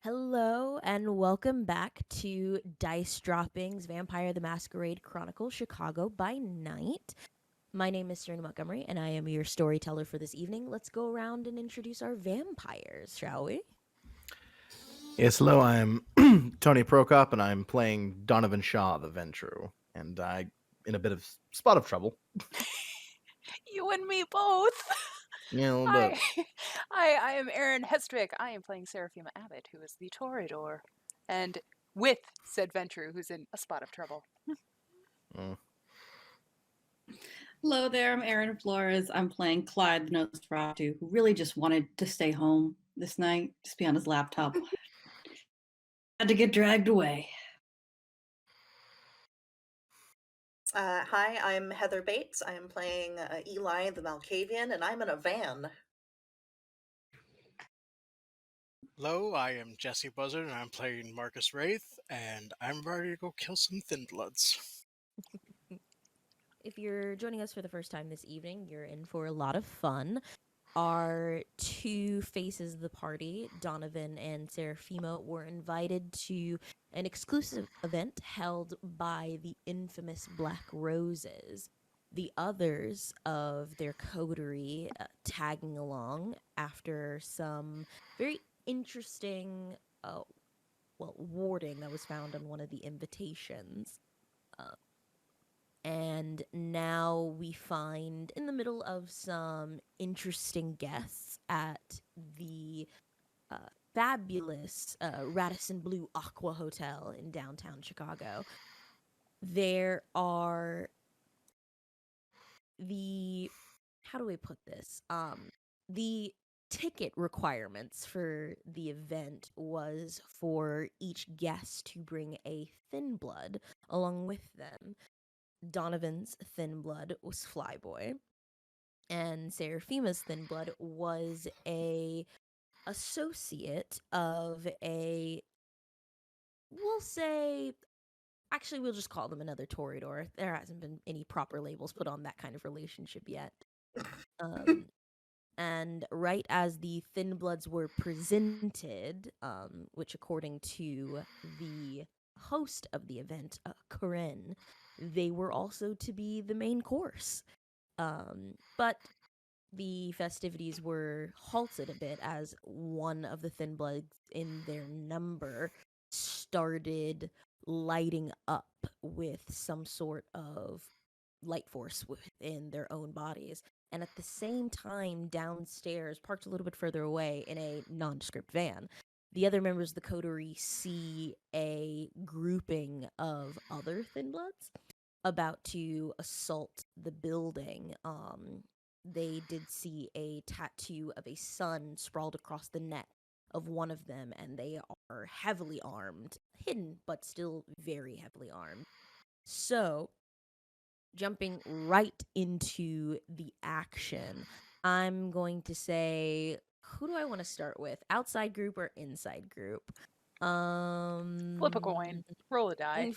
Hello and welcome back to Dice Droppings Vampire the Masquerade Chronicle Chicago by Night. My name is Serena Montgomery and I am your storyteller for this evening. Let's go around and introduce our vampires, shall we? Yes, hello, I'm Tony Prokop, and I'm playing Donovan Shaw, the Ventru, and I in a bit of spot of trouble. You and me both. Yeah, a little Hi, bit. I am Erin Hestwick. I am playing Serafima Abbott, who is the Toreador, and with said Ventru, who's in a spot of trouble. Mm. Hello there, I'm Erin Flores. I'm playing Clyde the Nosferatu, who really just wanted to stay home this night, just be on his laptop. Had to get dragged away. Hi, I'm Heather Bates. I am playing Eli the Malkavian, and I'm in a van. Hello, I am Jesse Buzzard, and I'm playing Marcus Wraith, and I'm ready to go kill some Thin Bloods. If you're joining us for the first time this evening, you're in for a lot of fun. Our two faces of the party, Donovan and Serafima, were invited to an exclusive event held by the infamous Black Roses. The others of their coterie tagging along after some very interesting, warding that was found on one of the invitations. And now we find in the middle of some interesting guests at the fabulous Radisson Blue Aqua Hotel in downtown Chicago. There are how do we put this? The ticket requirements for the event was for each guest to bring a thin blood along with them. Donovan's thin blood was Flyboy, and Seraphima's thin blood was a associate of we'll just call them another Toreador. There hasn't been any proper labels put on that kind of relationship yet. And right as the thin bloods were presented, which according to the host of the event, Corinne, they were also to be the main course. But the festivities were halted a bit as one of the thin bloods in their number started lighting up with some sort of light force within their own bodies. And at the same time, downstairs, parked a little bit further away in a nondescript van, the other members of the coterie see a grouping of other thin bloods about to assault the building. They did see a tattoo of a sun sprawled across the neck of one of them, and they are heavily armed, hidden, but still very heavily armed. So, jumping right into the action, I'm going to say, who do I want to start with? Outside group or inside group? Flip a coin, roll a die.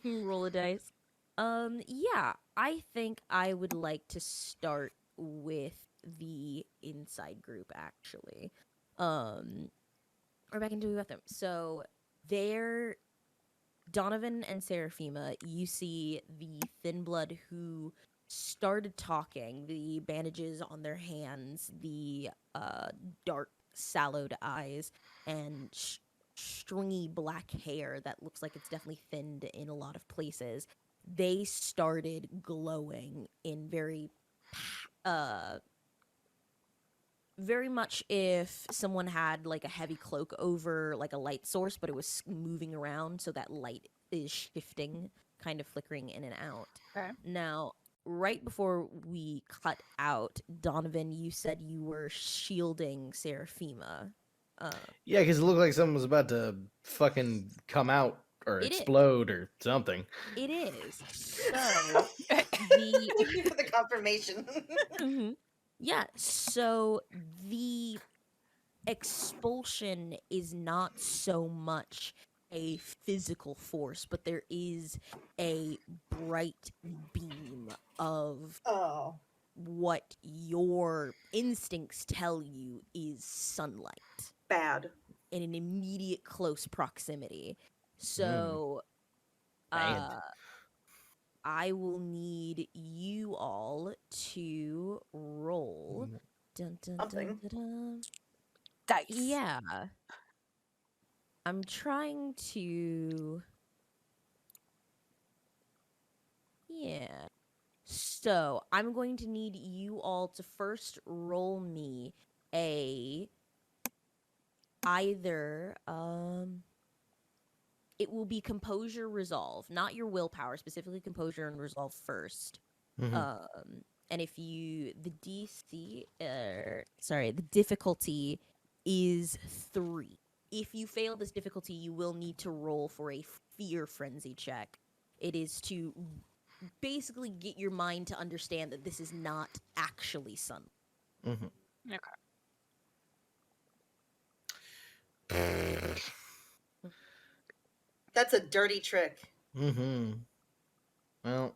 Roll a dice. Yeah, I think I would like to start with the inside group actually. Or back into with them. So they're Donovan and Serafima. You see the thin blood who started talking, the bandages on their hands, the dark sallowed eyes, and stringy black hair that looks like it's definitely thinned in a lot of places. They started glowing in very much if someone had like a heavy cloak over like a light source, but it was moving around, so that light is shifting, kind of flickering in and out. Okay. Now, right before we cut out, Donovan, you said you were shielding Serafima. Yeah, because it looked like something was about to fucking come out or It is. explode or something. It is. So, Thank you for the confirmation. Yeah, so the expulsion is not so much a physical force, but there is a bright beam of Oh, what your instincts tell you is sunlight. bad. in an immediate close proximity. So Dang it. I will need you all to roll. Dun, dun, dun, Something. dun, dun. Dice. Yeah. I'm trying to. Yeah. So I'm going to need you all to first roll me a either it will be composure resolve, not your willpower, specifically composure and resolve first. Mhm. And if you the difficulty is 3. If you fail this difficulty, you will need to roll for a fear frenzy check. It is to basically get your mind to understand that this is not actually sun. Mhm. Okay. That's a dirty trick. Mhm. Well,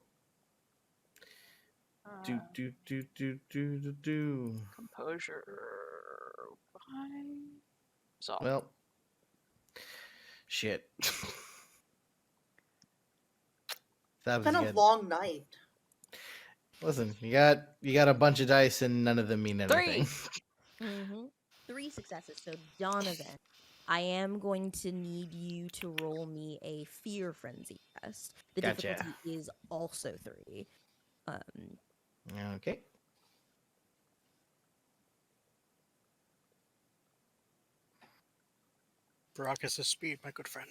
do Uh, do do do do do do. composure. Why? Resolve. Well, shit. That It's was been a good. long night. Listen, you got a bunch of dice and none of them mean anything. 3. 3 successes. So Donovan, I am going to need you to roll me a fear frenzy test. The Gotcha. difficulty is also 3. Um, Okay. Baracus' speed, my good friend.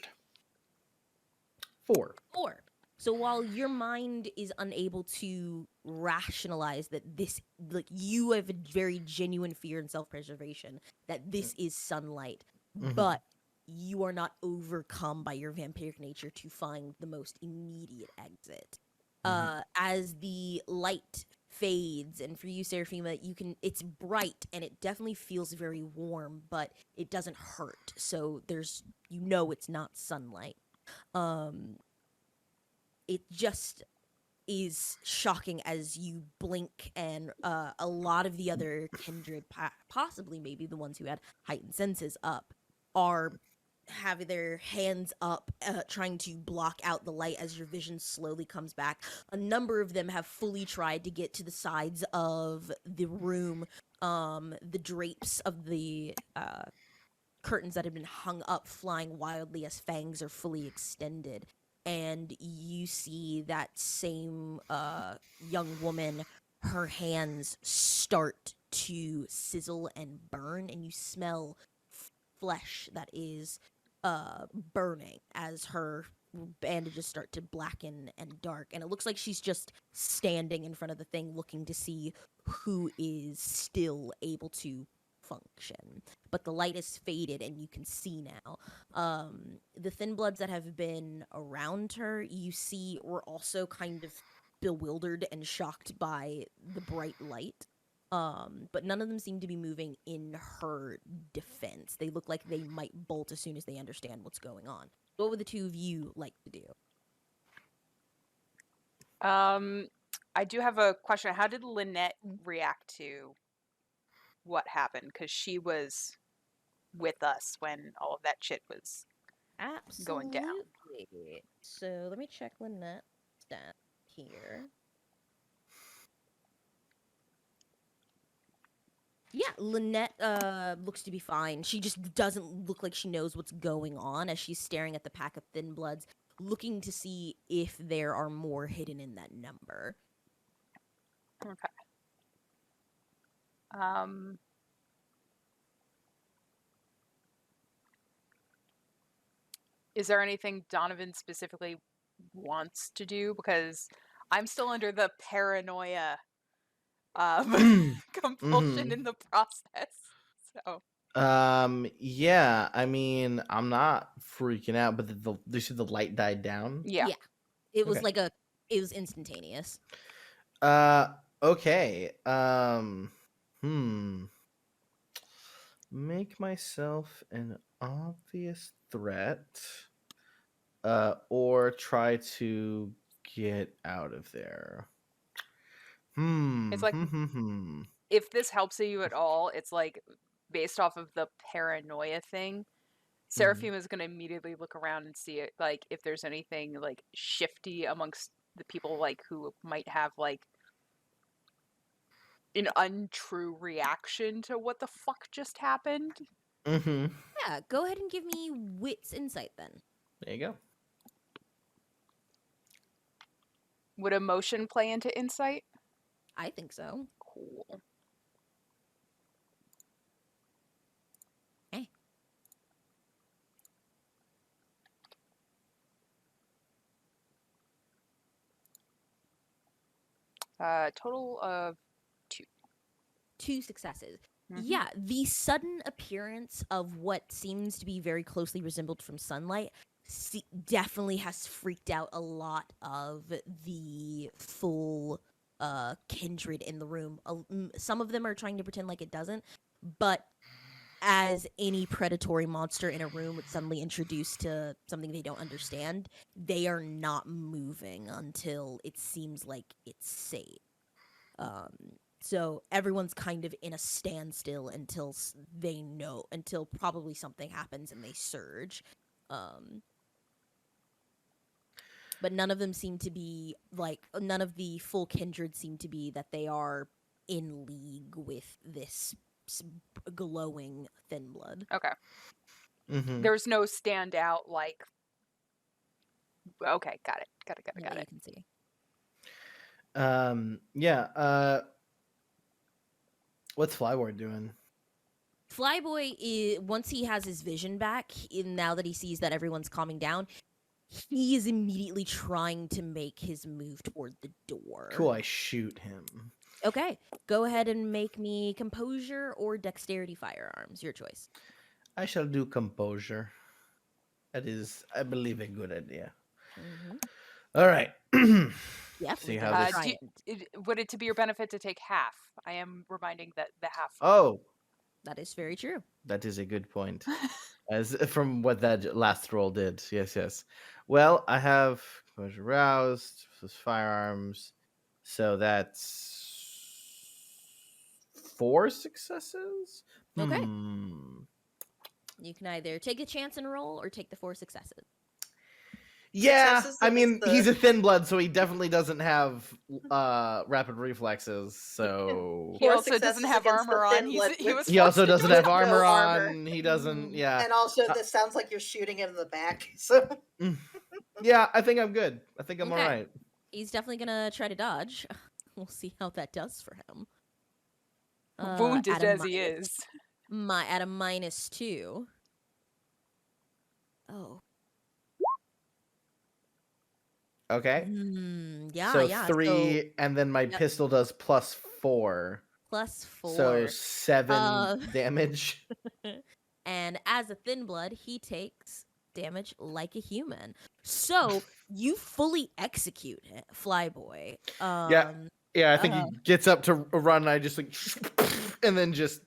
4. 4. So while your mind is unable to rationalize that this, like, you have a very genuine fear and self-preservation that this is sunlight, Mhm. but you are not overcome by your vampiric nature to find the most immediate exit. As the light fades, and for you, Serafima, it's bright and it definitely feels very warm, but it doesn't hurt. So it's not sunlight. Um, it just is shocking as you blink, and a lot of the other kindred, possibly maybe the ones who had heightened senses up, are having their hands up, trying to block out the light as your vision slowly comes back. A number of them have fully tried to get to the sides of the room. The drapes of the curtains that had been hung up flying wildly as fangs are fully extended, and you see that same young woman, her hands start to sizzle and burn, and you smell flesh that is burning as her bandages start to blacken and dark, and it looks like she's just standing in front of the thing looking to see who is still able to function. But the light is faded and you can see now. The thin bloods that have been around her, you see, were also kind of bewildered and shocked by the bright light. But none of them seem to be moving in her defense. They look like they might bolt as soon as they understand what's going on. What would the two of you like to do? I do have a question. How did Lynette react to what happened? Because she was with us when all of that shit was going down. Absolutely. So let me check Lynette's stat here. Yeah, Lynette looks to be fine. She just doesn't look like she knows what's going on as she's staring at the pack of thin bloods, looking to see if there are more hidden in that number. Okay. Um, is there anything Donovan specifically wants to do? Because I'm still under the paranoia compulsion in the process. So Yeah, I mean, I'm not freaking out, but you see the light died down. yeah. Yeah. It was Okay. it was instantaneous. Uh, okay. Make myself an obvious threat, or try to get out of there. It's like if this helps you at all, it's like based off of the paranoia thing. Seraphim is going to immediately look around and see it, like if there's anything like shifty amongst the people, like who might have like an untrue reaction to what the fuck just happened. Mm-hmm. Yeah, go ahead and give me wits insight then. There you go. Would emotion play into insight? I think so. Cool. Eh. Total of 2 successes. Mhm. Yeah, the sudden appearance of what seems to be very closely resembled from sunlight definitely has freaked out a lot of the full kindred in the room. Some of them are trying to pretend like it doesn't, but as any predatory monster in a room would suddenly introduced to something they don't understand, they are not moving until it seems like it's safe. So everyone's kind of in a standstill until until probably something happens and they surge. But none of them seem to be none of the full kindred seem to be that they are in league with this glowing thin blood. Okay. Mm-hmm. There's no standout like. Okay, got it. Got that you it. can see. Yeah. What's Flyboy doing? Flyboy is, once he has his vision back, now that he sees that everyone's calming down, he is immediately trying to make his move toward the door. Cool, I shoot him. Okay, go ahead and make me composure or dexterity firearms. Your choice. I shall do composure. That is, I believe, a good idea. Mm-hmm. All right. Definitely. See how this. try Would it to be your benefit to take half? I am reminding that the half. Oh, That is very true. that is a good point. As from what that last roll did. Yes. Well, I have composure roused, plus firearms, so that's 4 successes. Okay. You can either take a chance and roll or take the 4 successes. Yeah, Successes I is mean, the- he's a thin blood, so he definitely doesn't have rapid reflexes. So He Four also doesn't successes have against the armor on. thin blood He was. he also forced to doesn't do have it. no armor armor. on. He doesn't. Yeah, And also, this sounds like you're shooting him in the back. So yeah. I think I'm good. I think I'm Okay. all right. He's definitely gonna try to dodge. We'll see how that does for him. Wounded at a as he is. At a -2. Oh. Okay. Yeah, So yeah. 3, and then my Yep. pistol does +4. +4. So 7 damage. And as a thin blood, he takes damage like a human. So you fully execute it, Flyboy. Yeah, I think he gets up to run, and I just like, and then just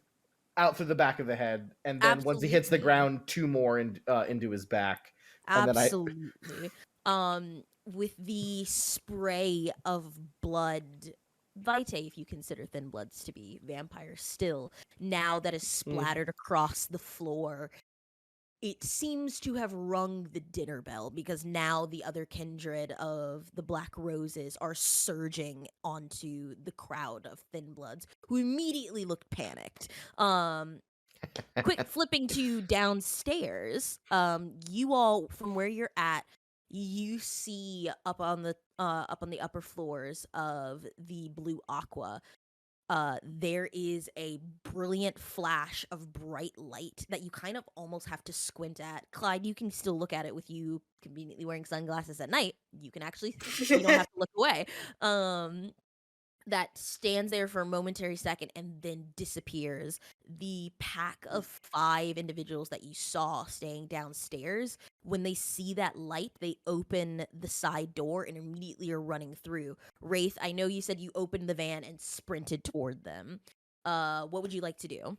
out through the back of the head, and then once he hits the Absolutely. ground, 2 more into his back, and then Absolutely. With the spray of blood, Vitae, if you consider thin bloods to be vampires still, now that is splattered across the floor, it seems to have rung the dinner bell, because now the other kindred of the Black Roses are surging onto the crowd of thin bloods, who immediately looked panicked. Quick flipping to downstairs, you all, from where you're at, you see up on the upper floors of the Blue Aqua, there is a brilliant flash of bright light that you kind of almost have to squint at. Clyde, you can still look at it with you conveniently wearing sunglasses at night. You can actually, you don't have to look away. That stands there for a momentary second and then disappears. The pack of 5 individuals that you saw staying downstairs, when they see that light, they open the side door and immediately are running through. Wraith, I know you said you opened the van and sprinted toward them. What would you like to do?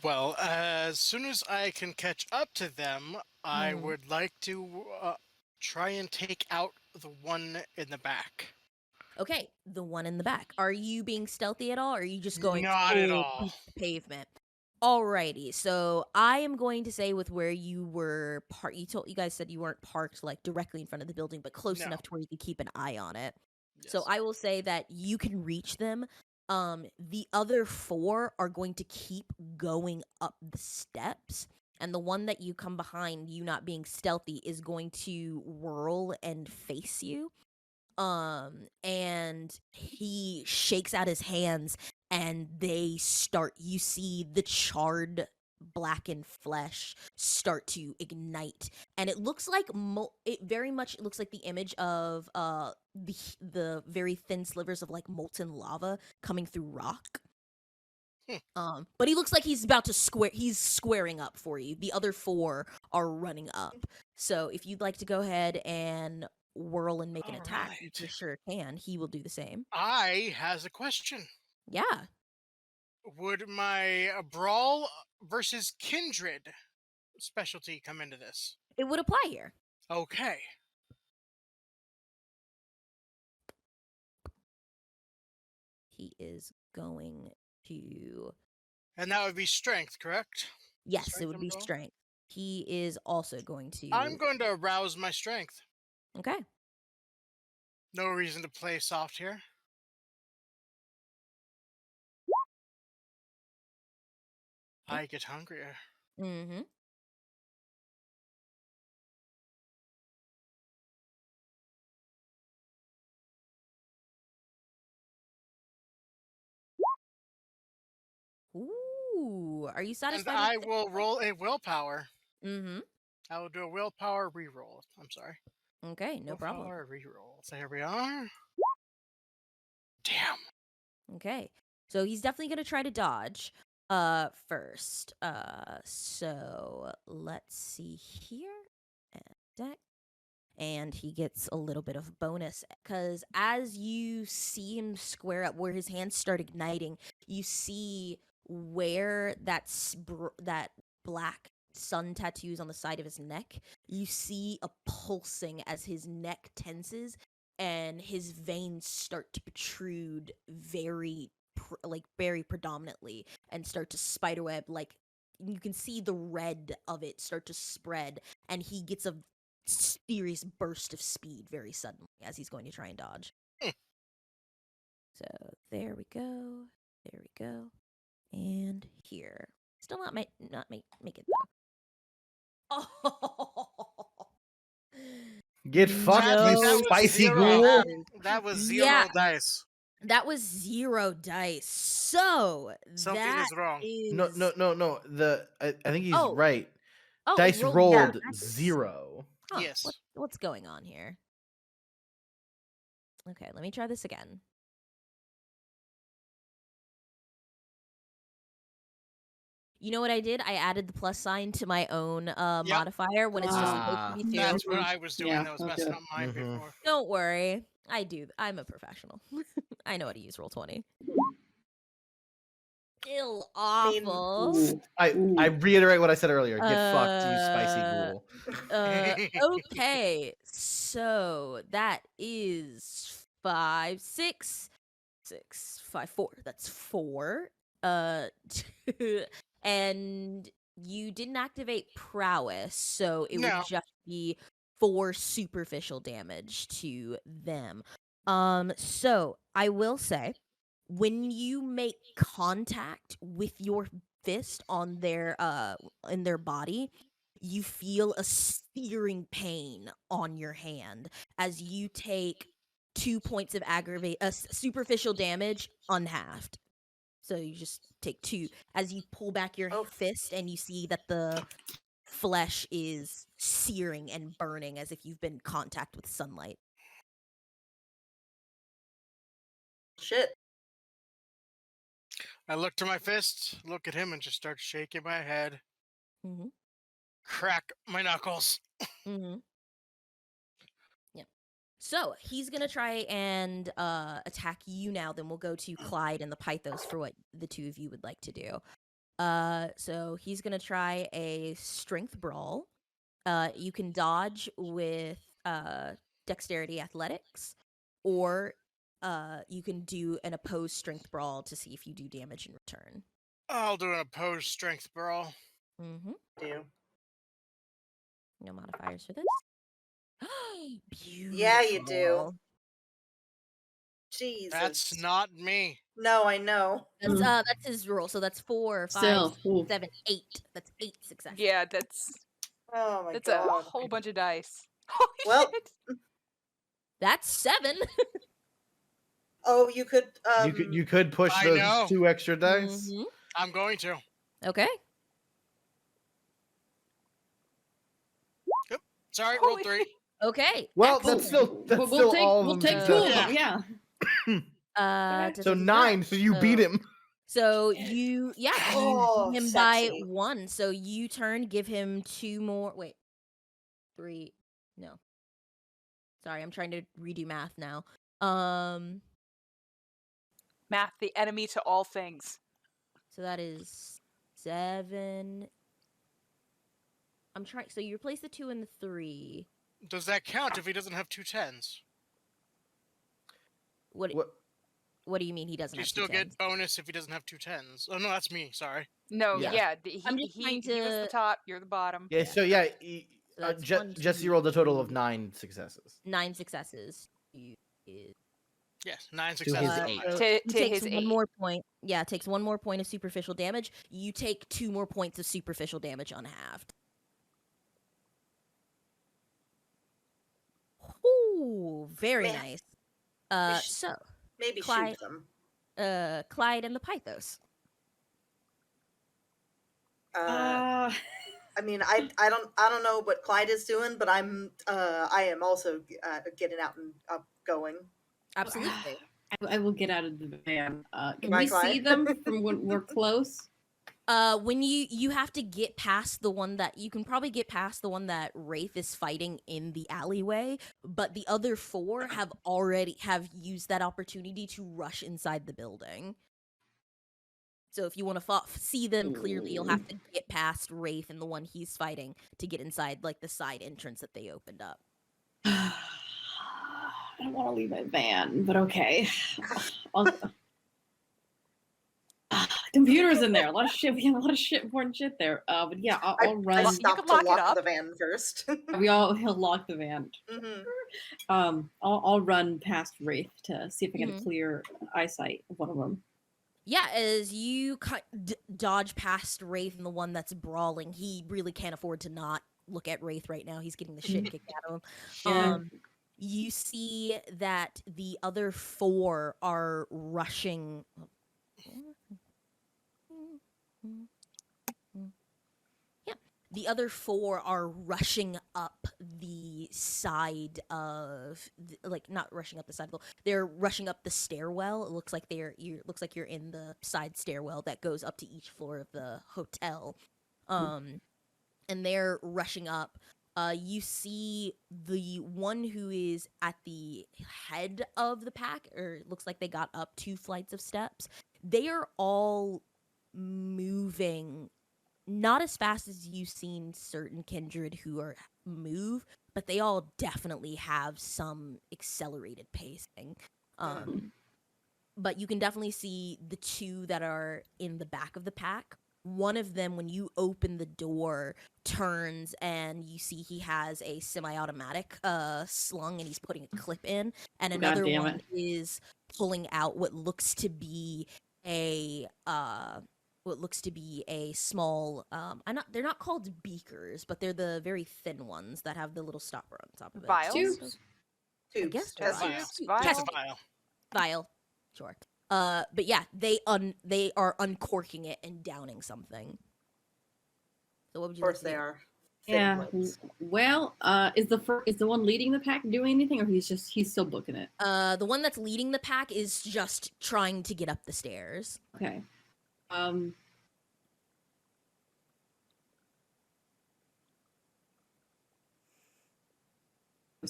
Well, as soon as I can catch up to them, I would like to try and take out the one in the back. Okay, the one in the back. Are you being stealthy at all, or are you just going Not at full all. pavement? Alrighty, so I am going to say with where you were you guys said you weren't parked like directly in front of the building, but close No. enough to where you could keep an eye on it. So Yes. I will say that you can reach them. The other 4 are going to keep going up the steps, and the one that you come behind, you not being stealthy, is going to whirl and face you. And he shakes out his hands, and you see the charred blackened flesh start to ignite, and it looks like it very much looks like the image of the very thin slivers of like molten lava coming through rock. But he looks like he's about to he's squaring up for you. The other 4 are running up. So if you'd like to go ahead and whirl and make an All attack, you right. for sure can. He will do the same. I has a question. Yeah. Would my brawl versus kindred specialty come into this? It would apply here. Okay. He is going to And that would be strength, correct? Yes, it Strength would and be brawl? strength. He is also going I'm to going to arouse my strength. Okay. No reason to play soft here. I get hungrier. Mhm. Ooh, are you And satisfied with I will roll a willpower. Mhm. I will do a willpower reroll. I'm sorry. Okay, no problem. Willpower reroll. There we are. Damn. Okay. So he's definitely going to try to dodge first. So let's see here. Deck. And he gets a little bit of bonus cuz as you see him square up where his hands start igniting, you see where that black sun tattoos on the side of his neck. You see a pulsing as his neck tenses and his veins start to protrude very predominantly and start to spiderweb, like you can see the red of it start to spread, and he gets a serious burst of speed very suddenly as he's going to try and dodge. So there we go. There we go. And here. Still not make it though. Oh. Get fucked, you That No was spicy zero. ghoul. chances. That was Yeah, 0 dice. that was 0 dice. So Something that is wrong. No, no, is no, no. I think he's oh right. it Dice rolled zero rolled dice. 0. Huh? Yes. What's going on here? Okay, let me try this again. You know what I did? I added the plus sign to my own Yep. modifier when it's just supposed to Ah. be 2. That's what I was doing. Yeah, That was okay. messing up mine Mhm. before. Don't worry. I'm a professional. I know how to use Roll20. Ill mean, awful. Ooh. I Ooh. reiterate what I said earlier. Get fucked, you spicy Uh, ghoul. okay. So that is 5, 6, 6, 5, 4. That's 4. Uh, and you didn't activate prowess, so it would No. just be 4 superficial damage to them. So I will say, when you make contact with your fist on their in their body, you feel a searing pain on your hand as you take 2 points of superficial damage unhalved. So you just take 2 as you pull back your oh, fist and you see that the flesh is searing and burning as if you've been in contact with sunlight. shit. I look to my fist, look at him, and just start shaking my head. Mm-hmm. Crack my knuckles. Mm-hmm. Yeah. So he's gonna try and attack you now. Then we'll go to Clyde and the Pythos for what the 2 of you would like to do. So he's gonna try a strength brawl. You can dodge with dexterity athletics, or you can do an opposed strength brawl to see if you do damage in return. I'll do an opposed strength brawl. Mm-hmm. Do. No modifiers for this. Beautiful. Yeah, you do. That's Jesus. not me. No, I know. That's his roll. So that's 4, 5, Still, ooh. 7, 8. That's 8 successes. Yeah, that's Oh my a god. whole bunch of dice. Holy Well- shit! That's 7. Oh, you could. You could push I those know. 2 extra dice. Mhm. I'm going to. Okay. Sorry, roll Holy 3. Okay. Well, excellent. that's still we'll take, all of we'll them. take to- 2 of Yeah. them. Yeah. So Da-da-da-da. 9. So you beat him. So you Oh, beat him by sexy. 1. So you turn, give him 2 more. Wait. 3. No. Sorry, I'm trying to redo math now. Math, the enemy to all things. So that is 7. I'm trying. So you replace the 2 and the 3. Does that count if he doesn't have 2 10s? What do you mean he doesn't Do you have still 2 get bonus if he doesn't have 2 10s? Oh, no, that's me. Sorry. No, Yeah. yeah, I'm just he trying was the to- top, you're the bottom. Yeah. So yeah, So that's 1, Jesse 2, rolled a total of 3, 9 successes. 9 successes. You is Yes, 9 To his successes. eight. on so mine. he To takes his one 8. more point. Yeah, takes 1 more point of superficial damage. You take 2 more points of superficial damage unhalved. Ooh, very Man. nice. We sh- So Maybe Clyde- shoot them. Clyde and the Pythos. I mean, I don't know what Clyde is doing, but I am also getting out and going. Absolutely. I will get out of the van. Can Bye, we see Clyde. them from when we're close? When you have to get past the one that you can probably get past the one that Wraith is fighting in the alleyway, but the other 4 have used that opportunity to rush inside the building. So if you want to see them clearly, you'll have to get past Wraith and the one he's fighting to get inside, like the side entrance that they opened up. I don't want to leave my van, but okay. Computers in there. A lot of shit. We have a lot of important shit there. But yeah, I'll I run. stopped can to lock it lock up. the van first. He'll lock the van. hmm I'll run past Wraith to see if I get Mhm. a clear eyesight of one of them. Yeah, as you dodge past Wraith and the one that's brawling, he really can't afford to not look at Wraith right now. He's getting the shit kicked out of him. Yeah. You see that the other 4 are rushing. Yeah, the other 4 are rushing up the side of, not rushing up the side. They're rushing up the stairwell. It looks like looks like you're in the side stairwell that goes up to each floor of the hotel. And they're rushing up. You see the one who is at the head of the pack, or it looks like they got up 2 flights of steps. They are all moving, not as fast as you've seen certain kindred who move, but they all definitely have some accelerated pacing. But you can definitely see the 2 that are in the back of the pack. One of them, when you open the door, turns and you see he has a semi-automatic slung and he's putting a clip in, and another damn one it. is pulling out what looks to be a small they're not called beakers, but they're the very thin ones that have the little stopper on top of it. Vials? Tubes. I Tubes. guess Test Vial. tubes. Vial. It's a vial. Vial. Sure. But yeah, they are uncorking it and downing something. So what would Of you course like to they do? are. Yeah. Thin Well, is the one leading the pack doing anything, or he's still booking it? The one that's leading the pack is just trying to get up the stairs. Okay.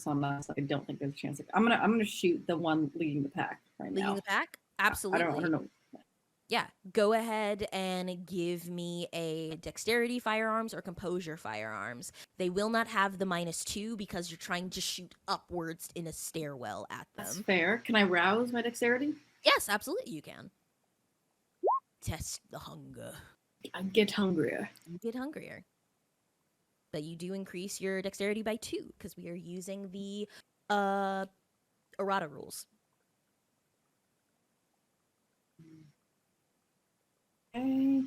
On that, so I don't think there's a chance. I'm gonna shoot the one leading the pack right Leading now. the pack? I Absolutely. don't know. Yeah, go ahead and give me a dexterity firearms or composure firearms. They will not have the -2 because you're trying to shoot upwards in a stairwell at them. That's fair. Can I rouse my dexterity? Yes, absolutely you can. test the hunger. I get hungrier. You get hungrier. But you do increase your dexterity by 2 because we are using the errata rules. Okay.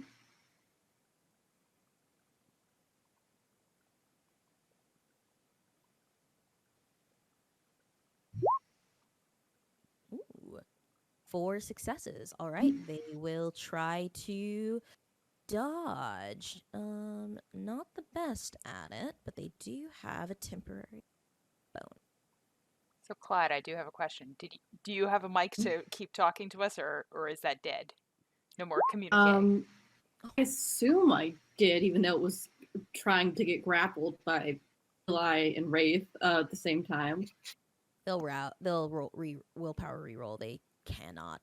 Ooh, 4 successes. All right, they will try to dodge. Not the best at it, but they do have a temporary bone. So Clyde, I do have a question. Do you have a mic to keep talking to us, or is that dead? No more communicating. I assume I did, even though it was trying to get grappled by Eli and Wraith at the same time. They'll willpower reroll. They cannot.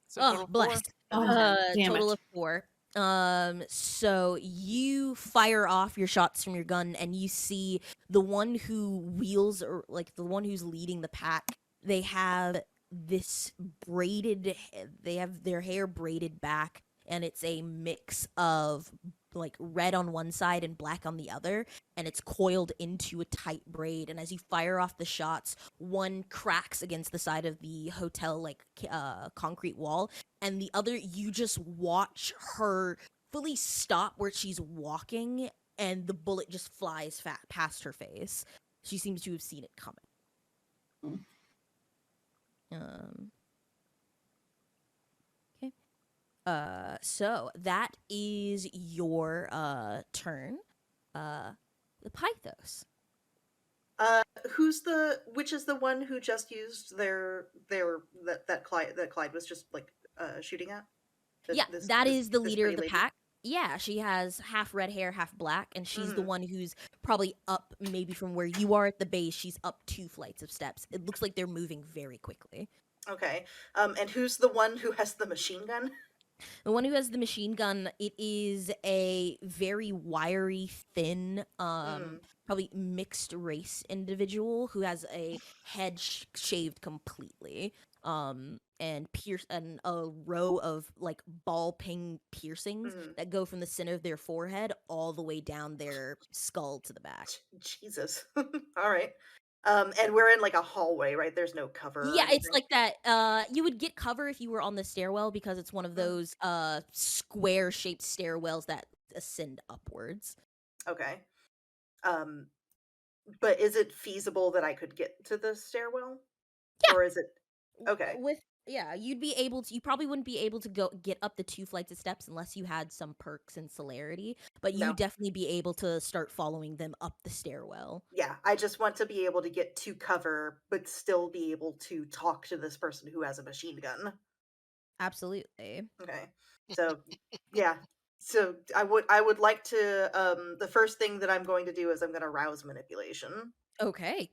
So total 4. Bless. Oh, damn Total it. of 4. So you fire off your shots from your gun, and you see the one who wheels, or like the one who's leading the pack. They have this they have their hair braided back, and it's a mix of like red on one side and black on the other, and it's coiled into a tight braid. And as you fire off the shots, one cracks against the side of the hotel like concrete wall, and the other, you just watch her fully stop where she's walking, and the bullet just flies past her face. She seems to have seen it coming. Okay. So that is your turn. The Pythos. Which is the one who just used that Clyde was just like shooting at? Yeah, that is the this leader of pretty the lady? pack. Yeah, she has half red hair, half black, and she's the one who's probably up, maybe from where you are at the base. She's up 2 flights of steps. It looks like they're moving very quickly. Okay. And who's the one who has the machine gun? The one who has the machine gun, it is a very wiry, thin, probably mixed race individual who has a head shaved completely, and a row of like ball ping piercings that go from the center of their forehead all the way down their skull to the back. Jesus. All right. And we're in like a hallway, right? There's no cover or Yeah, it's anything. like that. You would get cover if you were on the stairwell because it's one of those square shaped stairwells that ascend upwards. Okay. But is it feasible that I could get to the stairwell? Yeah. Or is it okay? You'd be able to. You probably wouldn't be able to go get up the 2 flights of steps unless you had some perks and celerity, but you No. definitely be able to start following them up the stairwell. Yeah, I just want to be able to get to cover, but still be able to talk to this person who has a machine gun. Absolutely. Okay. So, yeah. So I would like to the first thing that I'm going to do is I'm going to rouse manipulation. Okay.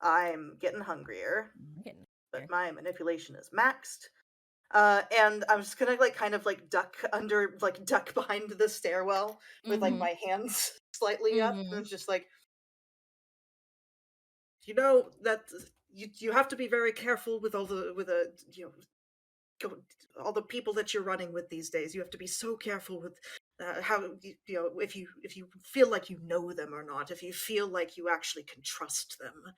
I'm getting hungrier, Okay. but my manipulation is maxed. And I'm just gonna like kind of like duck behind the stairwell with like Mhm. my hands slightly up, and Mhm. it's just like, you know that you have to be very careful with go, all the people that you're running with these days. You have to be so careful with how if you feel like you know them or not, if you feel like you actually can trust them,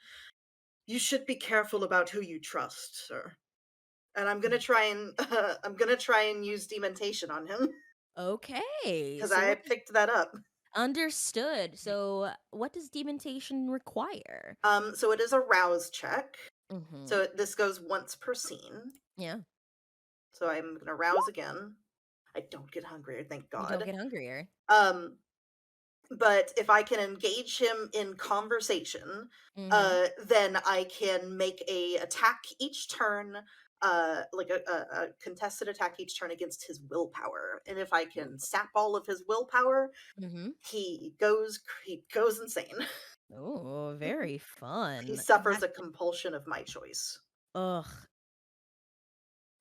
you should be careful about who you trust, sir. And I'm gonna try and use dementation on him Okay. because So I what picked that up. understood. So what does dementation require? So it is a rouse check. Mhm. So this goes once per scene. Yeah. So I'm gonna rouse again. I don't get hungrier, thank You don't God. get hungrier. Um, but if I can engage him in conversation, Mhm. then I can make a attack each turn, like a contested attack each turn against his willpower. And if I can sap all of his willpower, Mhm. he goes insane. Oh, very He fun. suffers a compulsion of my choice. Ugh.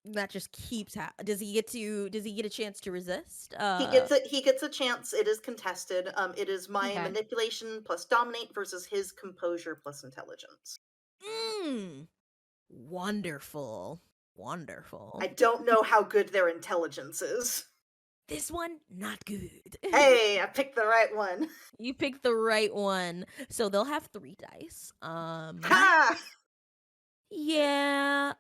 That just keeps does he get a chance to resist? He gets a chance. It is contested. It is my Okay. manipulation plus dominate versus his composure plus intelligence. Wonderful. Wonderful. I don't know how good their intelligence is. This one, not good. Hey, I picked the right one. You picked the right one. So they'll have 3 dice. Ha! Yeah.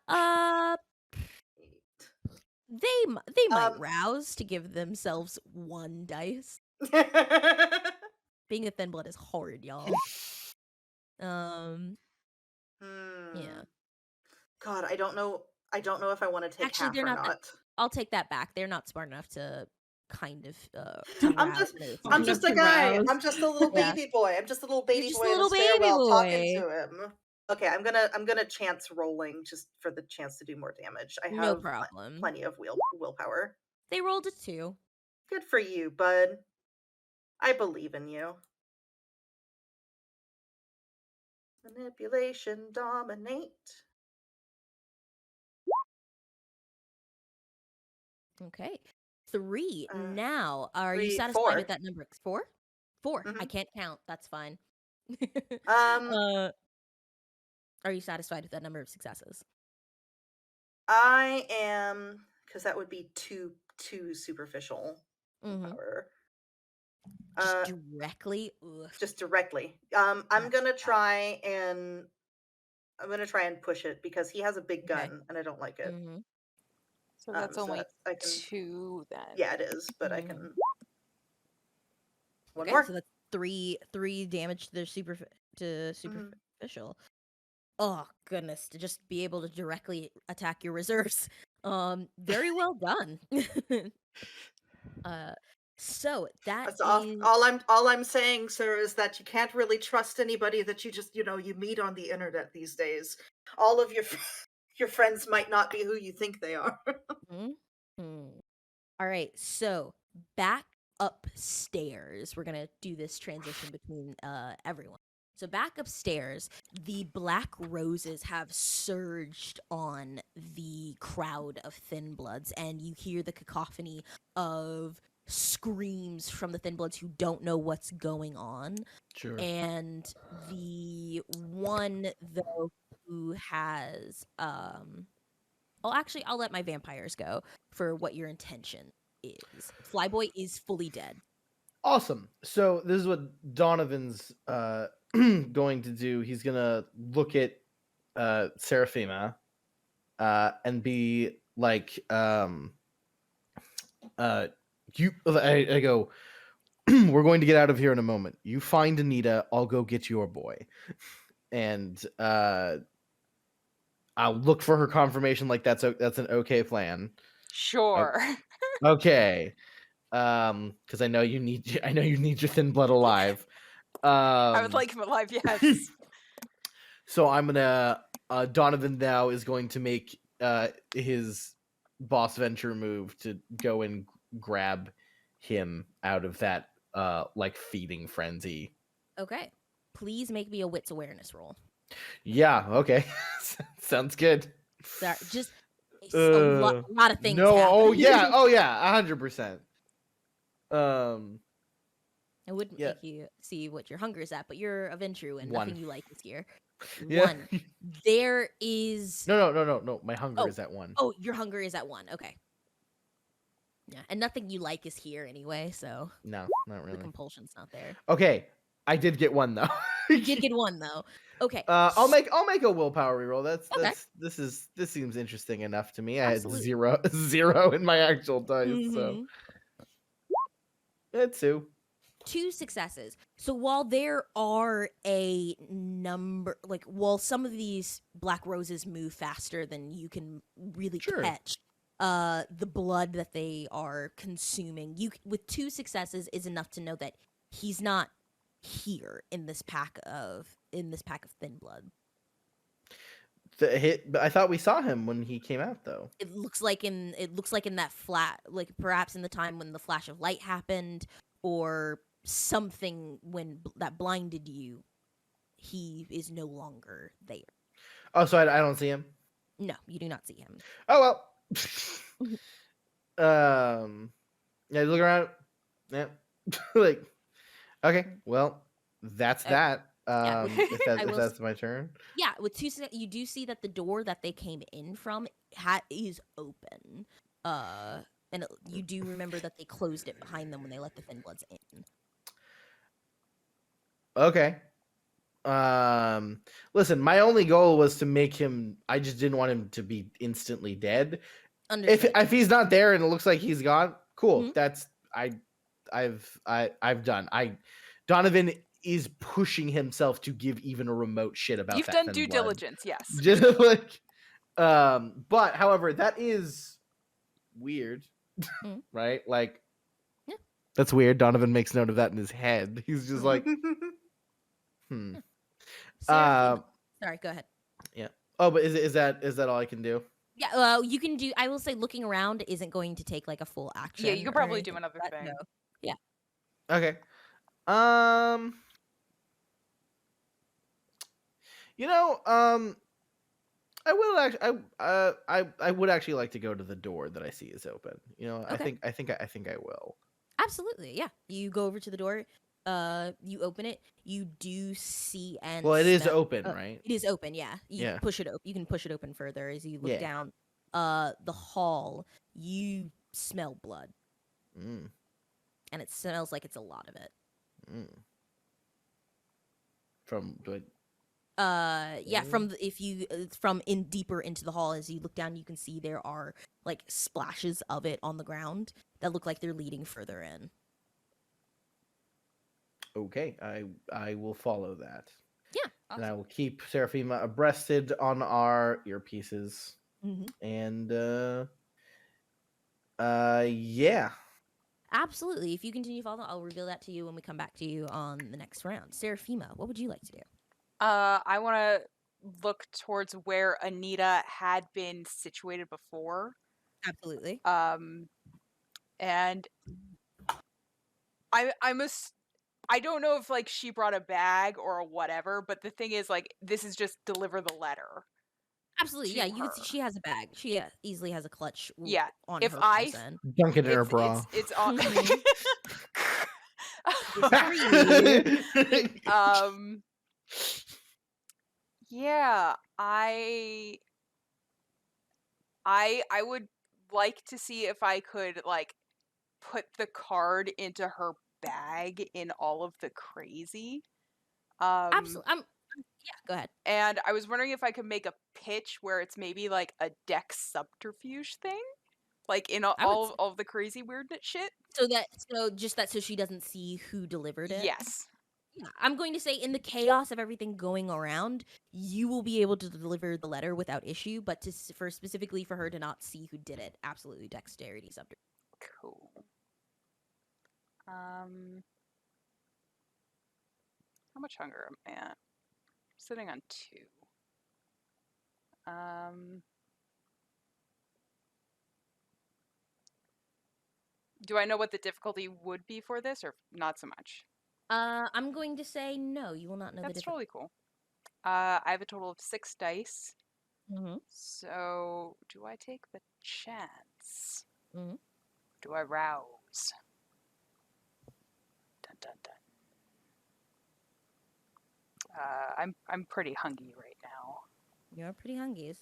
They might rouse to give themselves 1 dice. Being a thin blood is hard, y'all. Yeah. God, I don't know if I want to take Actually, half they're or not. not. I'll take that back. They're not smart enough to kind of to I'm rouse. just No, it's I'm not. just a to guy. rouse. I'm just a little Yeah. baby boy. I'm just a little baby just boy a in a little baby stairwell talking boy. to him. Okay, I'm gonna chance rolling just for the chance to do more damage. I No have problem. plenty of willpower. They rolled a 2. Good for you, bud. I believe in you. Manipulation, dominate. Okay. 3. Uh, Now, are you 3, satisfied 4. with that number? 4? 4. I Mhm. can't count. That's fine. Um, Are you satisfied with that number of successes? I am, because that would be too superficial Mm-hmm. power. Just directly. Ugh. Just directly. I'm That's gonna bad. try and push it because he has a big Okay. gun and I don't like it. Mm-hmm. So that's So only that I can. 2 then. Yeah, it is, but I Mhm. can. One Okay, more. so that's 3 damage to their superficial. Oh goodness, to just be able to directly attack your reserves. Very well done. So that That's is all I'm saying, sir, is that you can't really trust anybody that you just you meet on the internet these days. All of your your friends might not be who you think they are. Mhm. All right, so back upstairs. We're gonna do this transition between everyone. So back upstairs, the black roses have surged on the crowd of thin bloods, and you hear the cacophony of screams from the thin bloods who don't know what's going on. Sure. And the one though who has well, actually, I'll let my vampires go for what your intention is. Flyboy is fully dead. Awesome. So this is what Donovan's going to do. He's gonna look at Serafima and be like, I go, we're going to get out of here in a moment. You find Anita, I'll go get your boy. And I'll look for her confirmation like that's an okay plan. Sure. Okay. Because I know you need your thin blood alive. I would like him alive, yes. So I'm gonna Donovan now is going to make his boss venture move to go and grab him out of that like feeding frenzy. Okay. Please make me a wits awareness roll. Yeah, okay. Sounds good. Sorry, just a lot of things No, happen. oh yeah, 100%. I wouldn't Yeah. make you see what your hunger is at, but you're a Ventru and 1. nothing you like is here. Yeah. 1. There is No. My hunger Oh. is at 1. Oh, your hunger is at 1. Okay. Yeah, and nothing you like is here anyway, so No, not the really. compulsion's not there. Okay, I did get 1 though. You did get 1 though. Okay. I'll make a willpower reroll. Okay. This seems interesting enough to me. I Absolutely. had 0 in my actual dice, so Mhm. it's 2. 2 successes. So while there are a number, like, while some of these black roses move faster than you can really Sure. catch, the blood that they are consuming, with 2 successes is enough to know that he's not here in this pack of thin blood. The hit, but I thought we saw him when he came out though. It looks like in that flat, like perhaps in the time when the flash of light happened, or something when that blinded you, he is no longer there. Oh, so I don't see him. No, you do not see him. Oh well. Look around. Yeah, like okay. Well, that's that. If that's my turn. Yeah, with 2 you do see that the door that they came in from is open. And you do remember that they closed it behind them when they let the Thin Bloods in. Okay. Listen, my only goal was to make him. I just didn't want him to be instantly dead. Understood. If he's not there and it looks like he's gone, cool. Mhm. That's I've done. Donovan is pushing himself to give even a remote shit about You've that done thin due blood. diligence, yes. Just like, but however, that is weird, Mhm. right? Like, Yeah. that's weird. Donovan makes note of that in his head. He's just like, Serafima. Sorry, go ahead. Yeah. Oh, but is that all I can do? Yeah, well, you can do. I will say, looking around isn't going to take like a full action. Yeah, you could or probably do anything another like that, thing. No. Yeah. Okay. I will actually. I would actually like to go to the door that I see is open. Okay. I think I will. Absolutely, yeah. You go over to the door. You open it. You do see and Well, it is smell. open, right? It is open. Yeah. You Yeah. push it open. You can push it open further as you look Yeah. down. The hall. You smell blood, Mm. and it smells like it's a lot of it. Mm. From Yeah. From in deeper into the hall, as you look down, you can see there are like splashes of it on the ground that look like they're leading further in. Okay, I will follow that. Yeah. And I will keep Serafima abreasted on our earpieces. Mm-hmm. And yeah. Absolutely. If you continue following, I'll reveal that to you when we come back to you on the next round. Serafima, what would you like to do? I want to look towards where Anita had been situated before. Absolutely. And I don't know if like she brought a bag or whatever, but the thing is like this is just deliver the letter. Absolutely. to Yeah, you her. can see she has a bag. She easily has a clutch Yeah, on if her I person. Dunk it in her bra. It's all. Mhm. Good for you. Yeah, I would like to see if I could like put the card into her bag in all of the crazy. Absolutely. Yeah, go ahead. And I was wondering if I could make a pitch where it's maybe like a deck subterfuge thing, like in all of the crazy weird shit. So she doesn't see who delivered it. Yes. Yeah, I'm going to say in the chaos of everything going around, you will be able to deliver the letter without issue. But specifically for her to not see who did it, absolutely dexterity subterfuge. Cool. How much hunger am I at? I'm sitting on 2. Do I know what the difficulty would be for this, or not so much? I'm going to say no. You will not know the That's difference. totally cool. I have a total of 6 dice. Mm-hmm. So, do I take the chance? Mm-hmm. Do I rouse? Dun dun dun. I'm pretty hungry right now. You're pretty hungry.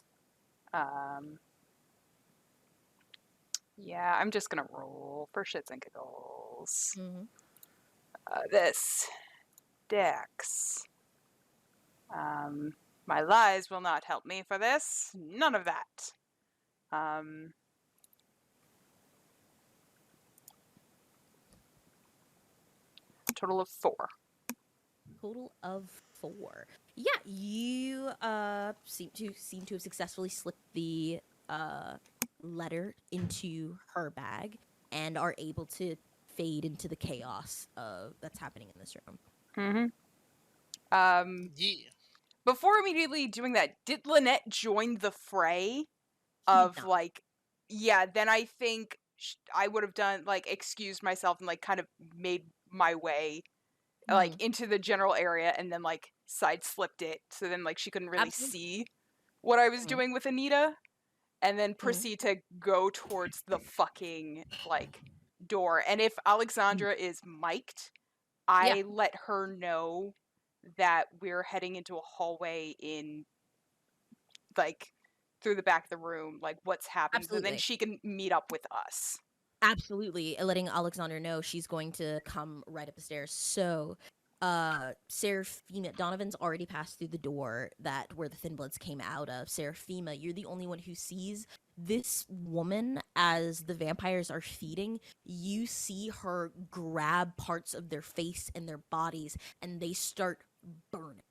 Yeah, I'm just gonna roll for shits and giggles. Mm-hmm. This dex. My lies will not help me for this. None of that. Total of 4. Total of 4. Yeah, you seem to have successfully slipped the letter into her bag and are able to fade into the chaos that's happening in this room. Yeah. Before immediately doing that, did Lynette join the fray of No. like, yeah, then I think I would have done like excused myself and like kind of made my way like into the general area and then like side slipped it so then like she couldn't really Absolutely. see what I was doing with Anita and then proceed to go towards the fucking like door. And if Alexandra is mic'd, I let her know that we're heading into a hallway in like through the back of the room, like what's happened, so then Absolutely. she can meet up with us. Absolutely. Letting Alexander know she's going to come right up the stairs. So, Serafima, Donovan's already passed through the door that where the Thin Bloods came out of. Serafima, you're the only one who sees this woman as the vampires are feeding. You see her grab parts of their face and their bodies, and they start burning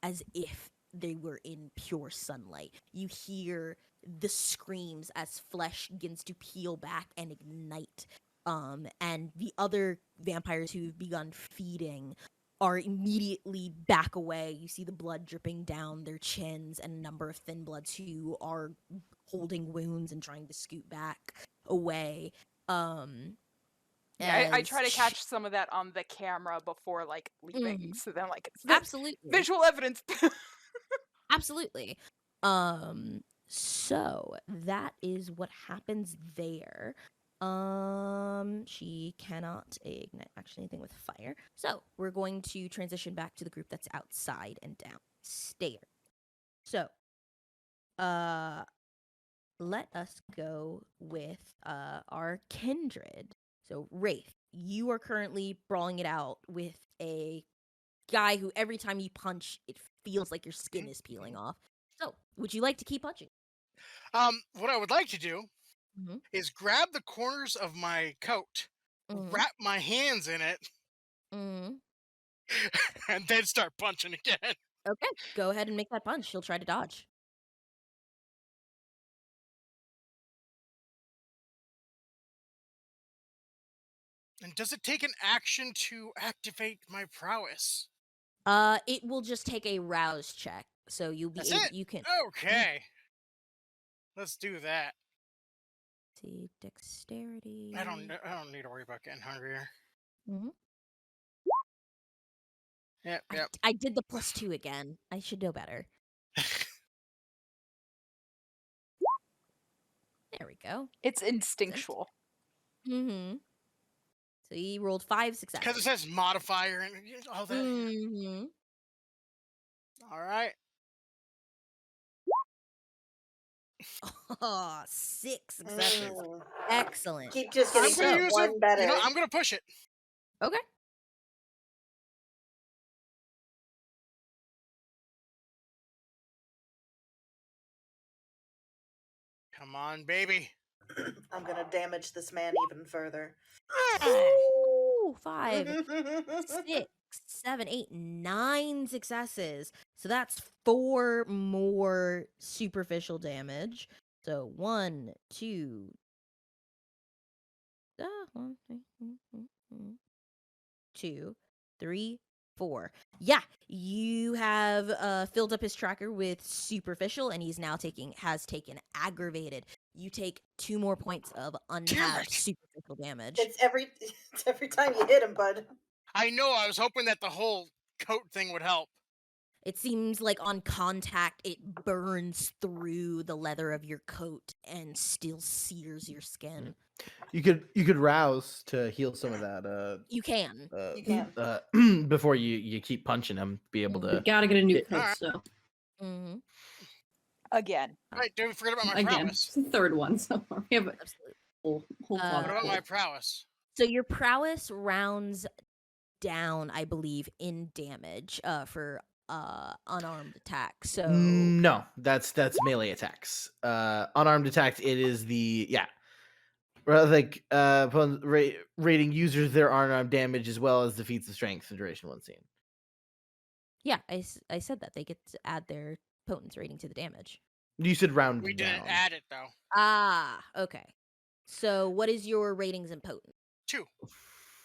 as if they were in pure sunlight. You hear the screams as flesh begins to peel back and ignite. And the other vampires who've begun feeding are immediately back away. You see the blood dripping down their chins, and a number of Thin Bloods who are holding wounds and trying to scoot back away. Yeah, I As try to catch some of that on the camera before like leaving, so then like it's absolutely. visual evidence. Absolutely. So that is what happens there. She cannot ignite actually anything with fire. So we're going to transition back to the group that's outside and downstairs. So, let us go with our kindred. So Wraith, you are currently brawling it out with a guy who every time you punch, it feels like your skin is peeling off. So, would you like to keep punching? What I would like to do Mm-hmm. is grab the corners of my coat, Mm-hmm. wrap my hands in it, Mm-hmm. and then start punching again. Okay, go ahead and make that punch. She'll try to dodge. And does it take an action to activate my prowess? It will just take a rouse check, so you'll be That's able. it. You can Okay. Let's do that. see dexterity. I don't need to worry about getting hungrier. Mm-hmm. Yep, yep. I did the +2 again. I should know better. There we go. It's instinctual. Mm-hmm. So he rolled 5 successes. Because it says modifier and all that. Mm-hmm. All right. Oh, 6 successes. Mm. Excellent. Keep just I'm getting gonna to use one better. I'm gonna push it. Okay. Come on, baby. I'm gonna damage this man even further. Ooh, 5, 6, 7, 8, 9 successes. So that's 4 more superficial damage. So 1, 2, 1, 2, 3, 4. Yeah, you have filled up his tracker with superficial, and he's now has taken aggravated. You take 2 more points of unhalved it. superficial damage. It's every time you hit him, bud. I know. I was hoping that the whole coat thing would help. It seems like on contact, it burns through the leather of your coat and still sears your skin. You could rouse to heal some of that. You can. You can. Before you keep punching him, be able We to. gotta get a new Yeah. coat, Alright. so Mm-hmm. Again. Right, don't forget about my again, prowess. it's the third one, so we have a Absolutely. whole Uh, What closet about full. my prowess? So your prowess rounds down, I believe, in damage for unarmed attack. So No, that's melee attacks. Unarmed attack. It is the like upon rating users their unarmed damage as well as the feats of strength and duration one scene. yeah, I said that they get to add their potence rating to the damage. You said round We down. didn't add it though. Ah, okay. So what is your ratings in potent? 2.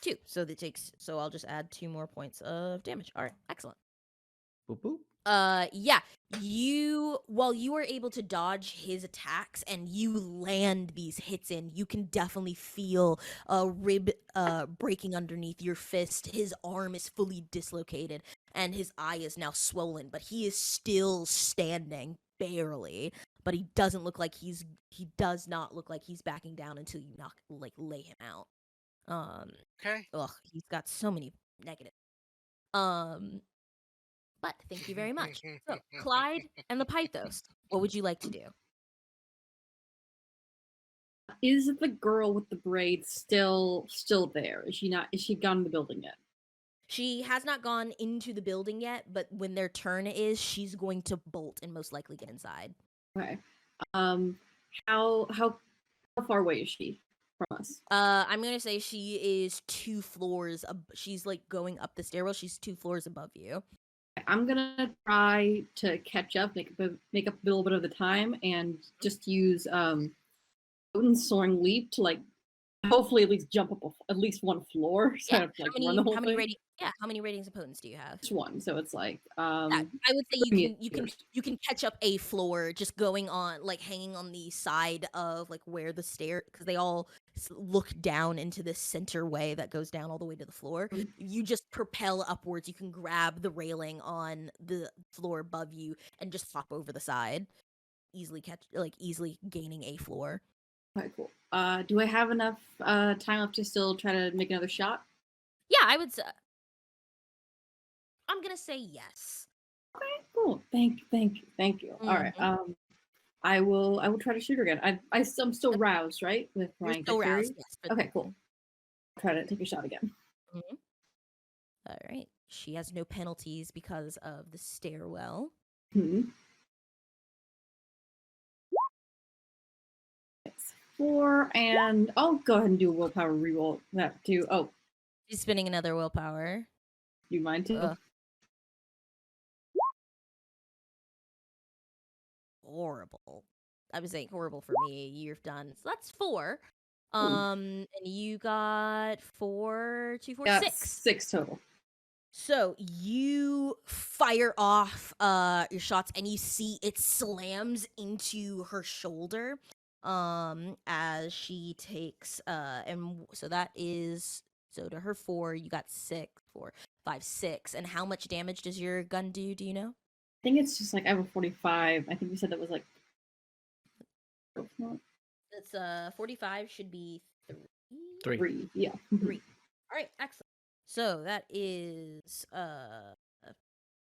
2. So that takes. So I'll just add 2 more points of damage. All right, excellent. Boop, boop. Yeah, while you are able to dodge his attacks and you land these hits in, you can definitely feel a rib breaking underneath your fist. His arm is fully dislocated and his eye is now swollen, but he is still standing barely. But he does not look like he's backing down until you lay him out. Okay. Ugh, he's got so many negatives. Um But thank you very much. So, Clyde and the Pythos, what would you like to do? Is the girl with the braids still there? Is she not? Is she gone in the building yet? She has not gone into the building yet, but when their turn is, she's going to bolt and most likely get inside. Okay. How far away is she from us? I'm gonna say she is 2 floors. She's like going up the stairwell. She's 2 floors above you. I'm gonna try to catch up, make up a little bit of the time, and just use potent soaring leap to like hopefully at least jump up at least one floor, so I have to like run the whole thing. How many ratings of potence do you have? Just one, so it's like I would say meters. you can catch up a floor just going on like hanging on the side of like where the stair, because they all look down into this center way that goes down all the way to the floor. You just propel upwards. You can grab the railing on the floor above you and just hop over the side. Easily gaining a floor. Okay, cool. Do I have enough time left to still try to make another shot? Yeah, I would say. I'm gonna say yes. Okay, cool. Thank you. All right. I will try to shoot her again. I'm still roused, right? With my You're still roused, yes. Okay, cool. I'll try to take a shot again. All right. She has no penalties because of the stairwell. It's 4, and I'll go ahead and do a willpower reroll that too. Oh, she's spinning another willpower. You mind too? Horrible. I was saying horrible for me. You've done so that's 4. And you got 4, 2, 4, 6. 6 total. So you fire off your shots and you see it slams into her shoulder as she takes and so that is so to her 4, you got 6, 4, 5, 6. And how much damage does your gun do you know? I think it's just like I have a 45. I think you said that was like it's 45 should be 3. Yeah. 3. All right, excellent. So that is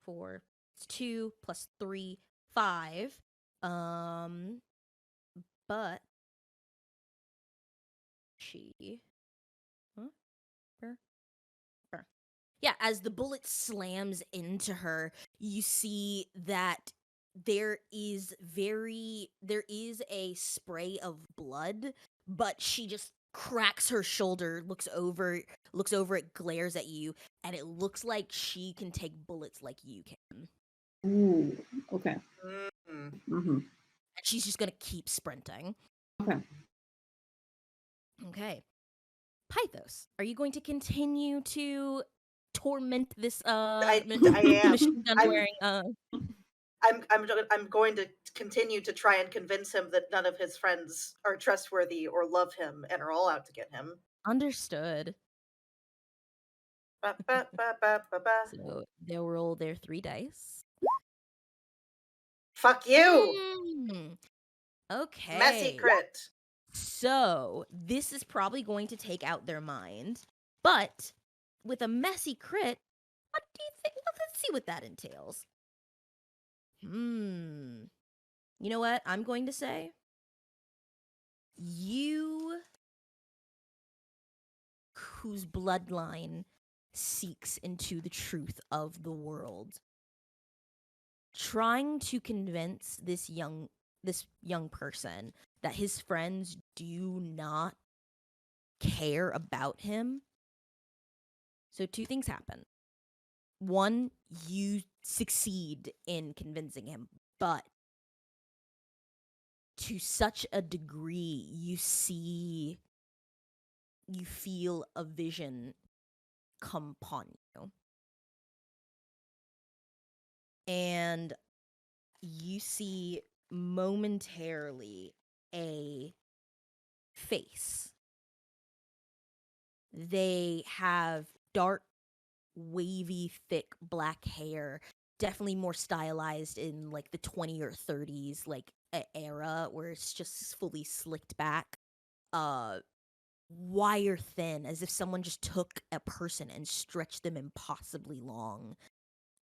4. It's 2 plus 3, 5. But she yeah, as the bullet slams into her, you see that there is a spray of blood, but she just cracks her shoulder, looks over it, glares at you, and it looks like she can take bullets like you can. Ooh, okay. And she's just gonna keep sprinting. Okay. Pythos, are you going to continue to torment this I am. machine gun wearing I'm going to continue to try and convince him that none of his friends are trustworthy or love him and are all out to get him. Understood. Ba, ba, ba, ba, ba, ba. So they'll roll their 3 dice. Fuck you! Okay. Messy crit. So this is probably going to take out their mind, but with a messy crit, what do you think? Let's see what that entails. You know what? I'm going to say you whose bloodline seeks into the truth of the world, trying to convince this young person that his friends do not care about him. So 2 things happen. 1, you succeed in convincing him, but to such a degree you feel a vision come upon you. And you see momentarily a face. They have dark, wavy, thick black hair, definitely more stylized in like the 20 or 30s like era where it's just fully slicked back. Wire thin, as if someone just took a person and stretched them impossibly long.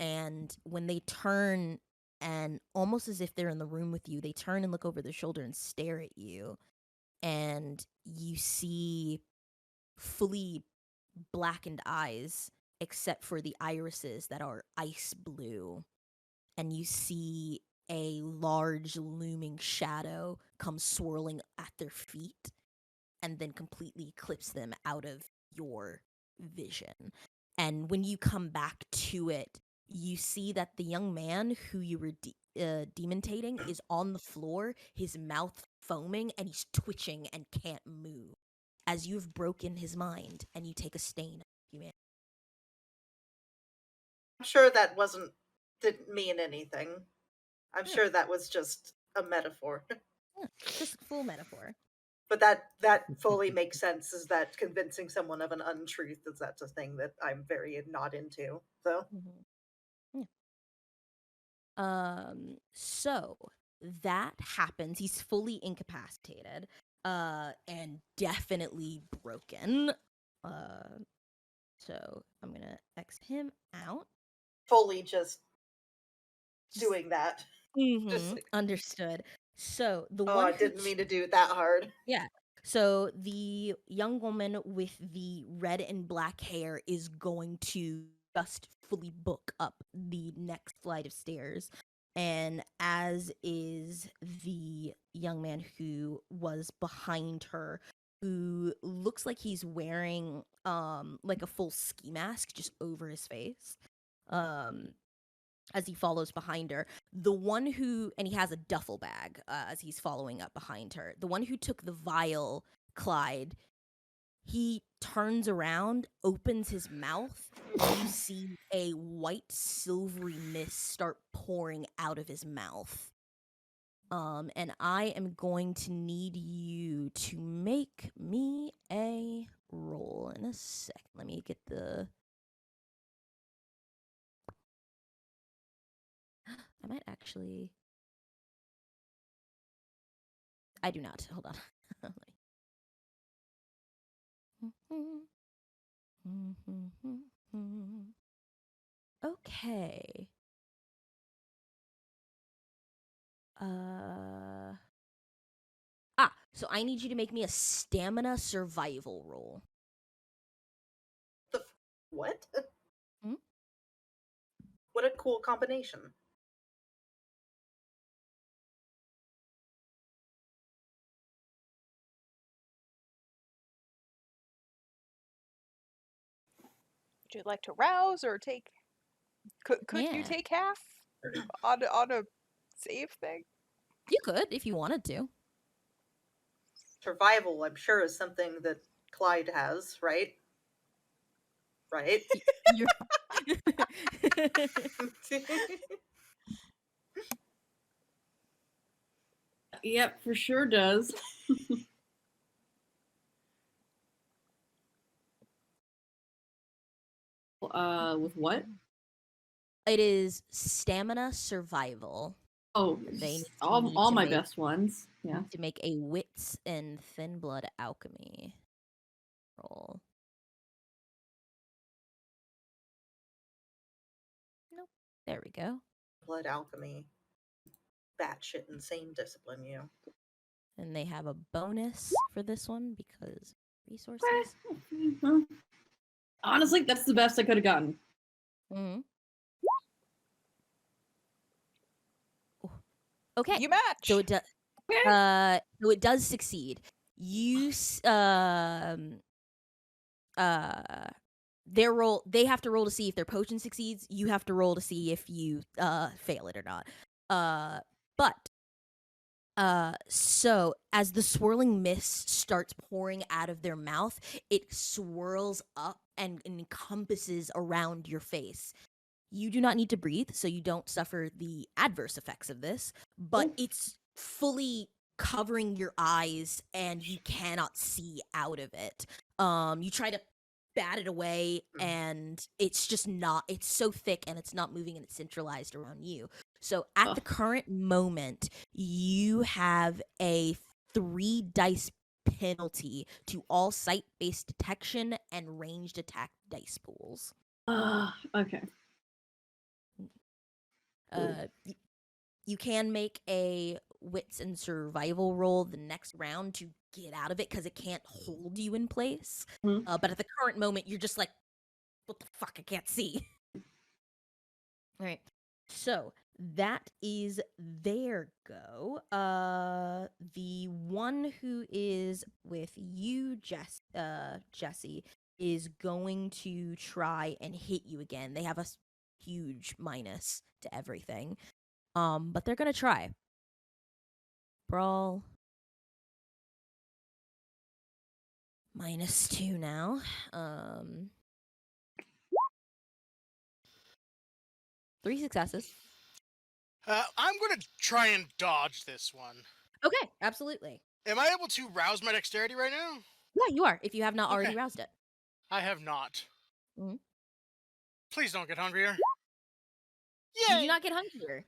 And when they turn, and almost as if they're in the room with you, they turn and look over their shoulder and stare at you. And you see fully blackened eyes, except for the irises that are ice blue. And you see a large looming shadow come swirling at their feet and then completely eclipse them out of your vision. And when you come back to it, you see that the young man who you were dementating is on the floor, his mouth foaming, and he's twitching and can't move as you've broken his mind and you take a stain of humanity. I'm sure that didn't mean anything. I'm Yeah. sure that was just a metaphor. Yeah, just full metaphor. But that fully makes sense, is that convincing someone of an untruth, is that's a thing that I'm very not into. So So that happens. He's fully incapacitated, and definitely broken. So I'm gonna X him out. fully just doing that. Just like, Understood. So the oh, one I who didn't mean to do it that hard. yeah. So the young woman with the red and black hair is going to just fully book up the next flight of stairs. And as is the young man who was behind her, who looks like he's wearing like a full ski mask just over his face. As he follows behind her. The one who, and he has a duffel bag as he's following up behind her. The one who took the vial, Clyde, he turns around, opens his mouth. You see a white silvery mist start pouring out of his mouth. And I am going to need you to make me a roll in a second. Let me get the. I might actually. I do not. Hold on. Okay. So I need you to make me a stamina survival roll. What? Hmm? What a cool combination. Would you like to rouse or take? Could you Yeah. take half on a save thing? You could if you wanted to. Survival, I'm sure, is something that Clyde has, right? Right? You're. Yep, for sure does. With what? It is stamina survival. Oh, They need all to my make, best ones. Yeah. to make a wits and thin blood alchemy roll. Nope. There we go. Blood alchemy. Batshit insane discipline, you. And they have a bonus for this one because resources. Honestly, that's the best I could have gotten. Mm-hmm. Okay. You match. So it does. So it does succeed. You their roll. They have to roll to see if their potion succeeds. You have to roll to see if you fail it or not. But so as the swirling mist starts pouring out of their mouth, it swirls up and encompasses around your face. You do not need to breathe, so you don't suffer the adverse effects of this, but it's fully covering your eyes and you cannot see out of it. You try to bat it away and it's just not, it's so thick and it's not moving and it's centralized around you. So at the current moment, you have a 3 dice penalty to all sight-based detection and ranged attack dice pools. Okay. You can make a wits and survival roll the next round to get out of it because it can't hold you in place. Mhm. But at the current moment, you're just like, what the fuck? I can't see. All right. So that is their go. The one who is with you, Jesse, is going to try and hit you again. They have a huge minus to everything. But they're gonna try. Brawl. -2 now. 3 successes. I'm going to try and dodge this one. Okay, absolutely. Am I able to rouse my dexterity right now? Yeah, you are, if you have not already Okay. roused it. I have not. Mhm. Please don't get hungrier. You do Yay! not get hungrier.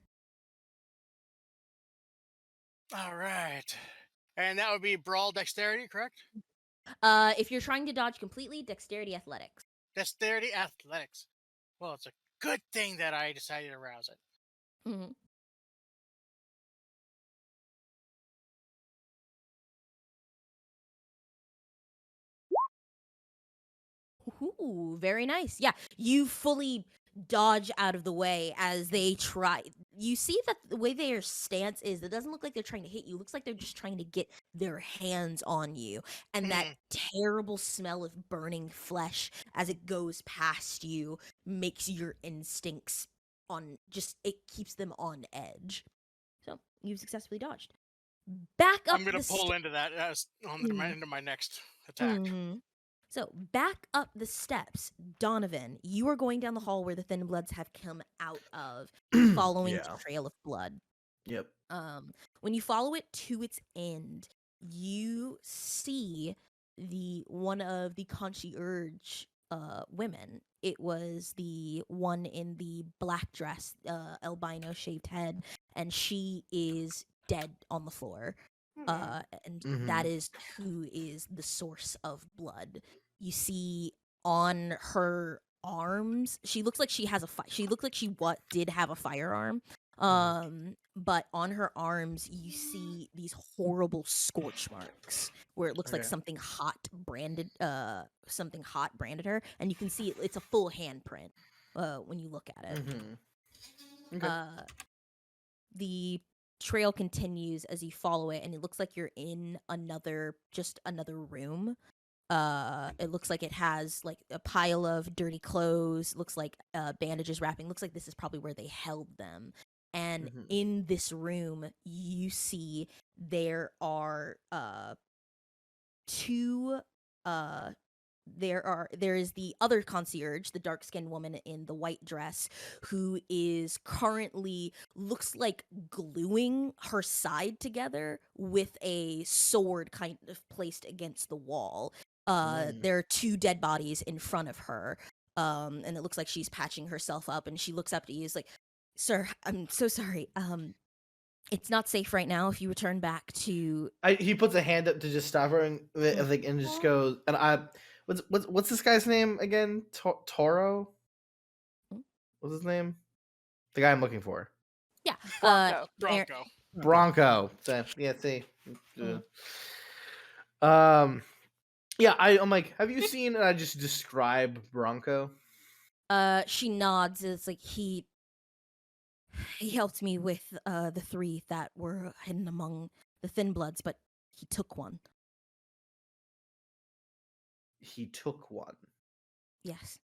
All right. And that would be brawl dexterity, correct? If you're trying to dodge completely, dexterity athletics. Dexterity athletics. Well, it's a good thing that I decided to rouse it. Mhm. Ooh, very nice. Yeah, you fully dodge out of the way as they try. You see that the way their stance is, it doesn't look like they're trying to hit you. It looks like they're just trying to get their hands on you. And that Mhm. terrible smell of burning flesh as it goes past you makes your instincts on just, it keeps them on edge. So you've successfully dodged. Back up I'm going the to pull into that as into my next attack. Mm-hmm. So back up the steps, Donovan. You are going down the hall where the Thin Bloods have come out of, following the Yeah. trail of blood. Yep. When you follow it to its end, you see the one of the concierge women. It was the one in the black dress, albino shaved head, and she is dead on the floor. And that Mhm. is who is the source of blood. You see on her arms, she looks like she has she looked like she did have a firearm. But on her arms you see these horrible scorch marks where it looks like Okay. something hot branded her, and you can see it's a full handprint when you look at it. Mhm. Okay. The trail continues as you follow it, and it looks like you're in another room. It looks like it has like a pile of dirty clothes, looks like bandages wrapping, looks like this is probably where they held them. And Mhm. in this room you see there are two there is the other concierge, the dark-skinned woman in the white dress, who is currently looks like gluing her side together with a sword kind of placed against the wall. Mm. There are two dead bodies in front of her. And it looks like she's patching herself up, and she looks up to you, is like, "Sir, I'm so sorry. It's not safe right now. If you return back to..." He puts a hand up to just stop her, and like, and just goes, and what's this guy's name again? Toro? Mm. What's his name? The guy I'm looking for. Yeah, Bronco. Bronco. Bronco. So, yeah, see. Mm. Yeah, I'm like, have you seen? And I just describe Bronco. She nods. It's like he helped me with the three that were hidden among the Thin Bloods, but he took one. He took one. Yes,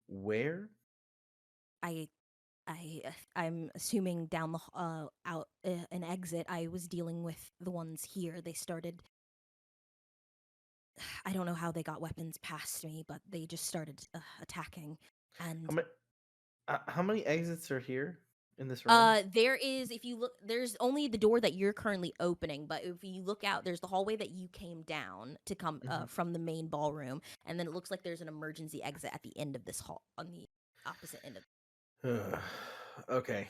Where? I, I'm assuming down the out an exit. I was dealing with the ones here. They started. I don't know how they got weapons past me, but they just started attacking. And How many exits are here in this room? there is, if you look, there's only the door that you're currently opening, but if you look out, there's the hallway that you came down to come Mhm. from the main ballroom, and then it looks like there's an emergency exit at the end of this hall, on the opposite end of. Okay.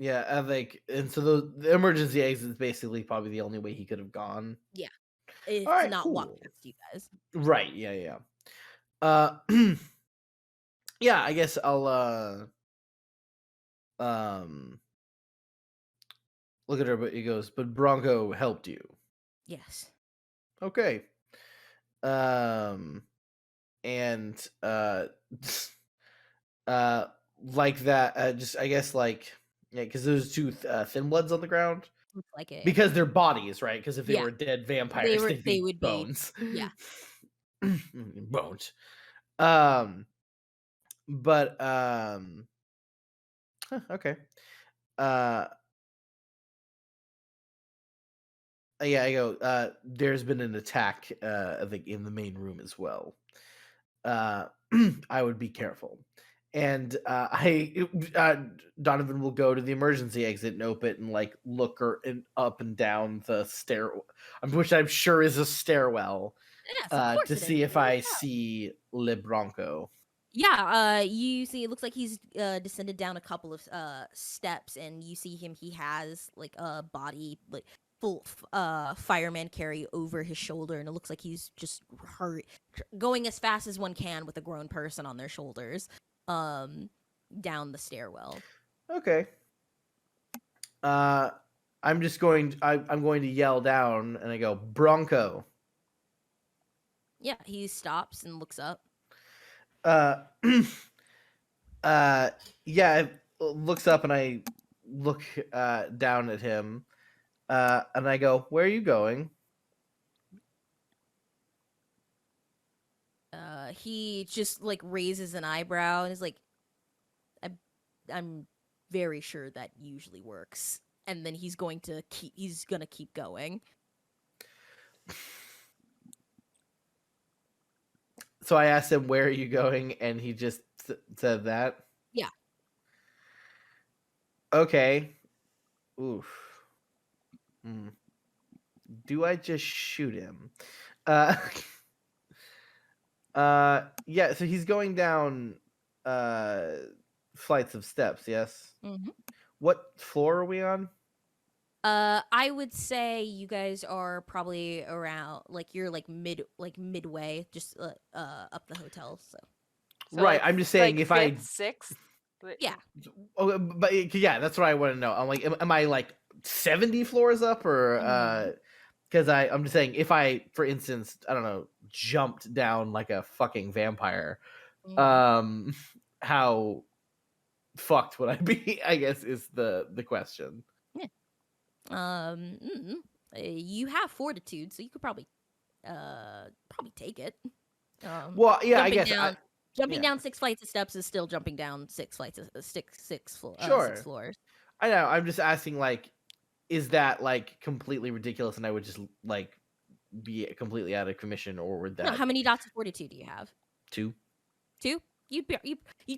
Yeah, I think, and so the emergency exit is basically probably the only way he could have gone. Yeah, All if to right, not walk cool. past you guys. Right. Yeah. Yeah. Uh, Yeah, I guess I'll um look at her, but he goes, but Bronco helped you. Yes. Okay. Um and uh like that, just I guess like, yeah, because there's two thin bloods on the ground. Looks like it. Because they're bodies, right? Because if they Yeah. were dead They vampires, were. they'd They be would be. bones. Yeah. Bones. Um, but okay. Uh, yeah, I go. There's been an attack. I think in the main room as well. Uh, I would be careful. And Donovan will go to the emergency exit and open it and like look up and down the stair, which I'm sure is a stairwell, Yes, of course to it is. see if I see Le Bronco. Yeah, you see it looks like he's descended down a couple of steps, and you see him. He has like a body like full fireman carry over his shoulder, and it looks like he's just going as fast as one can with a grown person on their shoulders um down the stairwell. Okay. Uh, I'm just going. I'm going to yell down, and I go Bronco. Yeah, he stops and looks up. Uh, uh, yeah. It looks up, and I look down at him, and I go, "Where are you going?" He just like raises an eyebrow and is like, I'm very sure that usually works. And then he's going to keep going. So I asked him, "Where are you going?" and he just said that. Yeah. Okay. Oof. Do I just shoot him? Uh, yeah. So he's going down flights of steps. Yes. Mm-hmm. What floor are we on? I would say you guys are probably around like you're like midway, just up the hotel. So So Right. like I'm just saying like if I. fifth, sixth. yeah, Oh, but yeah, that's what I want to know. I'm like, am I like 70 floors up or? Because I'm just saying if I, for instance, I don't know, jumped down like a fucking vampire, um, how fucked would I be? I guess is the question. yeah. You have fortitude, so you could probably take it. Well, yeah, I Jumping guess down, jumping yeah, down 6 flights of steps is still jumping down 6 flights of six sure. floors. I know. I'm just asking, like, is that like completely ridiculous, and I would just like be completely out of commission, or would No, that how many dots of fortitude do you have? two? Two? You'd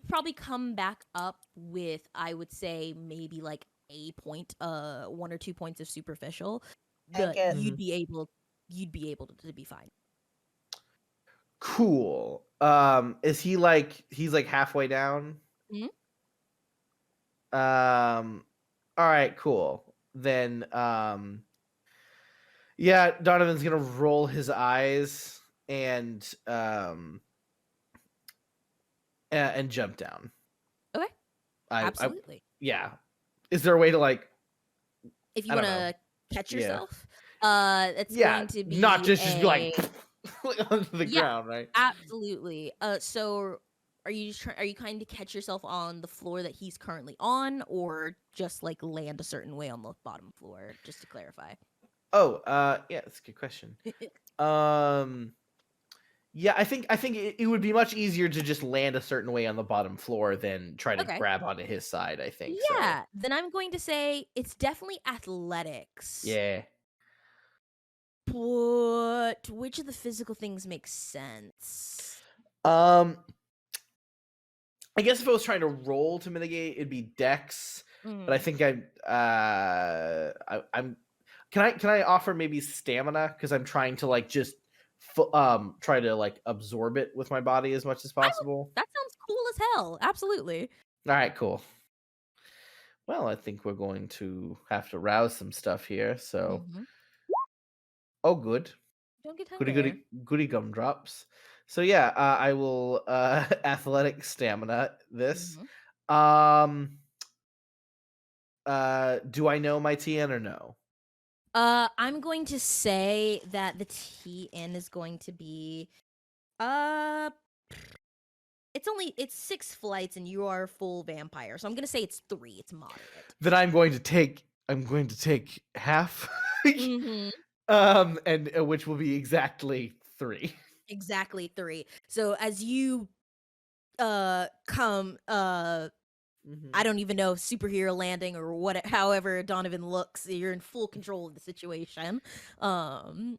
probably come back up with, I would say, maybe like a point, 1 or 2 points of superficial, but Okay. you'd be able to be fine. Cool. Is he like he's like halfway down? Mhm. All right, cool. Then yeah, Donovan's gonna roll his eyes and jump down. Okay, I absolutely. yeah. Is there a way to like, If you I don't want know. to catch Yeah. yourself, it's Yeah, going to not be just be like onto the yeah, ground, right? absolutely. So are you trying to catch yourself on the floor that he's currently on, or just like land a certain way on the bottom floor? Just to clarify. Oh, yeah, that's a good question. Yeah, I think it would be much easier to just land a certain way on the bottom floor than try to Okay. grab onto his side, I think. So, Yeah, then I'm going to say it's definitely athletics. yeah. But which of the physical things makes sense? Um I guess if I was trying to roll to mitigate, it'd be dex, but I Mm. think I'm can I offer maybe stamina cuz I'm trying to like just try to like absorb it with my body as much as possible. That sounds cool as hell. Absolutely. All right, cool. Well, I think we're going to have to rouse some stuff here. So, Mm-hmm. oh, good, Don't get goody hungry there. goody goody gumdrops. So yeah, I will athletic stamina this. Mhm. Um do I know my TN or no? I'm going to say that the TN is going to be uh it's 6 flights and you are a full vampire. So I'm going to say it's 3. It's moderate. Then I'm going to take half. Mhm. And which will be exactly 3. Exactly 3. So as you come I Mhm. don't even know, superhero landing or what however Donovan looks, you're in full control of the situation. Um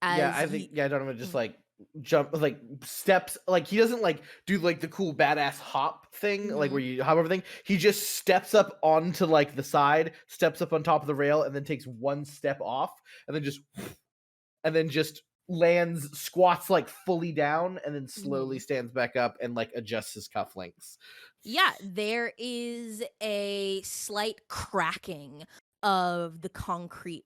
Yeah, as I you think Donovan just Mhm. like jump like steps like he doesn't like do like the cool badass hop thing like where Mhm. you hop everything. He just steps up onto like the side, steps up on top of the rail, and then takes one step off, and then just lands, squats like fully down, and then slowly Mhm. stands back up and like adjusts his cufflinks. Yeah, there is a slight cracking of the concrete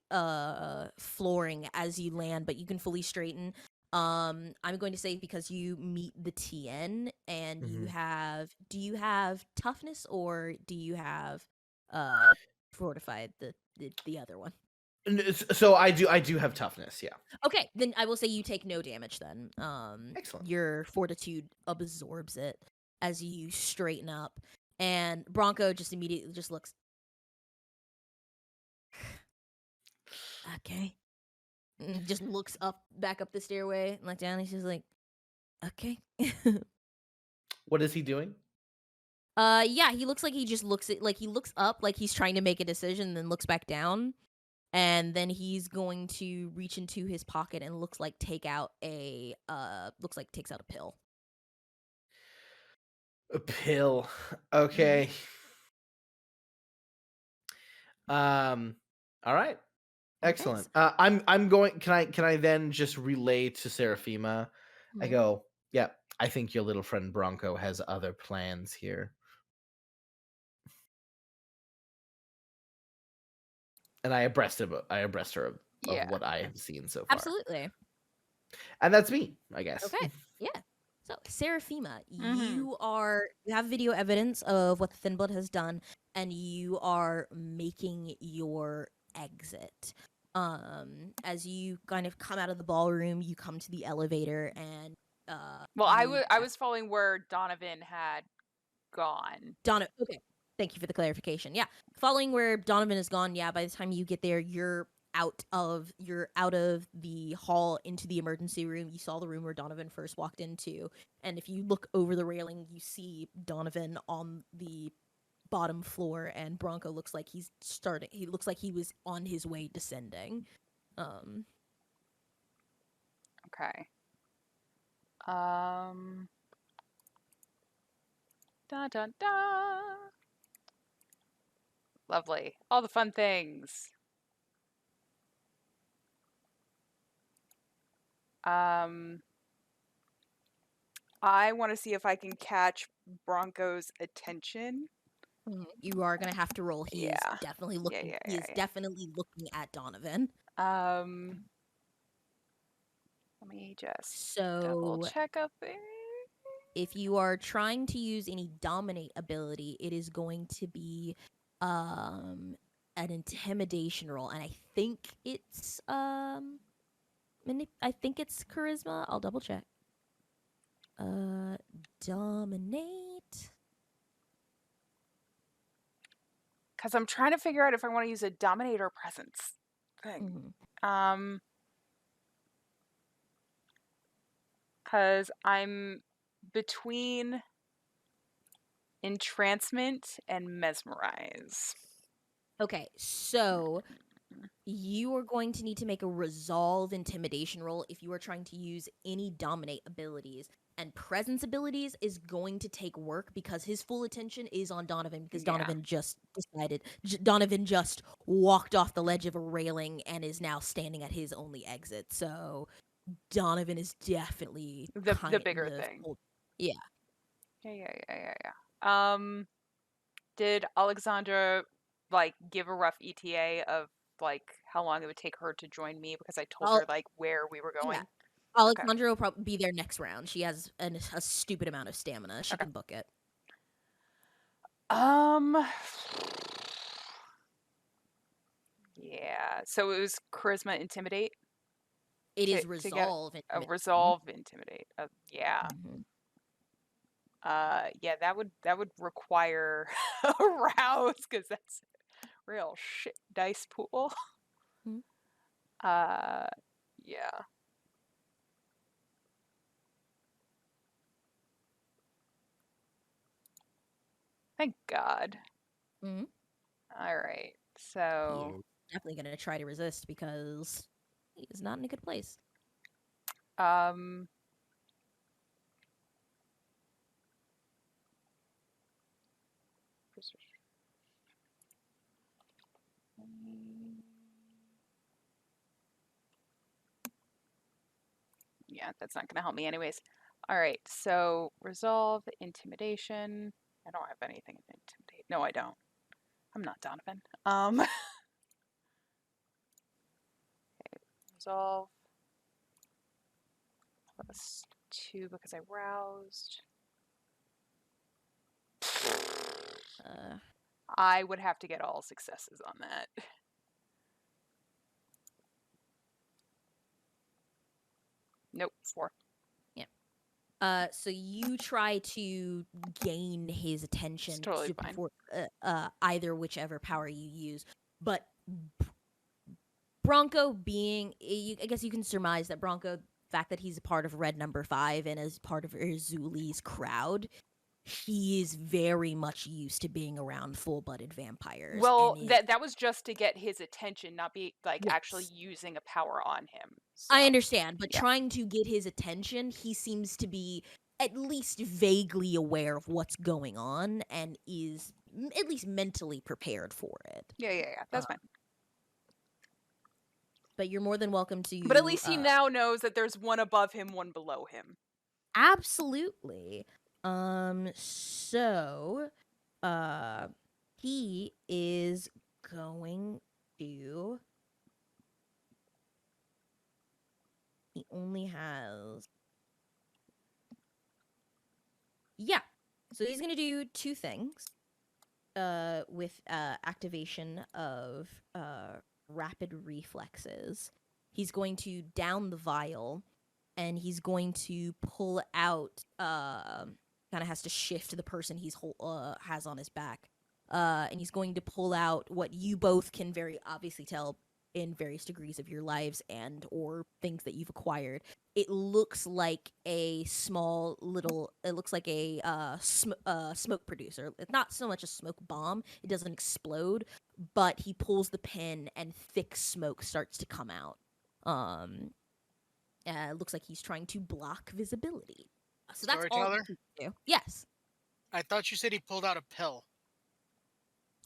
flooring as you land, but you can fully straighten. I'm going to say because you meet the TN and Mhm. do you have toughness or do you have uh fortified the other one? So I do have toughness, yeah. Okay, then I will say you take no damage then. Excellent. Your fortitude absorbs it as you straighten up. And Bronco just immediately just looks, okay. And just looks back up the stairway and like down. He's just like, okay. What is he doing? Yeah, he looks like he just like he looks up like he's trying to make a decision, then looks back down. And then he's going to reach into his pocket and looks like takes out a pill. A pill. Mhm. Okay. Um all right. Okay. Excellent. I'm going. Can I then just relay to Serafima? I Mhm. go. Yeah, I think your little friend Bronco has other plans here, and I abreast her of Yeah. what I have seen so far, Absolutely. and that's me, I guess. Okay. Yeah. So, Serafima, Mm-hmm. you have video evidence of what the Thin Blood has done, and you are making your exit. As you kind of come out of the ballroom, you come to the elevator, and Well, you I was following where Donovan had gone. Donovan. Okay, thank you for the clarification. Yeah, following where Donovan is gone. Yeah, by the time you get there, you're out of the hall into the emergency room. You saw the room where Donovan first walked into, and if you look over the railing, you see Donovan on the bottom floor, and Bronco looks like he's starting. He looks like he was on his way descending. Um, Okay. Da da da. Lovely. All the fun things. Um, I want to see if I can catch Bronco's attention. you are gonna have to roll. He is Yeah. definitely Yeah, looking. yeah, He is yeah, definitely looking at Donovan. yeah. Let me just double So check up there. if you are trying to use any dominate ability, it is going to be an intimidation roll, and I think it's charisma. I'll double check. Uh, dominate. Because I'm trying to figure out if I want to use a dominator presence thing. Mhm. Because I'm between entrancement and mesmerize. Okay, so you are going to need to make a resolve intimidation roll if you are trying to use any dominate abilities. And presence abilities is going to take work because his full attention is on Donovan because Yeah. Donovan just walked off the ledge of a railing and is now standing at his only exit. So Donovan is definitely The bigger thing. Yeah. Yeah. Did Alexandra like give a rough ETA of like how long it would take her to join me because I told her I'll like where we were yeah. going? Alexandra will probably be there next round. She has a stupid amount of stamina. She can book it. Yeah. So it was charisma, intimidate. It is To get resolve. a resolve, intimidate. Yeah. Mhm. Yeah. That would require a rouse because that's real shit dice pool. Mhm. Yeah. Thank God. Mhm. All right. So He is definitely going to try to resist because he is not in a good place. um yeah, that's not going to help me anyways. All right. So resolve, intimidation. I don't have anything in intimidate. No, I don't. I'm not Donovan. Resolve +2 because I roused. I would have to get all successes on that. Nope, 4. So you try to gain his attention totally fine. before either whichever power you use, but Bronco being, I guess you can surmise that Bronco, the fact that he's a part of Red Number 5 and as part of Erzuli's crowd, he is very much used to being around full-blooded vampires. Well, and that was just to get his attention, not be like actually Yes. using a power on him. I So, understand, but yeah. trying to get his attention, he seems to be at least vaguely aware of what's going on and is at least mentally prepared for it. Yeah. That's fine. But you're more than welcome to. But at least he now knows that there's one above him, one below him. Absolutely. So, he is going to. He only has. Yeah. So he's going to do 2 things. With activation of rapid reflexes. He's going to down the vial, and he's going to pull out. Kind of has to shift the person he's has on his back, and he's going to pull out what you both can very obviously tell in various degrees of your lives and or things that you've acquired. It looks like a small little. It looks like a smoke producer. It's not so much a smoke bomb. It doesn't explode, but he pulls the pin and thick smoke starts to come out. Looks like he's trying to block visibility. So that's all Storyteller? he can do. Yes, I thought you said he pulled out a pill.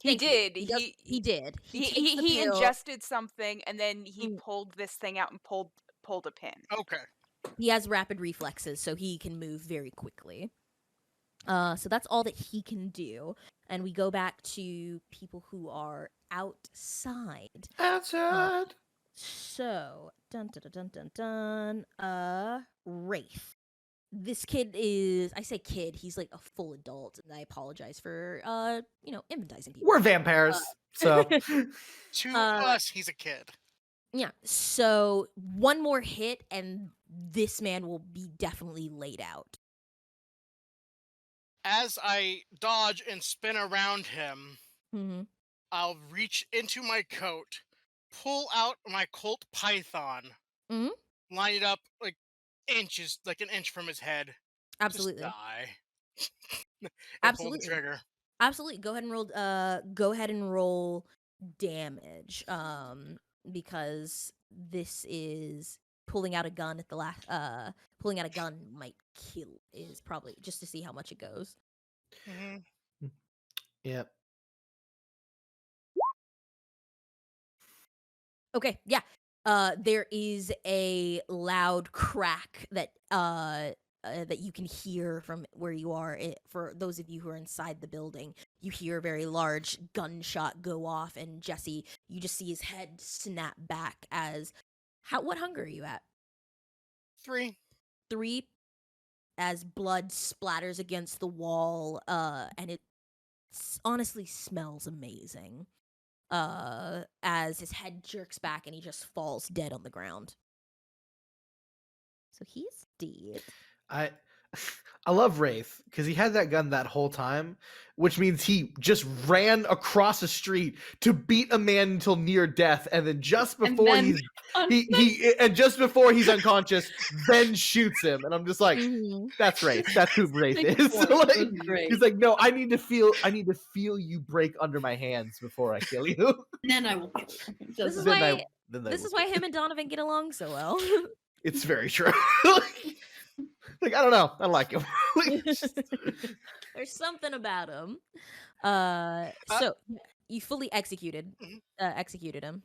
He thank you. did. He does. He did. He takes He the pill. ingested something and then he Mm. pulled this thing out and pulled a pin. Okay. He has rapid reflexes, so he can move very quickly. So that's all that he can do. And we go back to people who are outside. Outside. So, dun dun dun dun dun dun. Wraith. This kid is, I say kid, he's like a full adult, and I apologize for inventizing people. We're vampires, so To Uh, us, he's a kid. Yeah. So one more hit, and this man will be definitely laid out. As I dodge and spin around him, Mm-hmm. I'll reach into my coat, pull out my Colt Python, Mhm. line it up like inches, like an inch from his head. Absolutely. Just die. and pull the Absolutely. trigger. Absolutely. Go ahead and roll. Go ahead and roll damage. Because this is pulling out a gun at the last. Pulling out a gun might kill. Is probably just to see how much it goes. Mm-hmm. yep. Okay, yeah. There is a loud crack that that you can hear from where you are. For those of you who are inside the building, you hear a very large gunshot go off, and Jesse, you just see his head snap back as, what hunger are you at? 3. 3 as blood splatters against the wall, and it honestly smells amazing. As his head jerks back and he just falls dead on the ground. So he's dead. I I love Wraith because he had that gun that whole time, which means he just ran across the street to beat a man until near death, and then just before just before he's unconscious, then shoots him, and I'm just like, that's Wraith. That's who Wraith is. Like, he's like, no, I need to feel you break under my hands before I kill you. And then I will kill you. This is Then why this is why him and Donovan get along so well. It's very true. Like, I don't know. I like him. There's something about him. So you fully executed him.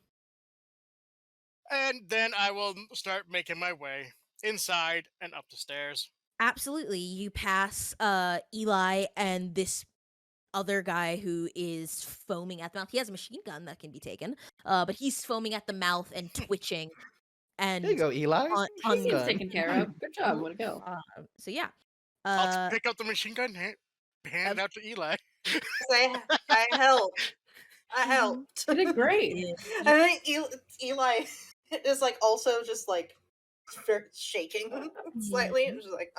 And then I will start making my way inside and up the stairs. Absolutely. You pass Eli and this other guy who is foaming at the mouth. He has a machine gun that can be taken, but he's foaming at the mouth and twitching. And there you go, Eli. He's taken care of. Good job. Way to go. So yeah. I'll pick up the machine gun, hand it out to Eli. I helped. I helped. You did great. And then Eli is like also just like shaking slightly. It's just like,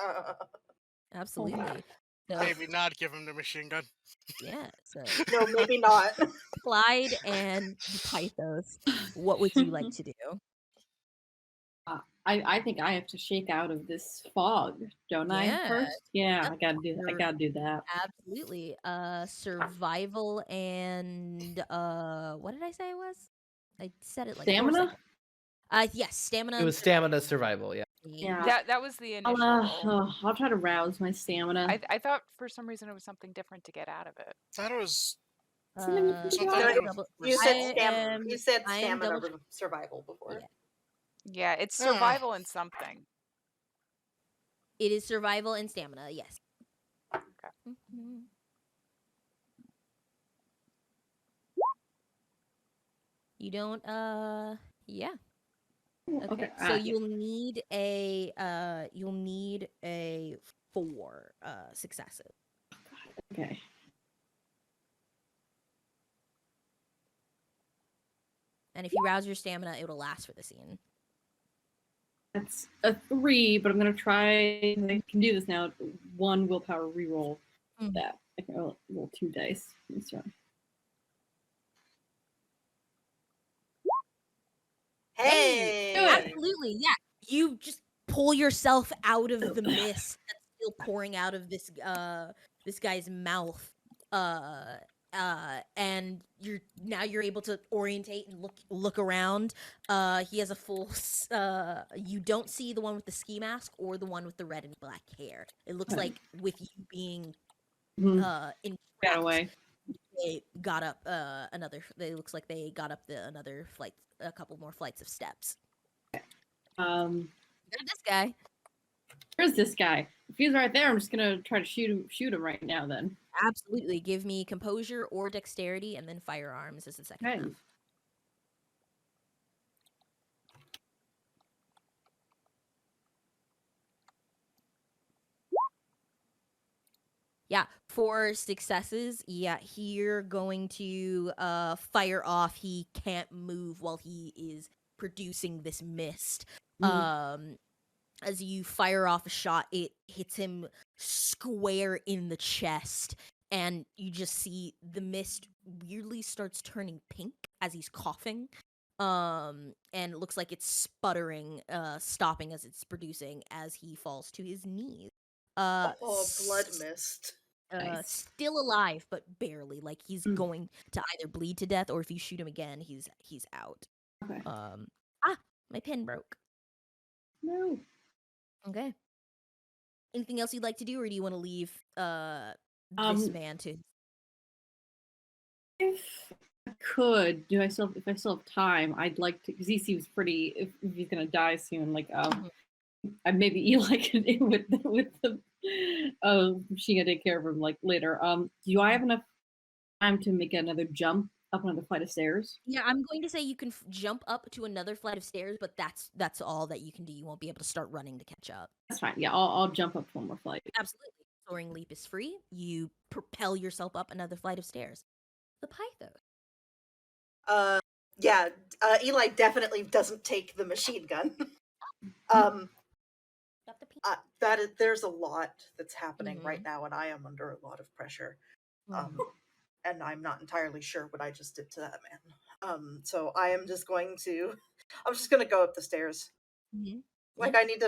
Absolutely. So, Maybe not give him the machine gun. yeah. So no, maybe not. Clyde and Pythos, what would you like to do? I think I have to shake out of this fog, don't I? First, yeah, I gotta do that. I gotta do that. Absolutely. Survival and what did I say it was? I said it like Stamina. Yes, stamina. It was stamina survival. Yeah. Yeah. That was the initial goal. I'll try to rouse my stamina. I thought for some reason it was something different to get out of it. I thought it was You said stamina. You said I am stamina double- survival before. Yeah, it's survival and something. It is survival and stamina, yes. Okay. You don't yeah. Okay. So you'll need a 4 successes. Okay. And if you rouse your stamina, it'll last for the scene. That's a 3, but I'm gonna try. I can do this now. 1 willpower reroll. That I can roll 2 dice. Let's try. Hey! Absolutely, yeah. You just pull yourself out of the mist that's still pouring out of this guy's mouth. And you're able to orientate and look around. He has a full you don't see the one with the ski mask or the one with the red and black hair. It looks like with you being in Got away. They got up it looks like they got up another flight, a couple more flights of steps. Got this guy. Where's this guy? If he's right there, I'm just gonna try to shoot him right now then. Absolutely. Give me composure or dexterity, and then firearms as the second half. Yeah, 4 successes. Yeah, you're going to fire off. He can't move while he is producing this mist. As you fire off a shot, it hits him square in the chest, and you just see the mist weirdly starts turning pink as he's coughing. And it looks like it's sputtering, stopping as it's producing as he falls to his knees. Blood mist. Nice. Still alive, but barely. Like he's going to either bleed to death, or if you shoot him again, he's out. Okay. My pen broke. No. Okay. Anything else you'd like to do, or do you want to leave this man to? If I could, if I still have time, I'd like to, because he seems pretty. If he's gonna die soon, like maybe Eli can with the machine gun take care of him like later. Do I have enough time to make another jump up another flight of stairs? Yeah, I'm going to say you can jump up to another flight of stairs, but that's all that you can do. You won't be able to start running to catch up. That's fine. Yeah, I'll jump up one more flight. Absolutely. Soaring leap is free. You propel yourself up another flight of stairs. The Pythos. Yeah, Eli definitely doesn't take the machine gun. Got the There's a lot that's happening right Mhm. now, and I am under a lot of pressure. Mhm. And I'm not entirely sure what I just did to that man. So I am just going to, I'm just going to go up the stairs. Mhm. Like Yeah. I need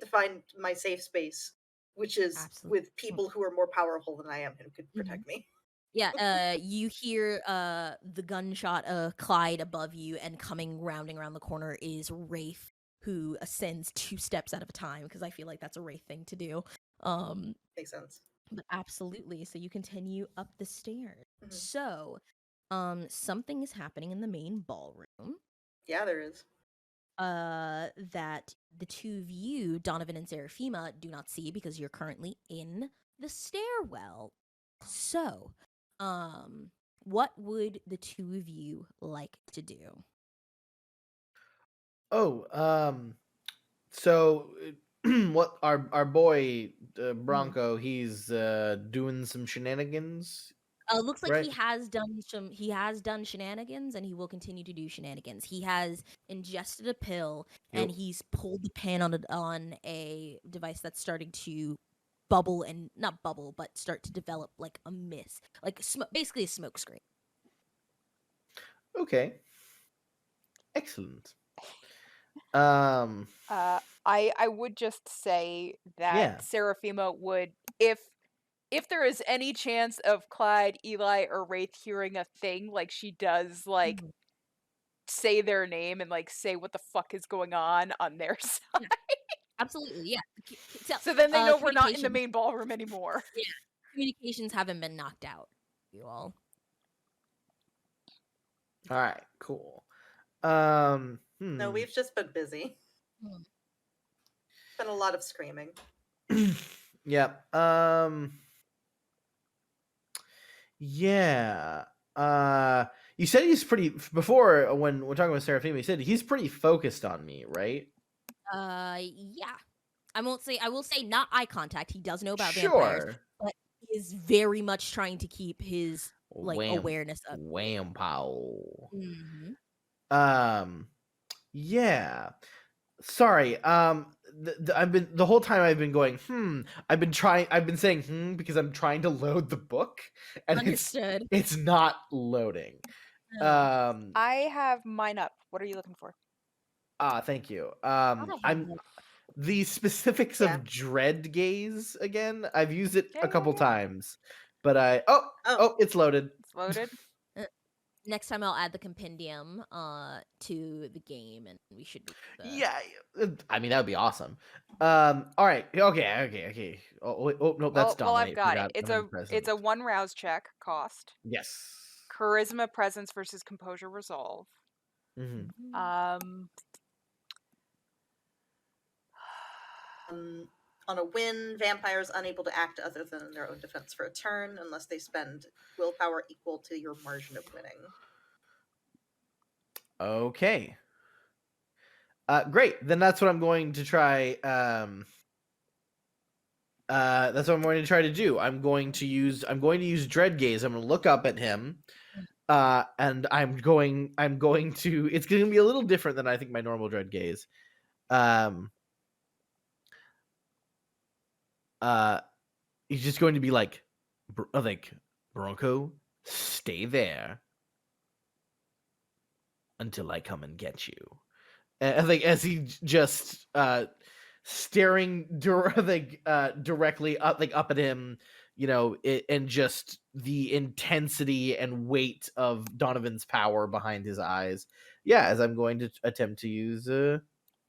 to find my safe space, which is Absolutely. with people who are more powerful than I am who could protect me. Yeah, you hear the gunshot Clyde above you, and rounding around the corner is Wraith, who ascends 2 steps at a time, because I feel like that's a Wraith thing to do. Makes sense. But absolutely, so you continue up the stairs. Mhm. So, something is happening in the main ballroom. Yeah, there is. That the two of you, Donovan and Serafima, do not see because you're currently in the stairwell. So, what would the two of you like to do? So what our boy Bronco, he's doing some shenanigans, Looks like right? he has done shenanigans, and he will continue to do shenanigans. He has ingested a pill, and Yep. he's pulled the pin on a device that's starting to bubble, and not bubble, but start to develop like a mist, like basically a smoke screen. Okay. Excellent. Um I would just say that yeah. Seraphima would, if there is any chance of Clyde, Eli, or Wraith hearing a thing, like she does, like say their name and like say what the fuck is going on their side, Yeah, absolutely. Yeah. so then they know we're not in the Communication. main ballroom anymore. Yeah, communications haven't been knocked out. You all. All right, cool. No, we've just been busy. Hmm. Been a lot of screaming. Yeah. Yeah. You said he's pretty before when we're talking about Seraphim, you said he's pretty focused on me, right? Yeah. I will say not eye contact. He does know about vampires, Sure. but he is very much trying to keep his awareness up. Wham pow. Mhm. Yeah. Sorry. I've been the whole time I've been going, I've been saying because I'm trying to load the book and Understood. it's not loading. I have mine up. What are you looking for? Thank you. Thought I had I'm one. the specifics Yeah. of dread gaze again. I've used it Yeah, a couple yeah, yeah. times, but it's loaded. It's loaded. Next time I'll add the compendium to the game, and we should be Yeah, I mean that would be awesome. All right, okay. Oh no, that's Well, I've dominate. got it. Forgot It's I'm a present. 1 rouse check cost. Yes. Charisma, presence versus composure, resolve. Hmm. On a win, vampires unable to act other than in their own defense for a turn unless they spend willpower equal to your margin of winning. Okay. Great. Then that's what I'm going to try. That's what I'm going to try to do. I'm going to use dread gaze. I'm going to look up at him. And I'm going to. It's going to be a little different than I think my normal dread gaze. He's just going to be like Bronco, stay there until I come and get you. And like as he just staring directly up at him, and just the intensity and weight of Donovan's power behind his eyes. Yeah, as I'm going to attempt to use I'm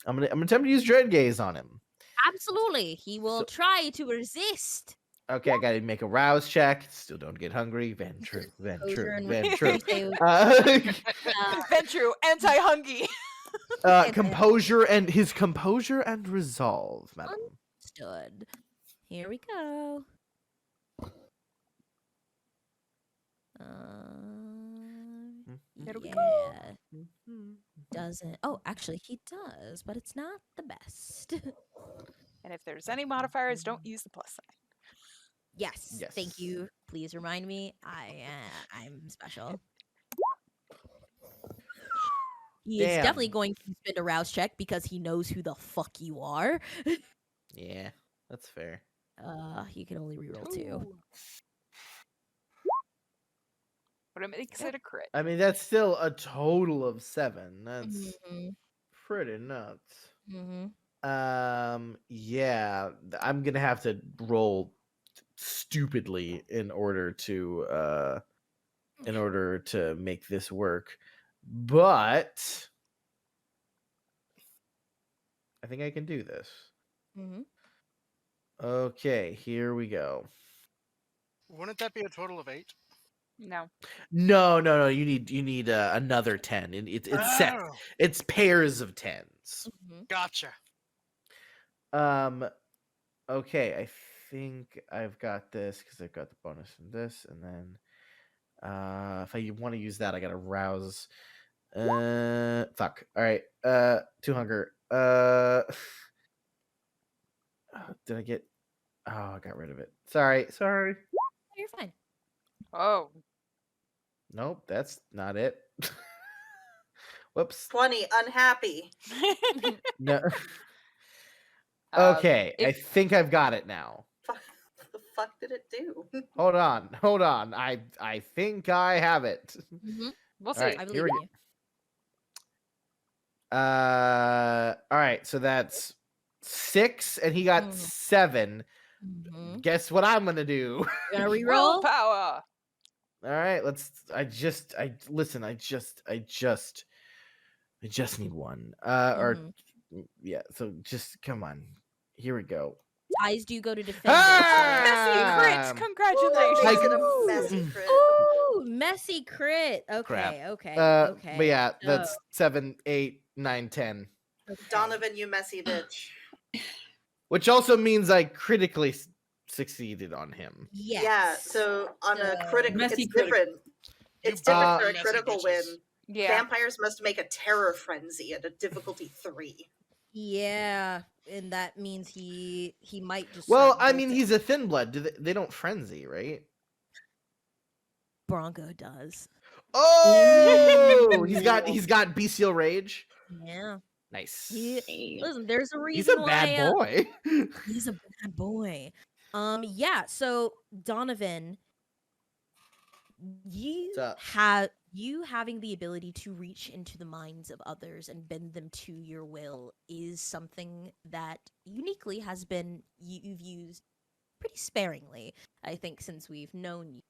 gonna attempt to use dread gaze on him. Absolutely, he will try to resist. Okay, I gotta make a rouse check. Still don't get hungry. Ventru. Composure and Ventru. Ventru, anti-hungry. Composure and resolve, madam. Understood. Here we go. There we go. Yeah. Mhm. Doesn't. Oh, actually, he does, but it's not the best. And if there's any modifiers, don't use the plus sign. Yes. Thank Yes. you. Please remind me. I'm special. He is definitely Damn. going to spend a rouse check because he knows who the fuck you are. Yeah, that's fair. He can only reroll 2. Ooh. But it makes it a crit. I mean, that's still a total of 7. That's Mm-hmm. pretty nuts. Mm-hmm. Yeah, I'm gonna have to roll stupidly in order to make this work. But I think I can do this. Mm-hmm. Okay, here we go. Wouldn't that be a total of 8? No. No. You need another 10. It's set. Oh, It's pairs of 10s. Mm-hmm. gotcha. Okay, I think I've got this because I've got the bonus from this, and then if I want to use that, I gotta rouse. Fuck. All right. 2 hunger. Did I get? Oh, I got rid of it. Sorry. Oh, you're fine. Oh. Nope, that's not it. Whoops. 20, unhappy. No. Uh, Okay, I if think I've got it now. Fuck, the fuck did it do? Hold on. I think I have it. Mm-hmm. we'll All see. right, I here believe we in go. you. All right, so that's 6, and he got Mhm. 7. Mm-hmm. Guess what I'm gonna do? You gonna reroll? Willpower. All right, let's. I listen. I just need one. Or yeah. So just come on. Here we go. Ties do go to defend it. Oh, messy crits! Ah! Congratulations. That makes it a So. messy crit. Ooh, messy crit. Crap. Okay, okay, But okay. yeah, So, that's 7, 8, 9, 10. okay. Donovan, you messy bitch. Which also means I critically succeeded on him. Yes. Yeah, so on a So- critical, Messy it's critical. different. You It's different both for a messy critical bitches. win. Yeah. Vampires must make a terror frenzy at a difficulty 3. Yeah, and that means he might just. Well, start I mean, bolting. he's a thin blood. They don't frenzy, right? Bronco does. Oh, he's got bestial rage. Yeah. Nice. Listen, there's a He's reason a why bad boy. he's a bad boy. Yeah. So Donovan, What's up? you having the ability to reach into the minds of others and bend them to your will is something that uniquely has been you've used pretty sparingly, I think, since we've known you.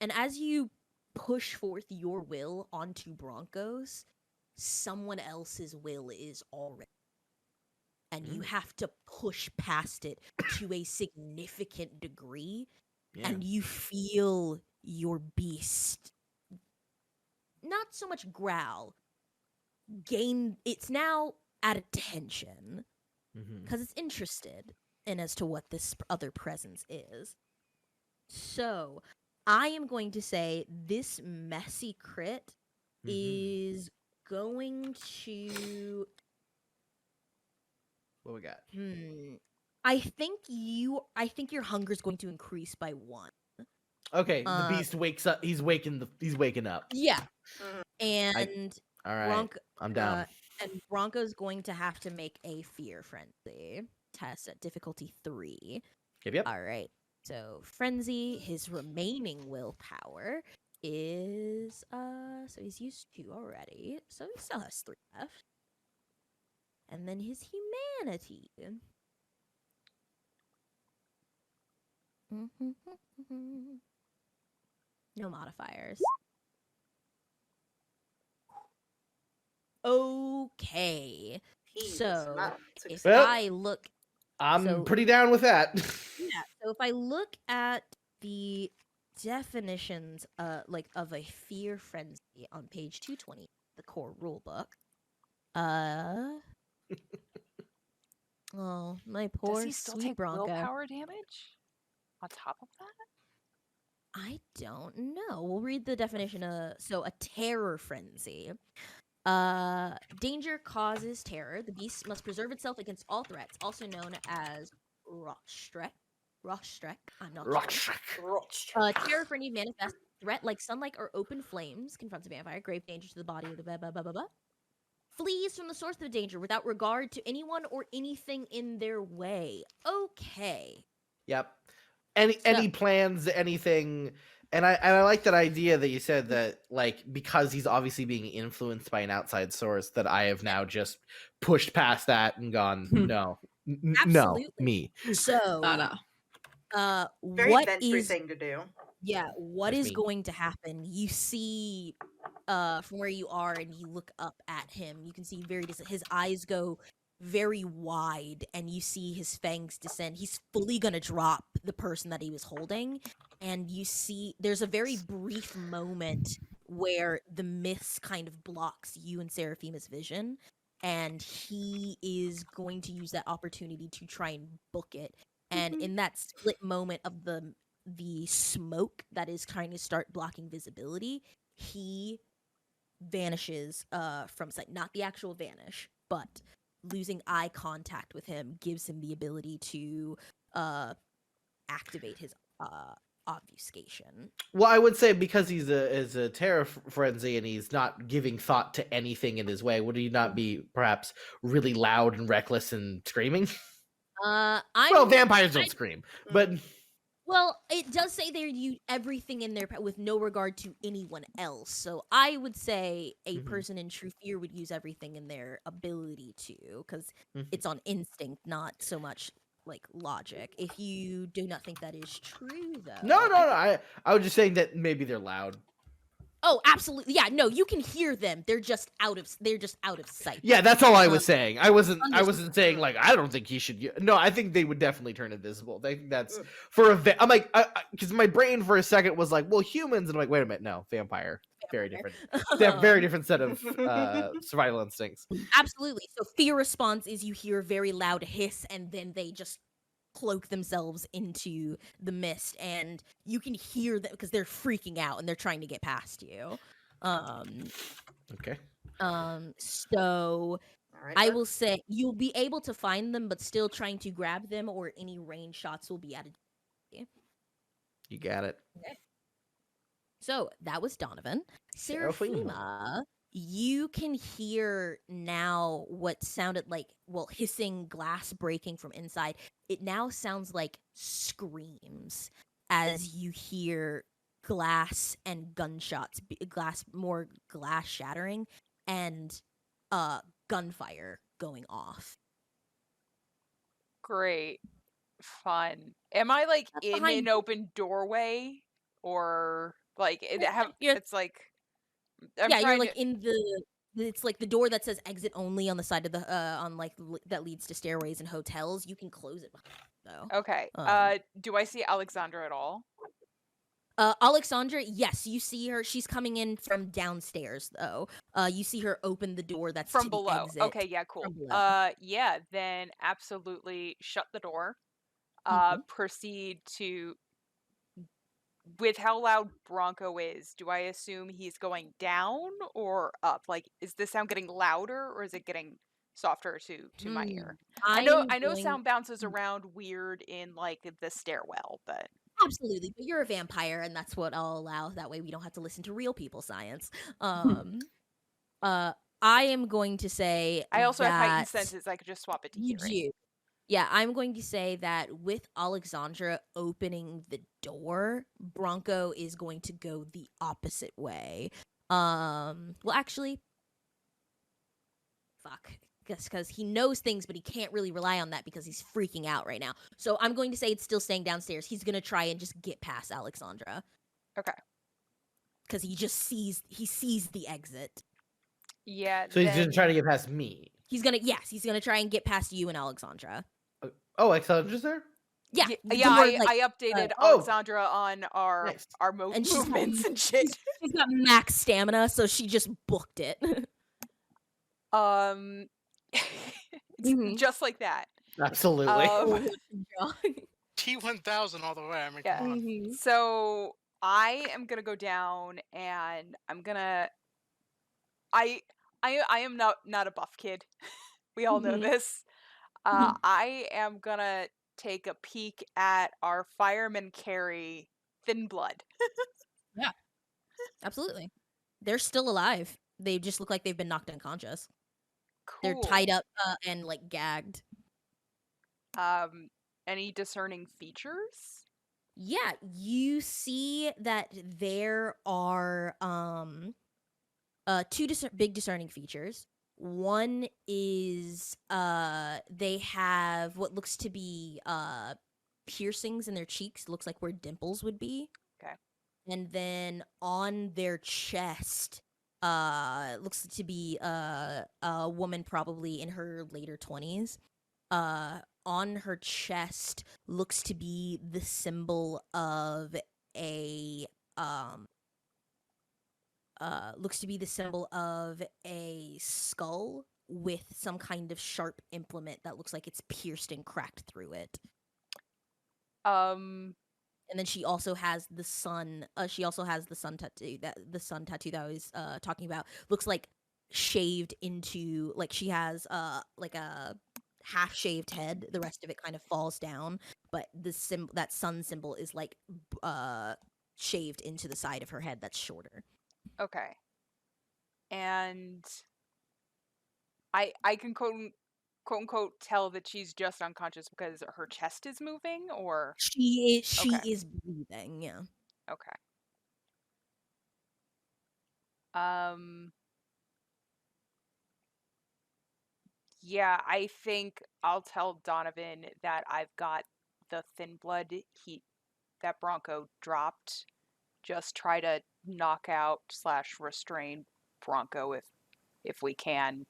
And as you push forth your will onto Broncos, someone else's will is already, and you have to push past it to a significant degree, Yeah. and you feel your beast not so much growl, gain. It's now at attention Mhm. because it's interested in as to what this other presence is. So I am going to say this messy crit Mhm. is going to. What we got? I think your hunger is going to increase by 1. Okay, the beast wakes up. He's waking up. Yeah, Mhm. and All right, Bronco, I'm down. and Bronco's going to have to make a fear frenzy test at difficulty 3. Yep. All right. So frenzy, his remaining willpower is so he's used 2 already, so he still has 3 left. And then his humanity. No modifiers. Okay. He So, was not if successful. Well, I look I'm so- pretty down with that. yeah, so if I look at the definitions of a fear frenzy on page 220, the core rulebook. Oh, my Does poor he still sweet take Bronco. willpower damage on top of that? I don't know. We'll read the definition. So a terror frenzy. Danger causes terror. The beast must preserve itself against all threats, also known as Rostrek. Rostrek. I'm not sure. Terror frenzy manifests threat like sunlight or open flames. Confronts a vampire. Grave danger to the body of the blah, blah, blah, blah, blah. Flees from the source of the danger without regard to anyone or anything in their way. Okay. Yep. Any plans, anything, and I like that idea that you said that, like, because he's obviously being influenced by an outside source, that I have now just pushed past that and gone, no, no, Absolutely. me. So, Very what Ventry is thing to do. what That's is me. going to happen? You see, from where you are, and you look up at him. You can see his eyes go very wide, and you see his fangs descend. He's fully gonna drop the person that he was holding, and you see there's a very brief moment where the mist kind of blocks you and Seraphima's vision, and he is going to use that opportunity to try and book it. And in that split moment of the smoke that is trying to start blocking visibility, he vanishes from sight. Not the actual vanish, but losing eye contact with him gives him the ability to activate his obfuscation. Well, I would say because he's a terror frenzy and he's not giving thought to anything in his way, would he not be perhaps really loud and reckless and screaming? Well, vampires don't scream, but well, it does say they use everything in their with no regard to anyone else. So I would say a person in true fear would use everything in their ability to, because it's on instinct, not so much like logic. If you do not think that is true, though, no. I was just saying that maybe they're loud. Oh, absolutely. Yeah, no, you can hear them. They're just out of sight. Yeah, that's all I was saying. I wasn't saying like I don't think he should. No, I think they would definitely turn invisible. That's for a. I'm like, because my brain for a second was like, well, humans, and I'm like, wait a minute, no, vampire, very different. They have very different set of survival instincts. Absolutely. So fear response is you hear a very loud hiss, and then they just cloak themselves into the mist, and you can hear them because they're freaking out and they're trying to get past you. Okay. So I will say you'll be able to find them, but still trying to grab them or any range shots will be added. You got it. Okay. So that was Donovan. Serafima. Serafima, you can hear now what sounded like, well, hissing glass breaking from inside. It now sounds like screams as you hear glass and gunshots, more glass shattering, and gunfire going off. Great. Fun. Am I like That's in behind an you. open doorway, or like You're- it's like I'm yeah, you're trying like to. in the. It's like the door that says exit only on the side of the on like that leads to stairways and hotels. You can close it behind, though. Okay. Do I see Alexandra at all? Alexandra, yes, you see her. She's coming in from downstairs, though. You see her open the door that's From to below. the exit. Okay, yeah, cool. From below. Yeah, then absolutely shut the door. Proceed to, with how loud Bronco is, do I assume he's going down or up? Like, is the sound getting louder or is it getting softer to my ear? I know sound bounces around weird in like the stairwell, but Absolutely, but you're a vampire, and that's what I'll allow. That way, we don't have to listen to real people science. I am going to say I also have heightened that senses. I could just swap it to you hearing. do. Yeah, I'm going to say that with Alexandra opening the door, Bronco is going to go the opposite way. Well, actually, fuck. Because he knows things, but he can't really rely on that because he's freaking out right now. So I'm going to say it's still staying downstairs. He's going to try and just get past Alexandra. Okay. Because he sees the exit. Yeah. So he's just trying to get past me. He's gonna try and get past you and Alexandra. Oh, Alexandra's there? Yeah. I updated Alexandra on our movements and shit. She's got max stamina, so she just booked it. Just like that. Absolutely. T1000 all the way. I mean, yeah. come on. So I am gonna go down and I'm gonna. I am not a buff kid. We all know Mhm. this. Mhm. I am gonna take a peek at our fireman carry Thin Blood. Yeah, absolutely. They're still alive. They just look like they've been knocked unconscious. They're Cool. tied up and like gagged. Any discerning features? Yeah, you see that there are two big discerning features. One is they have what looks to be piercings in their cheeks, looks like where dimples would be. Okay. And then on their chest looks to be a woman probably in her later 20s. On her chest looks to be the symbol of a um skull with some kind of sharp implement that looks like it's pierced and cracked through it. Um, And then she also has the sun. She also has the sun tattoo. The sun tattoo that I was talking about looks like shaved into, like she has like a half shaved head. The rest of it kind of falls down, but that sun symbol is like shaved into the side of her head. That's shorter. okay. And I can quote unquote tell that she's just unconscious because her chest is moving, or She okay, is breathing. Yeah. okay. Um, yeah, I think I'll tell Donovan that I've got the Thin Blood heat that Bronco dropped. Just try to knock out slash restrain Bronco if we can.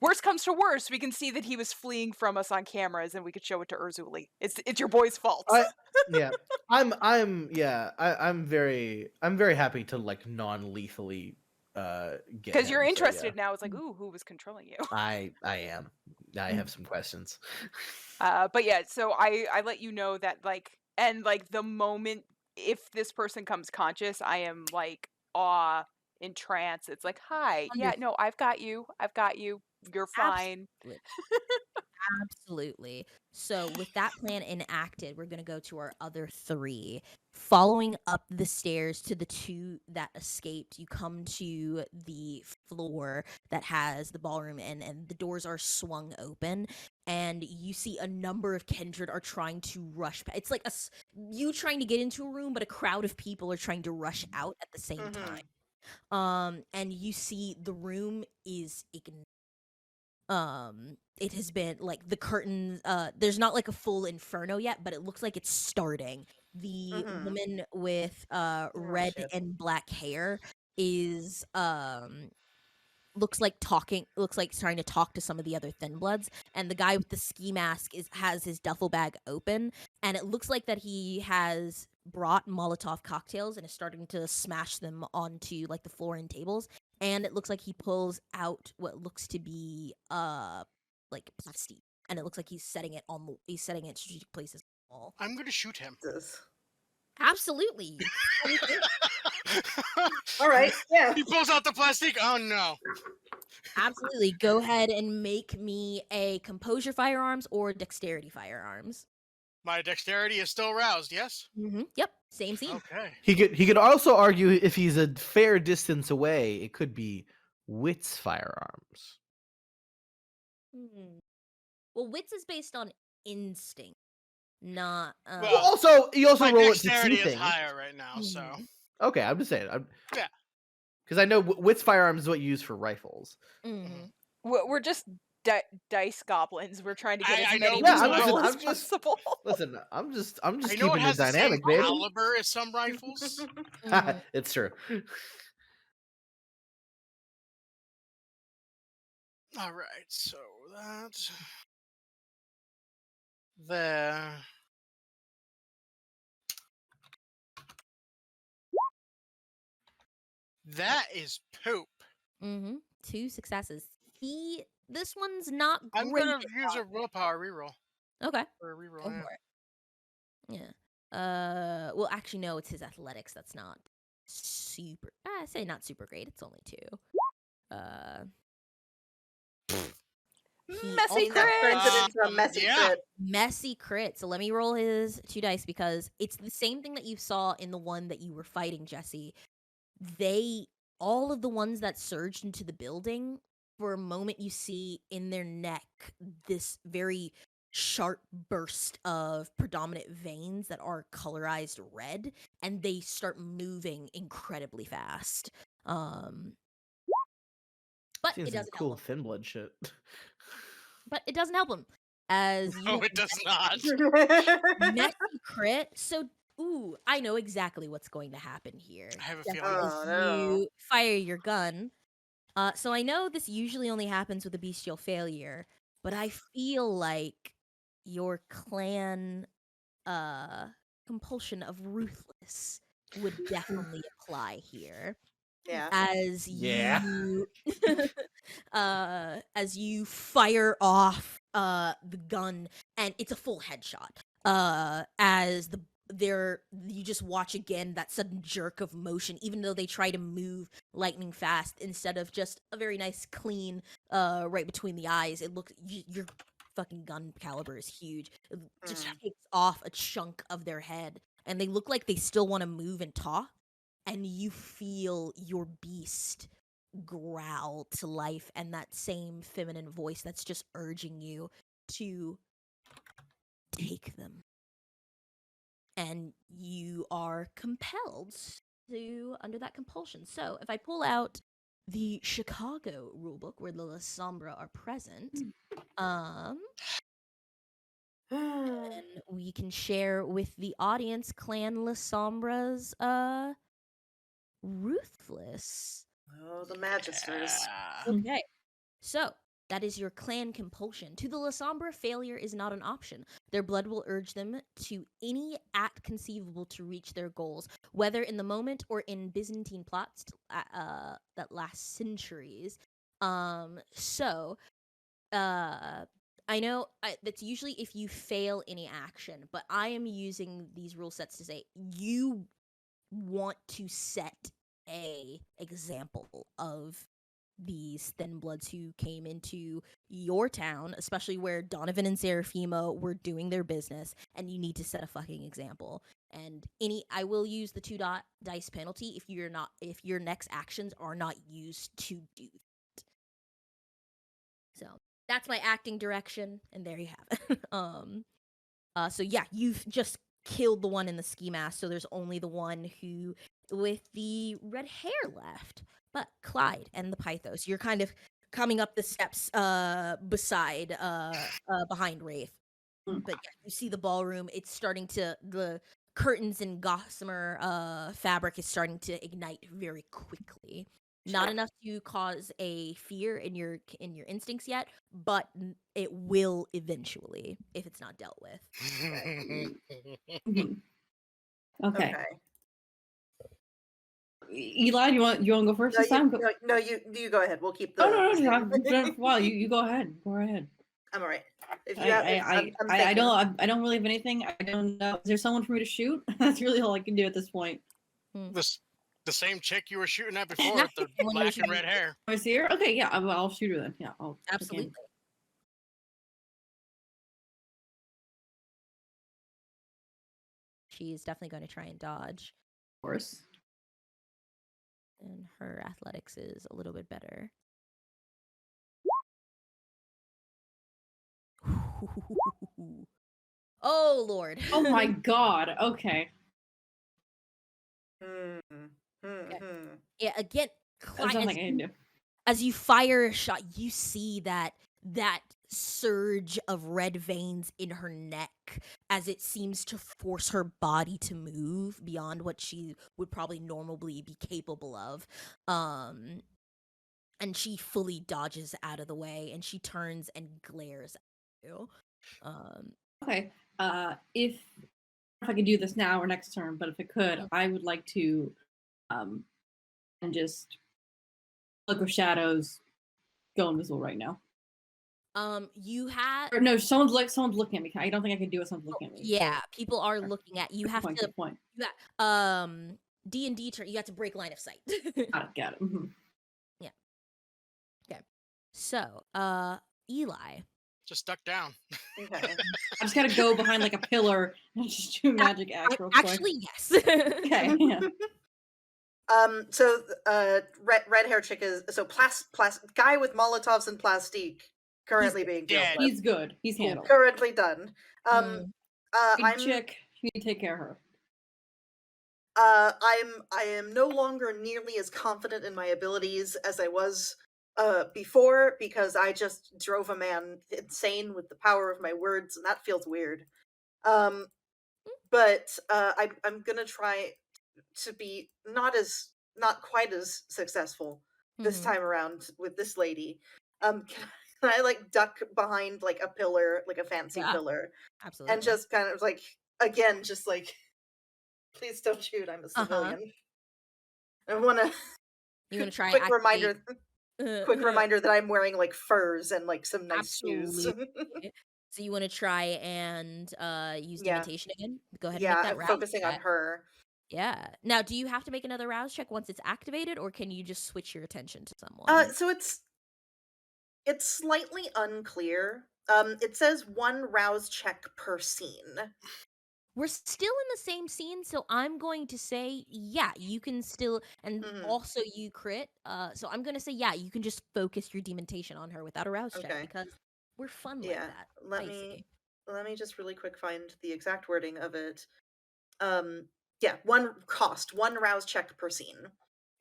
Worst comes to worst, we can see that he was fleeing from us on cameras, and we could show it to Urzuli. It's your boy's fault. I yeah. I'm very happy to like non-lethally get Because you're him. So yeah. interested now. It's like, ooh, who was controlling you? I am. I have some questions. But yeah, so I let you know that like, and like the moment if this person comes conscious, I am like awe in trance. It's like, hi, yeah, no, I've got you, you're fine. Absolutely. Absolutely. So, with that plan enacted, we're going to go to our other three. Following up the stairs to the two that escaped, you come to the floor that has the ballroom, and the doors are swung open. And you see a number of kindred are trying to rush. It's like you trying to get into a room, but a crowd of people are trying to rush out at the same Mhm. time. And you see the room is ignored. It has been like the curtains, there's not like a full inferno yet, but it looks like it's starting. The Mhm. woman with Oh red shit. and black hair is looks like trying to talk to some of the other thin bloods, and the guy with the ski mask has his duffel bag open, and it looks like that he has brought Molotov cocktails and is starting to smash them onto like the floor and tables, and it looks like he pulls out what looks to be like plastic, and it looks like he's setting it in strategic places on the wall. I'm gonna shoot him. Jesus. Absolutely. All right. Yeah. He pulls out the plastic. Oh no. Absolutely. Go ahead and make me a composure firearms or dexterity firearms. My dexterity is still roused, yes? Yep. Same scene. Okay. He could also argue if he's a fair distance away, it could be Wit's firearms. Hmm. Well, wits is based on instinct, not Well, Well, also you also my roll it to see dexterity is things. higher right now, so Mhm. Okay, I'm just saying. yeah. Because I know Wit's firearms is what you use for rifles. Mhm. We're just dice goblins. We're trying to get as I many know Yeah, people it's to not. roll as I'm just possible. listen. I'm just I know it keeping the has the same dynamic, baby. caliber as some rifles. Mhm. It's true. All right, so that there. That is poop. Mhm. 2 successes. This one's not I'm great gonna at use a willpower reroll. Okay. Or a reroll, Go yeah. for it. Yeah. Well, actually, no, it's his athletics that's not super. I say not super great. It's only 2. Uh, he Messy See, that also turns it crit. into a messy Yeah. crit. messy crit. So let me roll his 2 dice because it's the same thing that you saw in the one that you were fighting, Jesse. All of the ones that surged into the building, for a moment you see in their neck this very sharp burst of predominant veins that are colorized red, and they start moving incredibly fast. But Seems it some doesn't help cool him. thin blood shit. But it doesn't help him as you No, have it does not. messy crit. So, ooh, I know exactly what's going to happen here. I have a Jesse, feeling. as Oh, no. you fire your gun. So I know this usually only happens with a bestial failure, but I feel like your clan compulsion of ruthless would definitely apply here. Yeah. As Yeah. you as you fire off the gun, and it's a full headshot. As you just watch again that sudden jerk of motion, even though they try to move lightning fast instead of just a very nice clean right between the eyes. It looks your fucking gun caliber is huge. It just Mm. takes off a chunk of their head, and they look like they still want to move and talk, and you feel your beast growl to life, and that same feminine voice that's just urging you to take them. And you are compelled to under that compulsion. So if I pull out the Chicago rulebook where the La Sombra are present, then we can share with the audience Clan La Sombra's ruthless. Oh, the Magisters. Yeah. Okay. So, that is your clan compulsion. To the La Sombra, failure is not an option. Their blood will urge them to any act conceivable to reach their goals, whether in the moment or in Byzantine plots that last centuries. So, I know that's usually if you fail any action, but I am using these rule sets to say you want to set a example of these thin bloods who came into your town, especially where Donovan and Serafima were doing their business, and you need to set a fucking example. And I will use the 2 dice penalty if your next actions are not used to do that. So that's my acting direction, and there you have it. So yeah, you've just killed the one in the ski mask, so there's only the one who with the red hair left. But Clyde and the Pythos, you're kind of coming up the steps behind Wraith. But yeah, you see the ballroom, it's starting to the curtains and gossamer fabric is starting to ignite very quickly. Not Sure. enough to cause a fear in your instincts yet, but it will eventually if it's not dealt with. Mhm. Okay. Okay. Eli, you want to go first No, this time? you go ahead. We'll keep the. Oh no, I've been doing it for a while. You go ahead. Go ahead. I'm all right. If you have, I'm I thinking. don't really have anything. I don't know. Is there someone for me to shoot? That's really all I can do at this point. The same chick you were shooting at before with the When you're black and red hair. I see her. Okay, yeah, I'll shoot her then. Yeah, I'll check in. Absolutely. She's definitely going to try and dodge. Of course. And her athletics is a little bit better. Oh, Lord. Oh my god. Okay. Yeah, again, That's nothing I can do. as you fire a shot, you see that surge of red veins in her neck as it seems to force her body to move beyond what she would probably normally be capable of. And she fully dodges out of the way, and she turns and glares at you. Okay. If I could do this now or next turn, but if I could, I would like to and just look of shadows go invisible right now. You have Or no, someone's looking at me. I don't think I can do it. Someone's looking at me. yeah, people are looking at you. Have to Good point. you got D&D turn. You have to break line of sight. Got it. Mm-hmm. Yeah. Okay. So, Eli. Just duck down. Okay. I just gotta go behind like a pillar and just do magic acts real quick. Actually, yes. Okay. Yeah. So red hair chick is so guy with Molotovs and plastique currently being dealt dead. with. He's good. He's handled. Currently done. Big chick. You need to take care of her. I am no longer nearly as confident in my abilities as I was before, because I just drove a man insane with the power of my words, and that feels weird. But I'm gonna try to be not quite as successful this time around with this lady. Can I like duck behind like a pillar, like a fancy pillar, Absolutely. and just kind of like again, just like, please don't shoot. I'm a civilian. I want to. You want to try quick reminder. Quick reminder that I'm wearing like furs and like some nice shoes. So you want to try and use dementation again? Go ahead and make that rouse focusing check. on her. Yeah. Now, do you have to make another rouse check once it's activated, or can you just switch your attention to someone? So it's slightly unclear. It says 1 rouse check per scene. We're still in the same scene, so I'm going to say, yeah, you can still, and also you crit. So I'm going to say, yeah, you can just focus your dementation on her without a rouse check, because we're fun like that. Let me just really quick find the exact wording of it. 1 rouse check per scene.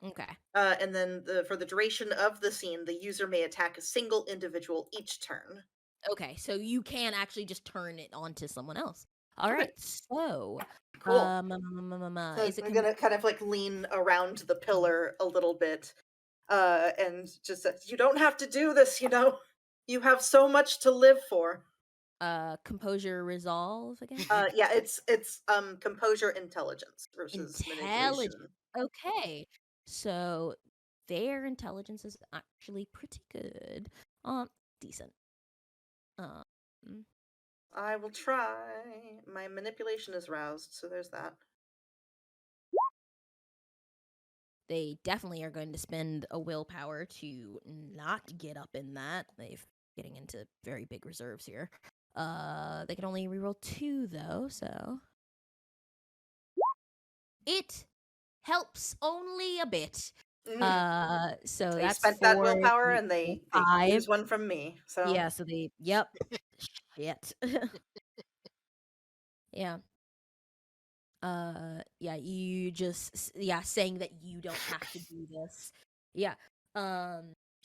Okay. And then for the duration of the scene, the user may attack a single individual each turn. Okay, so you can actually just turn it onto someone else. All right, so cool. I'm gonna kind of like lean around the pillar a little bit, and just you don't have to do this, you know. You have so much to live for. Composure, resolve again. Yeah, it's composure, intelligence versus manipulation. Okay, so their intelligence is actually pretty good. Decent. I will try. My manipulation is roused, so there's that. They definitely are going to spend a willpower to not get up in that. They're getting into very big reserves here. They can only reroll 2 though, so it helps only a bit. So they that's spent 4, that willpower, and they use 1 from me. So yeah, so they shit. Yeah. Yeah, you just saying that you don't have to do this. Yeah.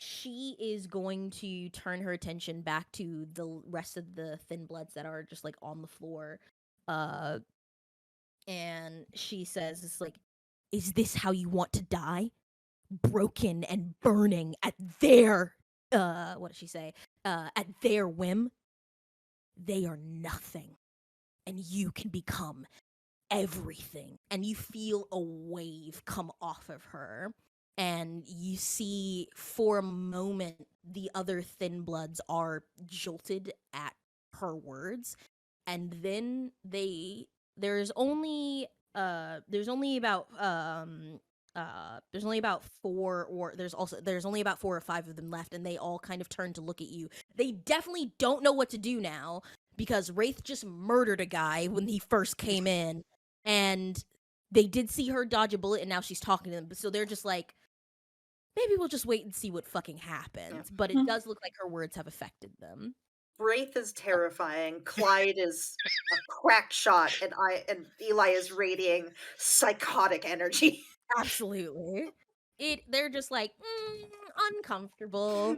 She is going to turn her attention back to the rest of the thin bloods that are just like on the floor. And she says, it's like, is this how you want to die? Broken and burning at their what did she say? At their whim. They are nothing. And you can become everything. And you feel a wave come off of her, and you see for a moment the other thin bloods are jolted at her words, and then there's only about 4 or 5 of them left, and they all kind of turn to look at you. They definitely don't know what to do now, because Wraith just murdered a guy when he first came in, and they did see her dodge a bullet, and now she's talking to them. So they're just like, maybe we'll just wait and see what fucking happens. Yeah. But it does look like her words have affected them. Wraith is terrifying. Clyde is a crack shot, and Eli is radiating psychotic energy. Absolutely. They're just like uncomfortable.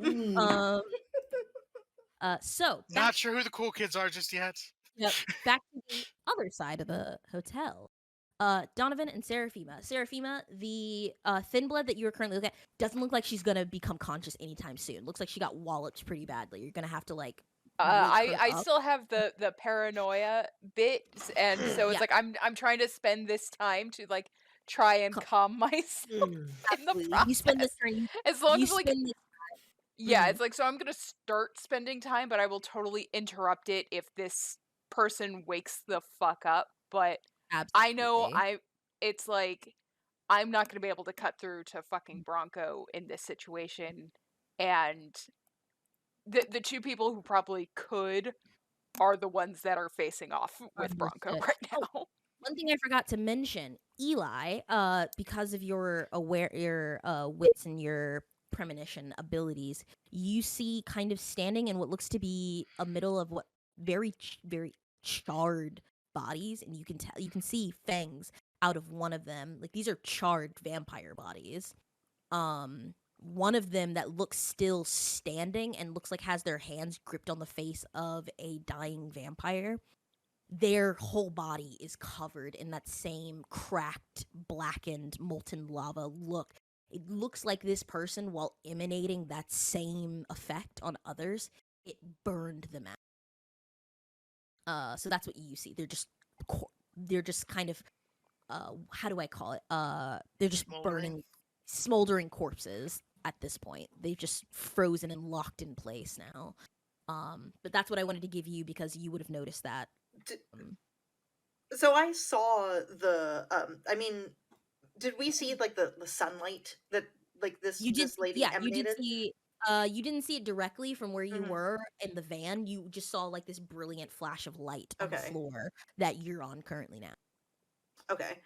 So not sure who the cool kids are just yet. Yep. Back to the other side of the hotel. Donovan and Serafima. Serafima, the thin blood that you are currently looking at, doesn't look like she's gonna become conscious anytime soon. Looks like she got walloped pretty badly. You're gonna have to like. I still have the paranoia bit, and so it's like I'm trying to spend this time to like try and calm myself in the process. You spend this time. As long as like Yeah, it's like, so I'm gonna start spending time, but I will totally interrupt it if this person wakes the fuck up. But I know Absolutely. it's like, I'm not gonna be able to cut through to fucking Bronco in this situation. And the two people who probably could are the ones that are facing off with Bronco Understood. right Oh, now. one thing I forgot to mention, Eli, because of your wits and your premonition abilities, you see kind of standing in what looks to be a middle of what very charred bodies, and you can see fangs out of one of them. Like these are charred vampire bodies. One of them that looks still standing and looks like has their hands gripped on the face of a dying vampire. Their whole body is covered in that same cracked, blackened, molten lava look. It looks like this person, while emanating that same effect on others, it burned them out. So that's what you see. They're just kind of how do I call it? They're just Smoldering. burning, smoldering corpses at this point. They've just frozen and locked in place now. But that's what I wanted to give you because you would have noticed that. D- Um, So I saw the. I mean, did we see like the sunlight that like You did, this lady yeah, you did emanated? see. You didn't see it directly from where you Hmm. were in the van. You just saw like this brilliant flash of light on the Okay. floor that you're on currently now. Okay.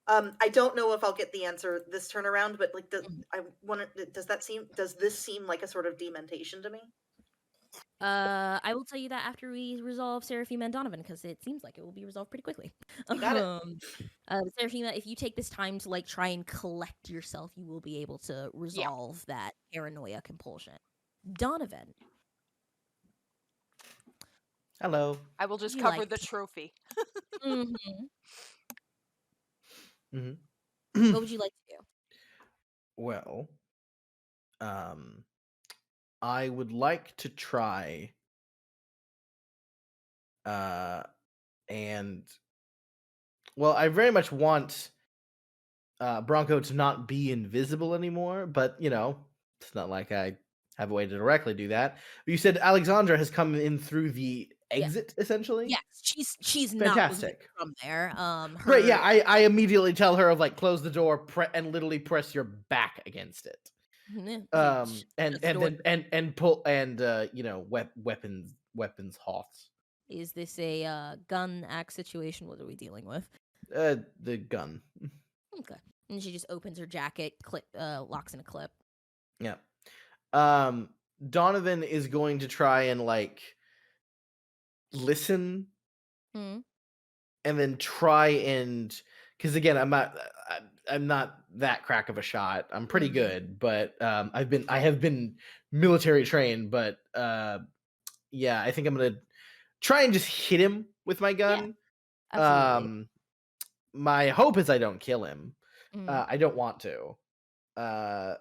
I don't know if I'll get the answer this turn around, but like, Mhm. I wonder, does this seem like a sort of dementation to me? I will tell you that after we resolve Serafima and Donovan, because it seems like it will be resolved pretty quickly. You got it. Serafima, if you take this time to like try and collect yourself, you will be able to Yeah. resolve that paranoia compulsion. Donovan, Hello. I will would just you cover like the to? trophy. Mhm. Hmm. What would you like to do? Well, um, I would like to try, uh, and well, I very much want Bronco to not be invisible anymore, but it's not like I have a way to directly do that. You said Alexandra has come in through the Yeah. exit, essentially. Yes, she's not moving Fantastic. from there. Great. Yeah, Her I immediately tell her of like close the door, and literally press your back against it. she And shuts the door. and pull and weapons hot. Is this a gun axe situation? What are we dealing with? The gun. Okay. And she just opens her jacket, locks in a clip. Yeah. Donovan is going to try and like listen Hmm. and then try and because again I'm not that crack of a shot. I'm pretty Mhm. good, but I have been military trained, but yeah, I think I'm gonna try and just hit him with my Yeah, gun. absolutely. My hope is I don't kill him. Mhm. I don't want to. Uh,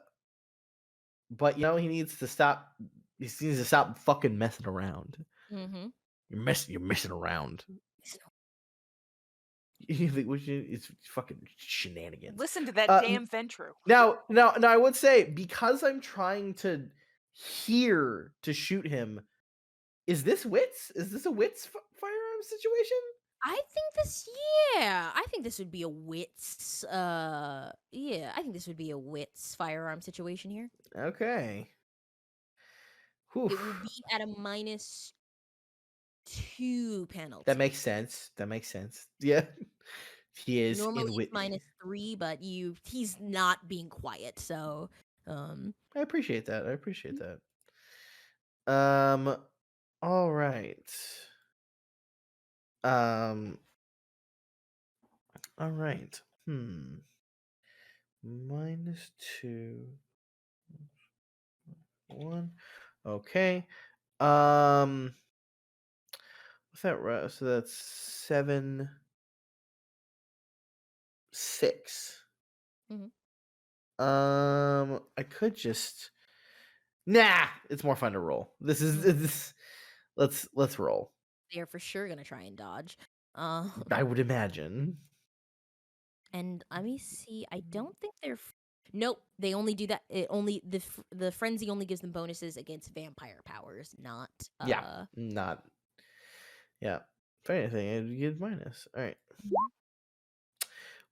but he needs to stop. He needs to stop fucking messing around. Mhm. You're messing around. It's fucking shenanigans. Listen to that damn Ventru. Now, I would say because I'm trying to hear to shoot him. Is this wits? Is this a wits firearm situation? I think this. Yeah, I think this would be a wits. Yeah, I think this would be a wits firearm situation here. Okay. It will Whew. be at a -2 penalty. That makes sense. Yeah. He is Normally in it's wit. -3, but he's not being quiet, so I appreciate that. Um all right. Um all right. -2 1. Okay. Um what's that right? So that's 7 6. Mhm. I could just nah, it's more fun to roll. This is Mhm. this let's roll. They're for sure gonna try and dodge. I would imagine. And let me see. I don't think they're. Nope, they only do that. It only the frenzy only gives them bonuses against vampire powers, not Yeah, not. Yeah. For anything, it'd get minus. All right.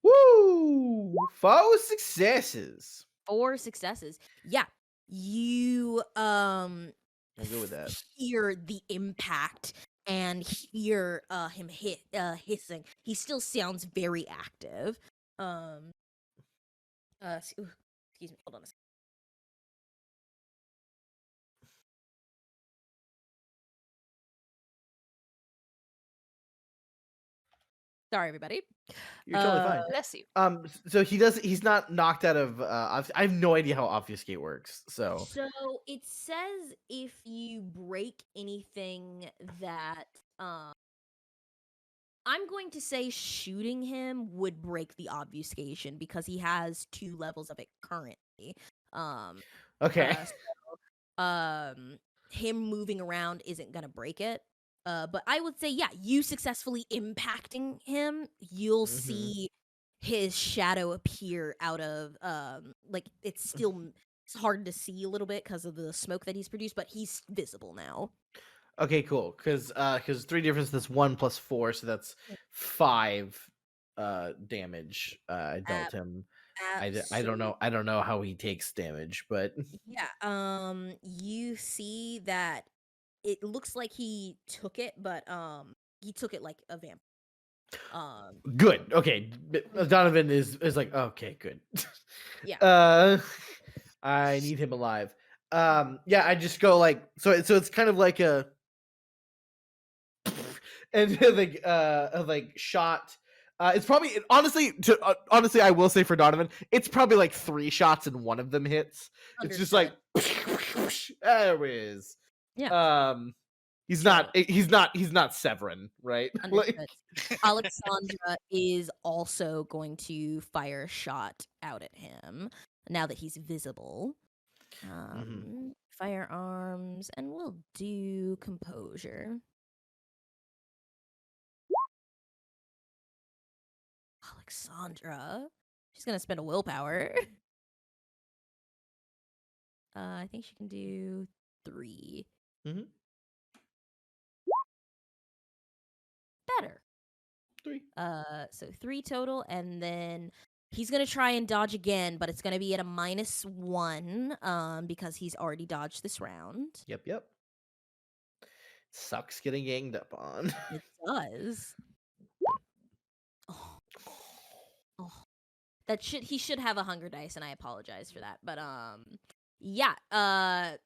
Woo! 4 successes. 4 successes. Yeah, you I'm good with that. hear the impact and hear him hissing. He still sounds very active. Excuse me. Hold on a second. Sorry, everybody. You're totally fine. Bless you. So he's not knocked out of. I have no idea how obfuscate works. So So it says if you break anything that I'm going to say shooting him would break the obfuscation because he has 2 levels of it currently. okay. Him moving around isn't gonna break it. But I would say, yeah, you successfully impacting him, you'll Mhm. see his shadow appear out of like it's still it's hard to see a little bit because of the smoke that he's produced, but he's visible now. Okay, cool. Because 3 difference. That's 1 plus 4, so that's 5 damage. I dealt him. I don't know. I don't know how he takes damage, but Yeah, you see that it looks like he took it, but he took it like a vamp. good. Okay, Donovan is like, okay, good. Yeah. uh, I need him alive. Yeah, I just go like so. It's kind of like a and like shot. It's probably honestly, I will say for Donovan, it's probably like 3 shots and one of them hits. It's just like there it is. Yeah. He's So- not Severin, right? Like, Understood. Alexandra is also going to fire a shot out at him now that he's visible. Firearms, and we'll do composure. Alexandra. She's gonna spend a willpower. I think she can do 3. Mhm. Better. 3. So 3 total, and then he's gonna try and dodge again, but it's gonna be at a -1, because he's already dodged this round. Yep. Sucks getting ganged up on. It does. Oh, that he should have a hunger dice, and I apologize for that. But yeah.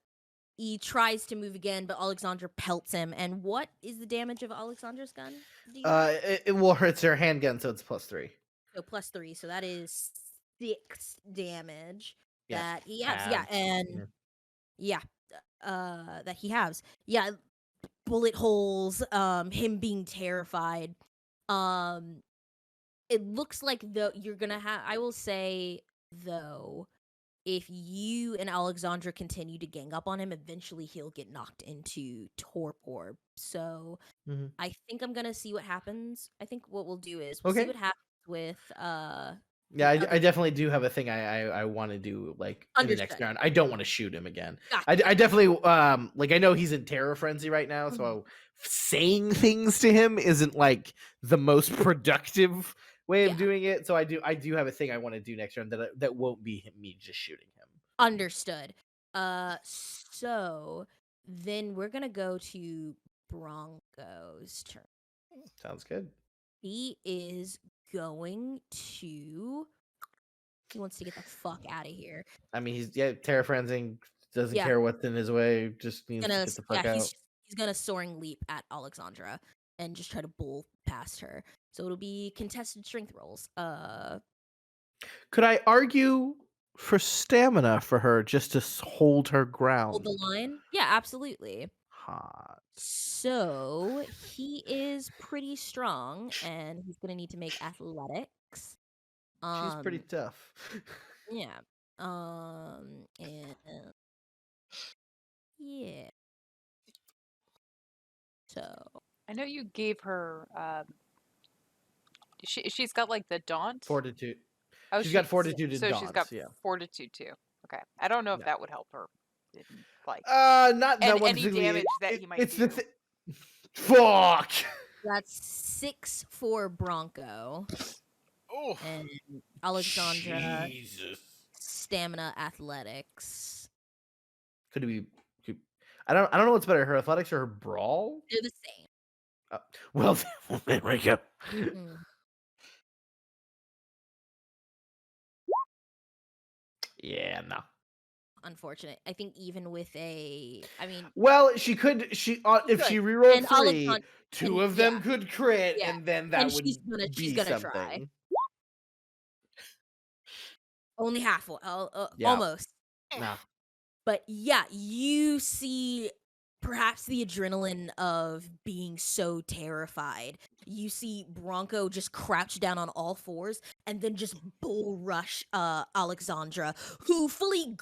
He tries to move again, but Alexandra pelts him. And what is the damage of Alexandra's gun? Do you know? It will hurt her handgun, so it's +3. So +3, so that is 6 damage Yeah, that he has. Yeah, halved. and Mhm. yeah, that he has. Yeah, bullet holes. Him being terrified. It looks like though you're gonna have. I will say though, if you and Alexandra continue to gang up on him, eventually he'll get knocked into torpor. So Mhm. I think I'm gonna see what happens. I think what we'll do is we'll see Okay. what happens with Yeah, the other. I definitely do have a thing I want to do like in the next Understood. round. I don't want to shoot him again. Gotcha. I definitely like I know he's in terror frenzy right now, Mhm. so saying things to him isn't like the most productive way of Yeah. doing it. So I do have a thing I want to do next round that won't be me just shooting him. Understood. So then we're gonna go to Bronco's turn. Sounds good. He is going to. He wants to get the fuck out of here. I mean, he's terror frenzying, doesn't Yeah. care what's in his way, just needs to Gonna get the fuck out. he's gonna soaring leap at Alexandra and just try to bull past her. So it'll be contested strength rolls. Could I argue for stamina for her just to hold her Hold ground? the line. Yeah, absolutely. Hot. So he is pretty strong, and he's gonna need to make athletics. She's pretty tough. Yeah. And yeah. So I know you gave her. She's got like the daunt. Fortitude. Oh, She's got she fortitude and so she's got dodge. Yeah. fortitude too. Okay. I don't know if Yeah. that would help her in like Not and that one any particularly. damage that he might It's the do. fuck. That's 6 for Bronco. Oh, And Alexandra, Jesus. stamina, athletics. Could it be? I don't know what's better, her athletics or her brawl. They're the same. Well, there we go. Mm. Yeah, no. Unfortunate. I think even with I mean, Well, she could. If she could. rerolled And 3, Alexandra, 2 and of them could crit, yeah, and then and that would she's be gonna try. something. Only half, Yeah. almost. No. But yeah, you see perhaps the adrenaline of being so terrified. You see Bronco just crouch down on all fours and then just bull rush Alexandra, who fully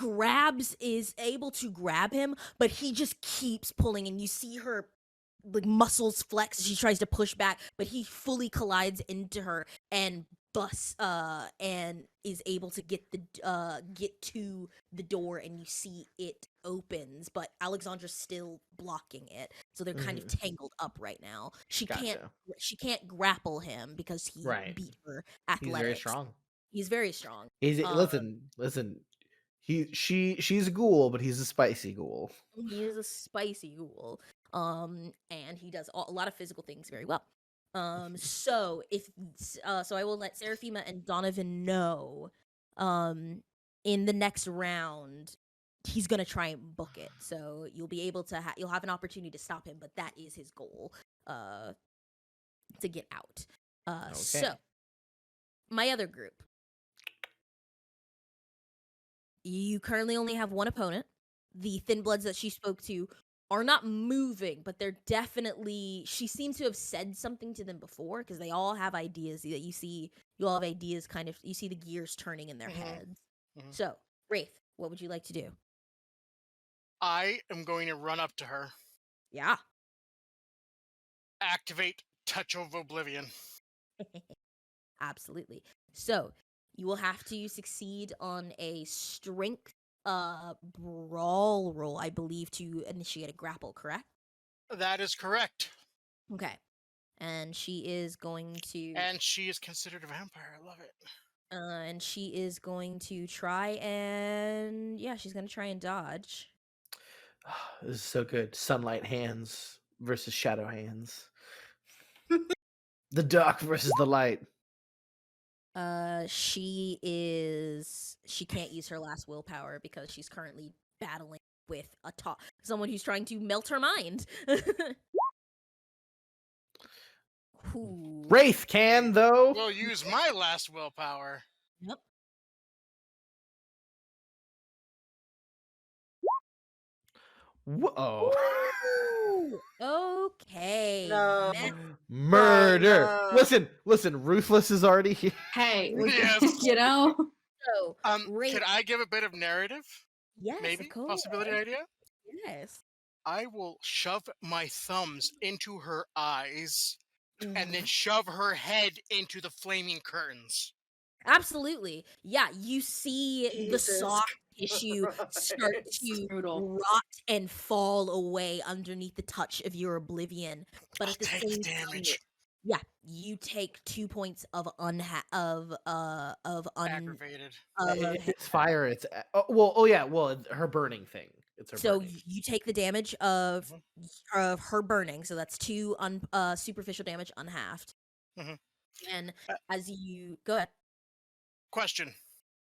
is able to grab him, but he just keeps pulling, and you see her like muscles flex. She tries to push back, but he fully collides into her and busts and is able to get to the door, and you see it opens, but Alexandra's still blocking it, so they're kind of tangled up right now. She Gotcha. can't grapple him because he Right. beat her He's very athletics. strong. He's very strong. He's listen. She's a ghoul, but he's a spicy ghoul. He is a spicy ghoul. And he does a lot of physical things very well. So so I will let Serafima and Donovan know, in the next round, he's gonna try and book it. So you'll be able to you'll have an opportunity to stop him, but that is his goal, to get out. So Okay. my other group, you currently only have one opponent. The Thin Bloods that she spoke to are not moving, but they're definitely. She seems to have said something to them before, because they all have ideas that you see. You all have ideas, kind of. You see the gears turning in their heads. So, Wraith, what would you like to do? I am going to run up to her. Yeah. Activate Touch of Oblivion. Absolutely. So you will have to succeed on a strength brawl roll, I believe, to initiate a grapple, correct? That is correct. Okay. And she is going to And she is considered a vampire. I love it. and she is going to try and she's going to try and dodge. This is so good. Sunlight hands versus shadow hands. The dark versus the light. She can't use her last willpower because she's currently battling with someone who's trying to melt her mind. Ooh. Wraith can, though. We'll use my last willpower. Yep. Whoa. Ooh, okay. No. Murder. Oh, no. Listen. Ruthless is already here. Hey, Yes. you know? So, Could I give a bit of narrative? yes, Maybe? of course. Possibility idea? Yes. I will shove my thumbs into her eyes and then Mhm. shove her head into the flaming curtains. Absolutely. Yeah, you see the Jesus soft tissue start Christ. to Brutal. rot and fall away underneath the touch of your oblivion. But I'll at the take the same time, damage. you take 2 points of Aggravated. It's fire. It's her burning thing. It's her so burning. you take the damage of her burning. So that's 2 superficial damage unhalved. Mhm. And as you go ahead. Question.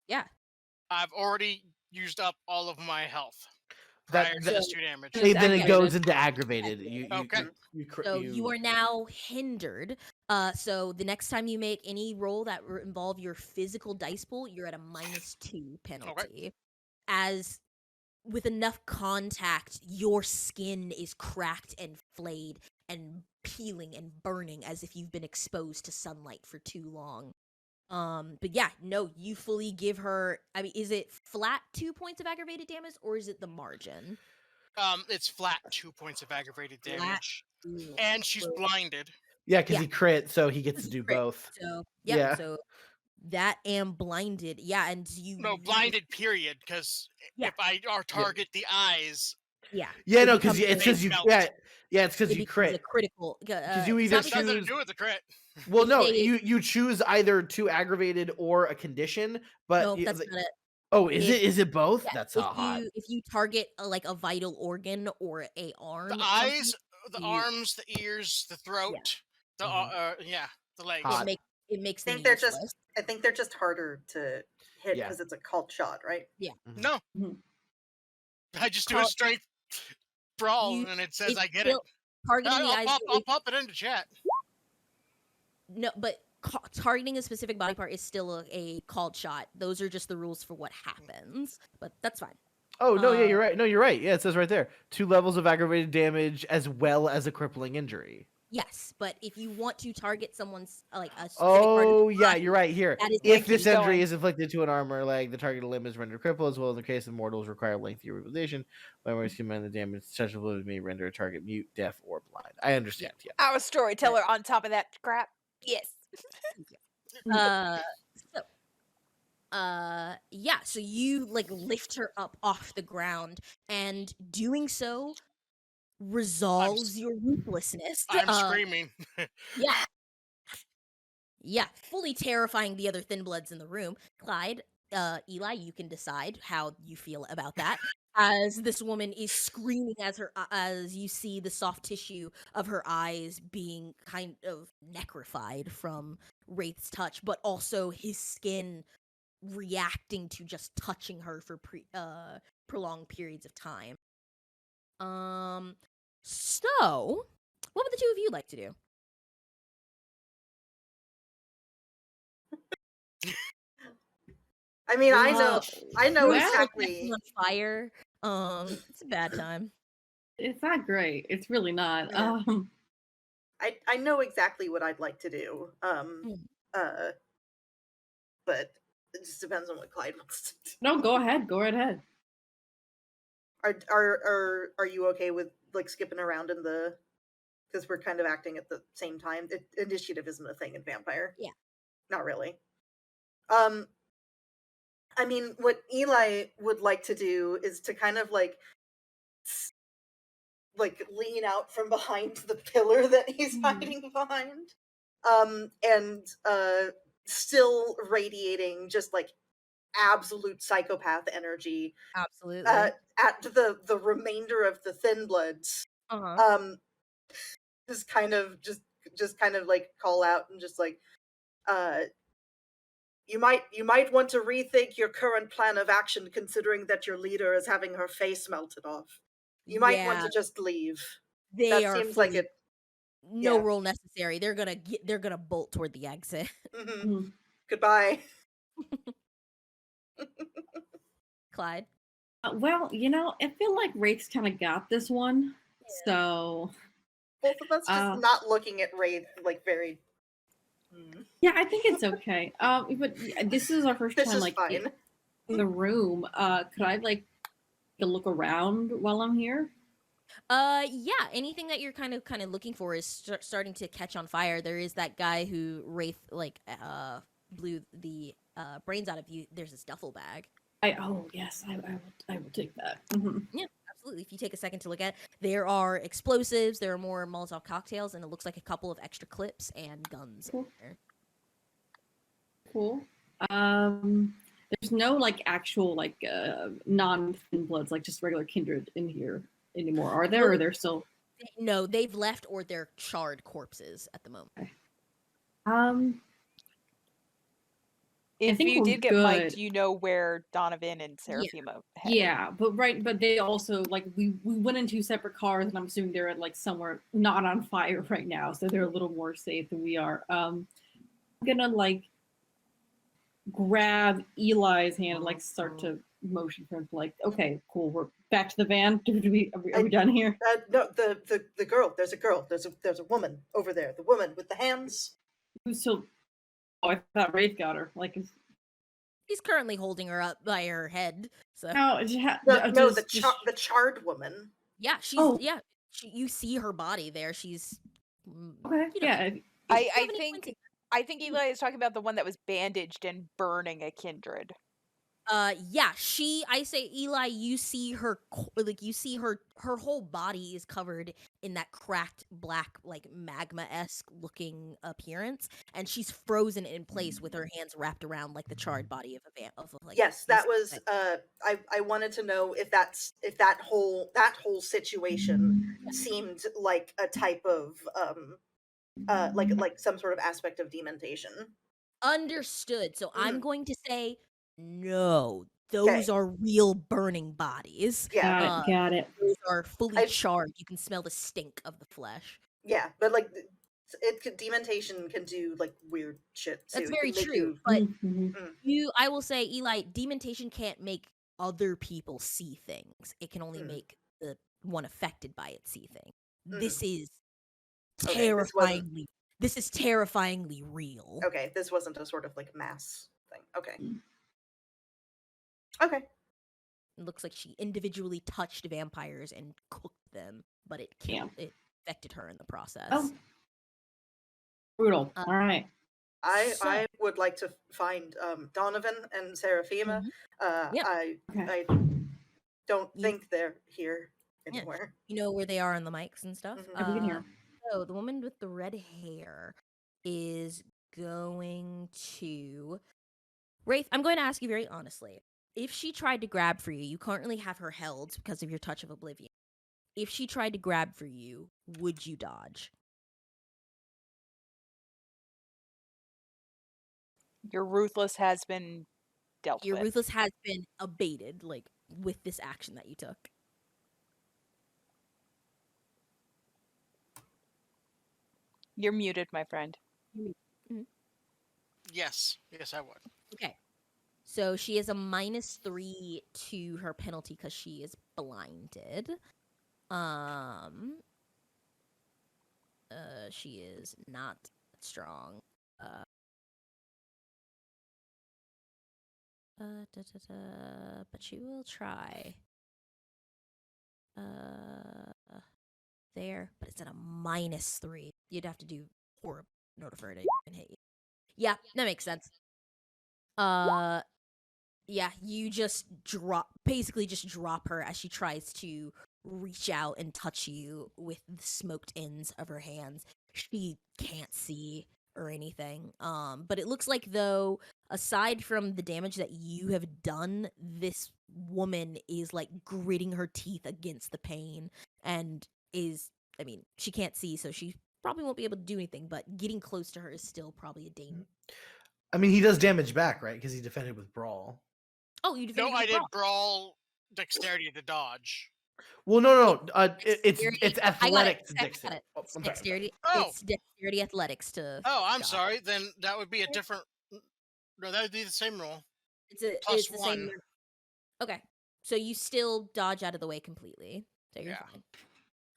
Yeah. I've already used up all of my health That- prior to that- this 2 damage. It's Then it aggravated. goes into aggravated. Okay. So you are now hindered. So the next time you make any roll that involve your physical dice pool, you're at a -2 penalty. As with enough contact, your skin is cracked and flayed and peeling and burning as if you've been exposed to sunlight for too long. But yeah, no, you fully give her. I mean, is it flat 2 points of aggravated damage, or is it the margin? It's flat 2 points of aggravated Flat. damage. Ooh, And she's so- blinded. Yeah, because Yeah. he crit, so he gets to do Crit. both. So Yeah. So That and blinded. Yeah, and No, you blinded. Period. Because yeah, if I or target the eyes, yeah. Yeah, It no, because becomes it they says you. melt. Yeah, it's because it you becomes a crit. critical Because you it's either not Has because nothing to choose. do with the crit. Well, if no, they you choose either two aggravated or a condition, but no, that's not it. oh, is If it? Is it both? yeah, That's hot. if you target like a vital organ or a The arm of something, eyes, the you arms, the ears, the yeah, throat, the Mhm. yeah, the it legs. Hot. makes it makes I them think they're just. useless. I think they're just harder to hit Yeah. because it's a cult shot, right? Yeah. Mhm. No, Mhm. I just do a Call straight brawl, you and it says it's I get it. still targeting the I'll eyes pop. I'll pop it into chat. no, but targeting a specific body part is still a called shot. Those are just the rules for what happens, but that's fine. Oh no, yeah, Uh, you're right. No, you're right. Yeah, it says right there 2 levels of aggravated damage as well as a crippling injury. yes, but if you want to target someone's like a specific part of Oh the yeah, body, you're right here. that is If It going to this keeps be injury going. is inflicted to an arm or leg, the targeted limb is rendered crippled, as well in the case of mortals require lengthy rehabilitation. By where human the damage, such a blow may render a target mute, deaf, or blind. I understand. Yeah. I was storyteller on top of that crap. Yes. uh so yeah, so you like lift her up off the ground, and doing so resolves your ruthlessness. I'm screaming. Yeah, yeah, fully terrifying the other thin bloods in the room. Clyde, Eli, you can decide how you feel about that. As this woman is screaming as you see the soft tissue of her eyes being kind of necrofied from Wraith's touch, but also his skin reacting to just touching her for prolonged periods of time. So what would the two of you like to do? I mean, I Rooms know. still, I know rooms still exactly. catching on fire. It's a bad time. It's not great. It's really not. Yeah. I know exactly what I'd like to do. Mm. But it just depends on what Clyde wants to do. No, go ahead. Go right ahead. Are you okay with like skipping around in the? Because we're kind of acting at the same time. Initiative isn't a thing in Vampire. Yeah. Not really. I mean, what Eli would like to do is to kind of like lean out from behind the pillar that he's hiding behind, and still radiating just like absolute psychopath energy Absolutely. at the remainder of the Thin Bloods. Uh-huh. Just kind of like call out and just like you might want to rethink your current plan of action, considering that your leader is having her face melted off. You might want Yeah, to just leave. they That are seems like fully it. no Yeah. roll necessary. They're gonna bolt toward the exit. Mhm. Goodbye. Clyde. Well, I feel like Wraith's kind of got this one. So, Both of us just not looking at Wraith like very. yeah, I think it's okay. But this is our first This time is like fine. in the room. Could I like take a look around while I'm here? Yeah, anything that you're kind of looking for is starting to catch on fire. There is that guy who Wraith blew the brains out of you. There's this duffel bag. Yes, I will take that. Mm-hmm. Yeah, absolutely. If you take a second to look at it, there are explosives, there are more Molotov cocktails, and it looks like a couple of extra clips and guns in there. Cool. There's no like actual like non-Thin Bloods, like just regular kindred in here anymore, are there? Or are there still? No, they've left, or they're charred corpses at the moment. Okay. If think you we're did get mic'd, good. you know where Donovan and Serafima headed. Yeah, but they also like we went in 2 separate cars, and I'm assuming they're at like somewhere not on fire right now, so they're a little more safe than we are. I'm gonna like grab Eli's hand and like start to motion for him, like, okay, cool, we're back to the van. Are we done here? No, the girl. There's a girl. There's a woman over there. The woman with the hands. Who's still? Oh, I thought Wraith got her. Like, He's currently holding her up by her head. So how? The charred woman. yeah, she's Oh. you see her body there. She's Okay. you know, Yeah. I I think Eli is talking about the one that was bandaged and burning a kindred. Yeah, I say, Eli, you see her, you see her whole body is covered in that cracked black, like magma-esque looking appearance, and she's frozen in place with her hands wrapped around like the charred body of like Yes, that this. was I wanted to know if that whole situation seemed like a type of like some sort of aspect of dementation. Understood. So I'm Mhm. going to say no. Okay. Those are real burning bodies. Yeah. Got it. Those are fully I charred. You can smell the stink of the flesh. yeah, but like dementation can do like weird shit too. That's It very can make true. you But I will say, Eli, dementation can't make other people see things. It can only make the one affected by it see things. This is Okay, terrifyingly. This is terrifyingly real. okay, this wasn't a sort of like mass thing. Okay. Okay. It looks like she individually touched vampires and cooked them, but it killed. It affected her in the process. Oh, brutal. All right. I would like to find Donovan and Serafima. Yep. I don't think they're here anywhere. You know where they are on the mics and stuff. We can hear. So the woman with the red hair is going to Wraith. I'm going to ask you very honestly. If she tried to grab for you, you currently have her held because of your touch of oblivion. If she tried to grab for you, would you dodge? Your ruthless has been dealt Your with. ruthless has been abated, like with this action that you took. You're muted, my friend. Mm-hmm. Yes, I would. Okay. So she is a -3 to her penalty because she is blinded. She is not strong. But she will try. There, but it's at a -3. You'd have to do horrible in order for her to even hit you. Yeah, that makes sense. Yeah, you just basically just drop her as she tries to reach out and touch you with the smoked ends of her hands. She can't see or anything. But it looks like, though, aside from the damage that you have done, this woman is like gritting her teeth against the pain and she can't see, so she probably won't be able to do anything, but getting close to her is still probably a danger. I mean, he does damage back, right? Because he defended with Brawl. Oh, you defended No, I with did Brawl. Brawl dexterity to dodge. Well, no. It's athletic to dexterity. It's dexterity. Oh. It's dexterity athletics to. Oh, I'm dodge. sorry. Then that would be a different. No, that would be the same roll. It's Plus the 1. same. Okay, so you still dodge out of the way completely, so you're fine.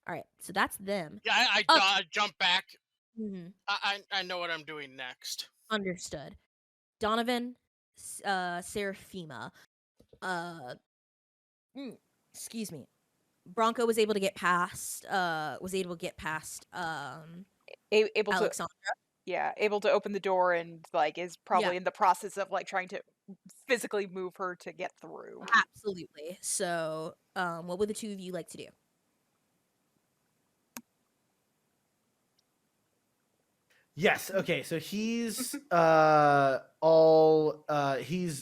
All right, so that's them. Yeah, I jump back. Mm-hmm. I know what I'm doing next. Understood. Donovan, Serafima, excuse me. Bronco was able to get past. Alexandra. Able to open the door and like is probably in the process of like trying to physically move her to get through. Absolutely. So, what would the two of you like to do? Yes. Okay. So he's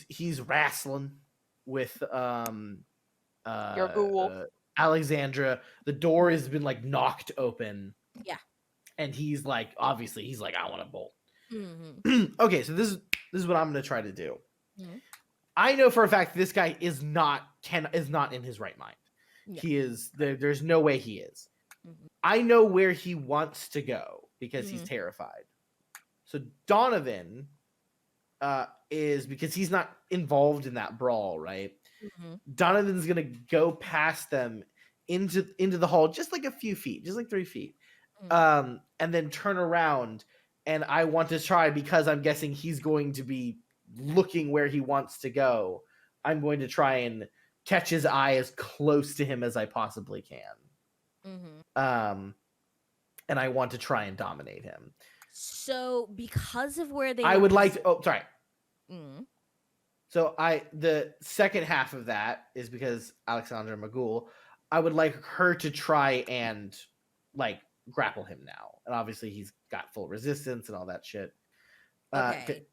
he's wrestling with Your ghoul. Alexandra. The door has been like knocked open. Yeah. And he's like, obviously, he's like, I want to bolt. Mm-hmm. Okay, so this is what I'm gonna try to do. Mm-hmm. I know for a fact this guy is not in his right mind. Yeah. He is there's no way he is. Mm-hmm. I know where he wants to go because he's terrified. So Donovan is, because he's not involved in that brawl, right? Mm-hmm. Donovan's gonna go past them into the hall, just like a few feet, just like 3 feet. And then turn around, and I want to try, because I'm guessing he's going to be looking where he wants to go. I'm going to try and catch his eye as close to him as I possibly can. Mm-hmm. And I want to try and dominate him. So because of where they I were would like to. Oh, sorry. Mm. So the second half of that is because Alexandra Magul, I would like her to try and like grapple him now, and obviously he's got full resistance and all that shit. Okay.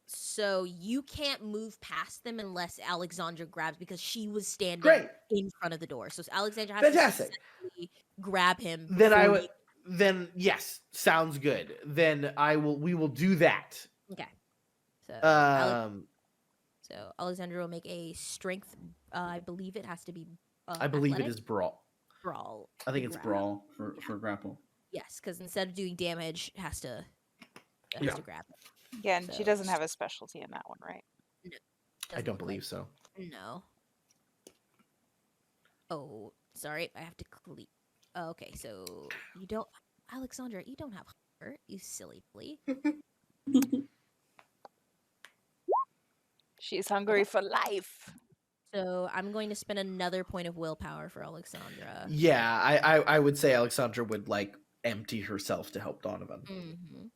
So you can't move past them unless Alexandra grabs because she was standing Great, in front of the door. So Alexandra has fantastic. to successfully grab him Then I before would. you. Then yes, sounds good. Then I will. We will do that. Okay. So Um, So Alexandra will make a strength. I believe it has to be I believe it athletic is brawl. brawl. I think it's grab. brawl. brawl for grapple. Yes, because instead of doing damage, it has to Yeah. grab. Yeah, and she So, doesn't have a specialty in that one, right? No, I doesn't don't look believe like- so. No. Oh, sorry. I have to clean. Okay, so you don't, Alexandra. You don't have hunger. You silly flea. She's hungry for life. So I'm going to spend another point of willpower for Alexandra. Yeah, I would say Alexandra would like empty herself to help Donovan. Mm-hmm.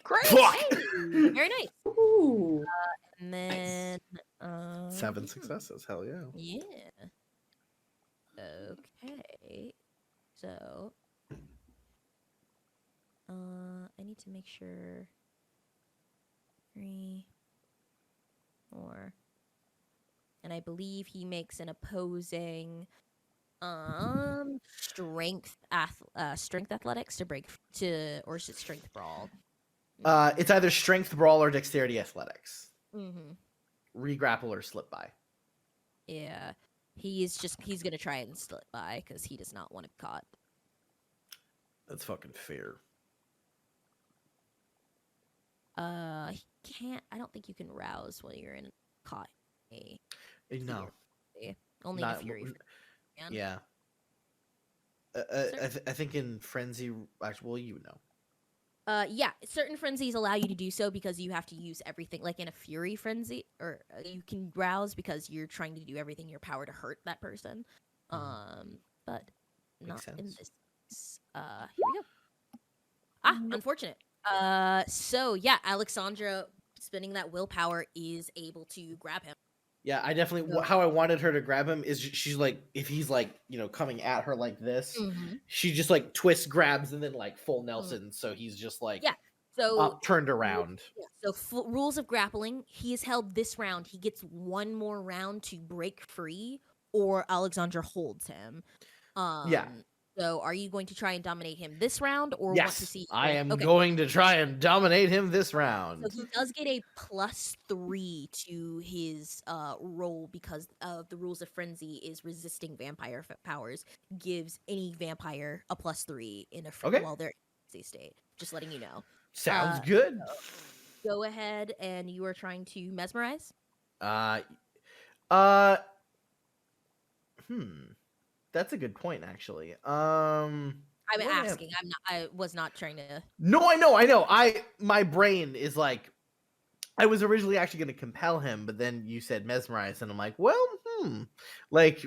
Great. Fuck! Hey, very nice. Ooh. And then 7 successes. Hell yeah. Yeah. Okay. So I need to make sure 3 4 and I believe he makes an opposing strength athletics to break or is it strength brawl? It's either strength brawl or dexterity athletics. Mm-hmm. Regrapple or slip by. Yeah. He's gonna try and slip by because he does not want to be caught. That's fucking fair. He can't. I don't think you can rouse while you're in caught. No. Only Not- in a fury. Can. Yeah. I think in frenzy. Actually, well, you know. Yeah, certain frenzies allow you to do so because you have to use everything. Like in a fury frenzy, or you can rouse because you're trying to do everything in your power to hurt that person. But not Makes in sense. this. Here we go. Unfortunate. So yeah, Alexandra spending that willpower is able to grab him. Yeah, I definitely. So- How I wanted her to grab him is she's like, if he's like, coming at her like this, Mm-hmm. she just like twists, grabs, and then like full Nelson. So he's just like, Yeah. So turned around. So rules of grappling: he is held this round. He gets one more round to break free, or Alexandra holds him. Yeah. So, are you going to try and dominate him this round, or want to Yes, see? I am Okay. going to try and dominate him this round. So he does get a +3 to his roll because of the rules of frenzy. Is resisting vampire powers gives any vampire a +3 in a Okay. while they're in frenzy state. Just letting you know. Sounds good. Go ahead, and you are trying to mesmerize. That's a good point, actually. I'm what am- asking. I'm not. I was not trying to. No, I know. My brain is like, I was originally actually going to compel him, but then you said mesmerize, and I'm like, well, like,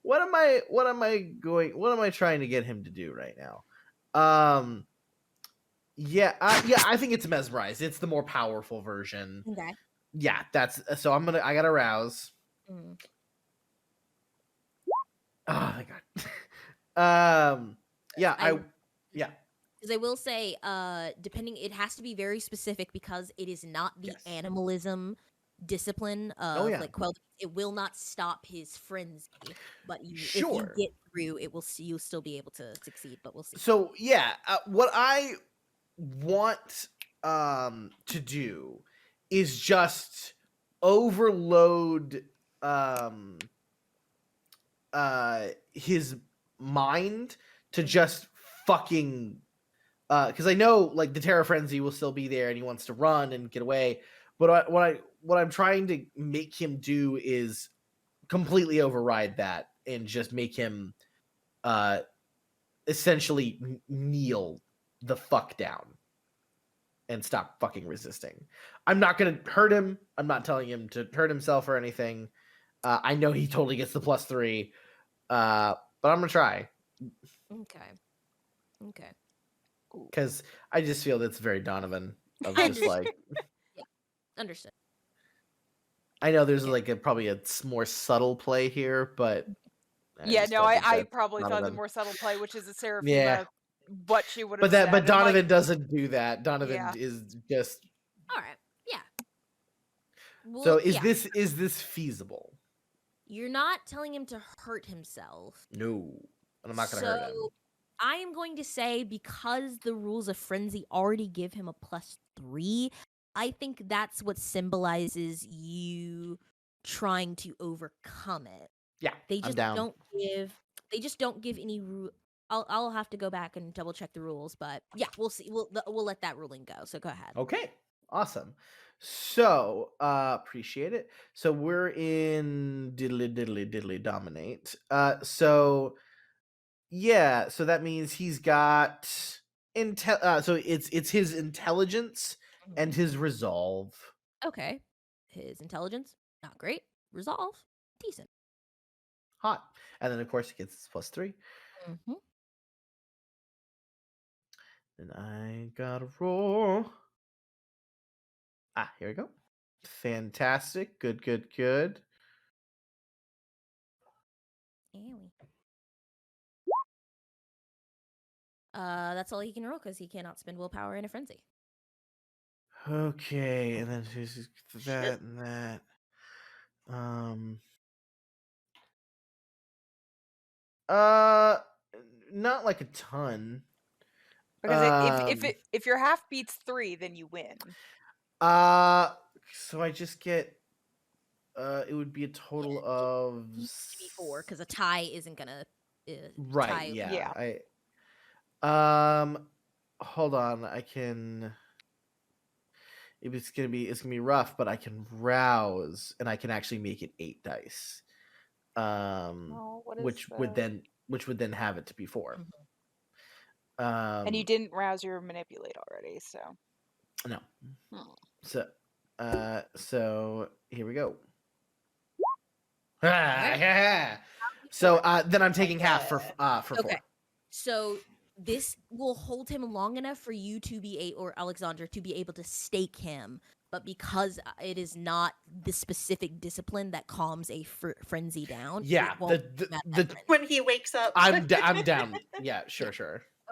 what am I trying to get him to do right now? Yeah, I think it's mesmerize. It's the more powerful version. Okay. Yeah, so I gotta rouse. Mm. Oh my god. Yeah, yeah. Because I will say, depending, it has to be very specific because it is not the Yes. animalism discipline of yeah. like it will not stop his frenzy, but if you Sure. get through, you'll still be able to succeed. But we'll see. So yeah, what I want to do is just overload his mind to just fucking because I know like the Terra Frenzy will still be there and he wants to run and get away, but what I'm trying to make him do is completely override that and just make him essentially kneel the fuck down and stop fucking resisting. I'm not gonna hurt him. I'm not telling him to hurt himself or anything. I know he totally gets the +3, but I'm gonna try. Okay. Because I just feel that's very Donovan of just like Yeah, understood. I know there's Yeah. like probably a more subtle play here, but I Yeah, just no, don't think I that's probably thought the Donovan. more subtle play, which is a Yeah, Serafima, what she would have said. but And I'm like, Donovan doesn't do that. Donovan yeah. is just All right. Yeah. so. Well, yeah. Is this feasible? You're not telling him to hurt himself. No, and I'm not gonna So hurt him. I am going to say, because the rules of frenzy already give him a +3, I think that's what symbolizes you trying to overcome it. Yeah, They I'm just down. don't give. They just don't give any rule. I'll have to go back and double check the rules, but yeah, we'll see. We'll let that ruling go. So go ahead. Okay, awesome. So appreciate it. So we're in diddly dominate. So yeah, so that means he's got so it's his intelligence and Mhm. his resolve. Okay, his intelligence not great. Resolve decent. Hot. And then of course he gets his +3. Mm-hmm. Then I gotta roll. Ah, here we go. Fantastic. Good. That's all he can roll because he cannot spend willpower in a frenzy. Okay, and then here's Shit. that and that. Uh not like a ton. Because Um if your half beats 3, then you win. uh so I just get it would be a total of Needs to be 4 because a tie isn't gonna right, tie. yeah. Yeah. Hold on, I can it's gonna be rough, but I can rouse and I can actually make it 8 dice. Oh, what is Which would then have it to be 4. Mhm. And you didn't rouse your manipulate already, so. No. Hmm. So here we go. Okay. So then I'm taking my half for God. 4. So this will hold him long enough for you to be or Alexandra to be able to stake him, but because it is not the specific discipline that calms a frenzy down, Yeah, it won't the When he wakes up. I'm down. Yeah, sure.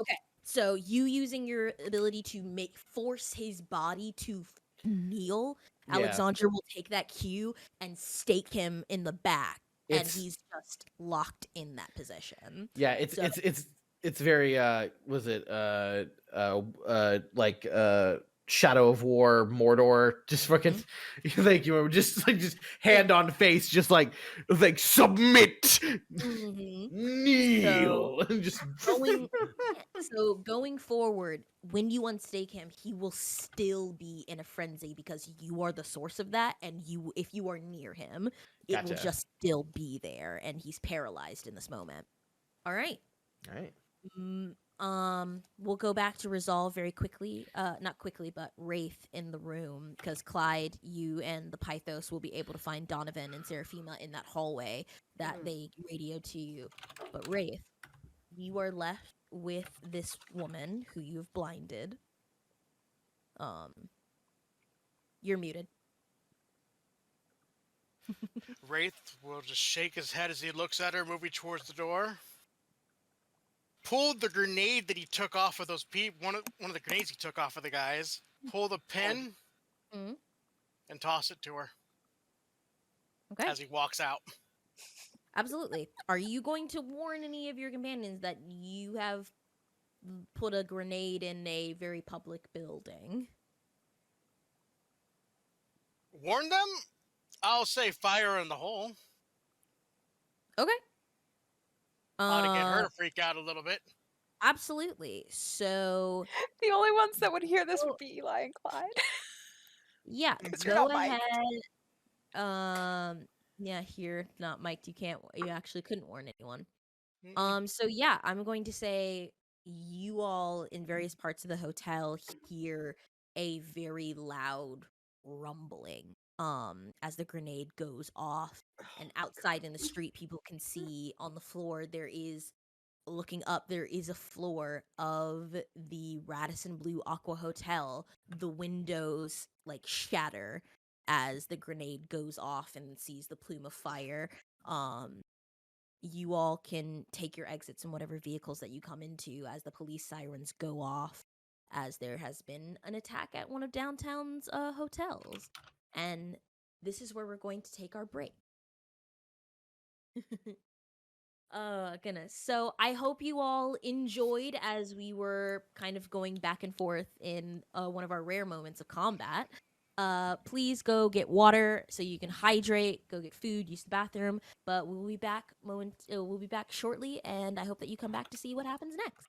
Okay. So you using your ability to force his body to kneel, Yeah. Alexandra will take that cue and stake him in the back, and It's he's just locked in that position. yeah, So it's very was it like Shadow of War Mordor just fucking like you were just hand on face just like submit Mhm. kneel and just going going forward, when you unstake him, he will still be in a frenzy because you are the source of that, and if you are near him, it will Gotcha. just still be there, and he's paralyzed in this moment. All right. All right. We'll go back to resolve very quickly. Not quickly, but Wraith in the room, because Clyde, you and the Pythos will be able to find Donovan and Serafima in that hallway that they radioed to you. But Wraith, you are left with this woman who you've blinded. You're muted. Wraith will just shake his head as he looks at her, moving towards the door. Pulled the grenade that he took off of those people. One of the grenades he took off of the guys. Pull the pin Mhm. and toss it to her Okay. as he walks out. Absolutely. Are you going to warn any of your companions that you have put a grenade in a very public building? Warn them? I'll say fire in the hole. Okay. Ought to get her to freak out a little bit. Absolutely. So The only ones that would hear this would be Eli and Clyde. yeah, Because you're go not mic'd. ahead. Yeah, here, not mic'd. You actually couldn't warn anyone. Mm-mm. So yeah, I'm going to say you all in various parts of the hotel hear a very loud rumbling as the grenade goes off, and outside in the street people can see on the floor there is looking up, there is a floor of the Radisson Blue Aqua Hotel. The windows like shatter as the grenade goes off and sees the plume of fire. You all can take your exits in whatever vehicles that you come into as the police sirens go off, as there has been an attack at one of downtown's hotels. And this is where we're going to take our break. Goodness. So I hope you all enjoyed as we were kind of going back and forth in one of our rare moments of combat. Please go get water so you can hydrate, go get food, use the bathroom. But we'll be back shortly, and I hope that you come back to see what happens next.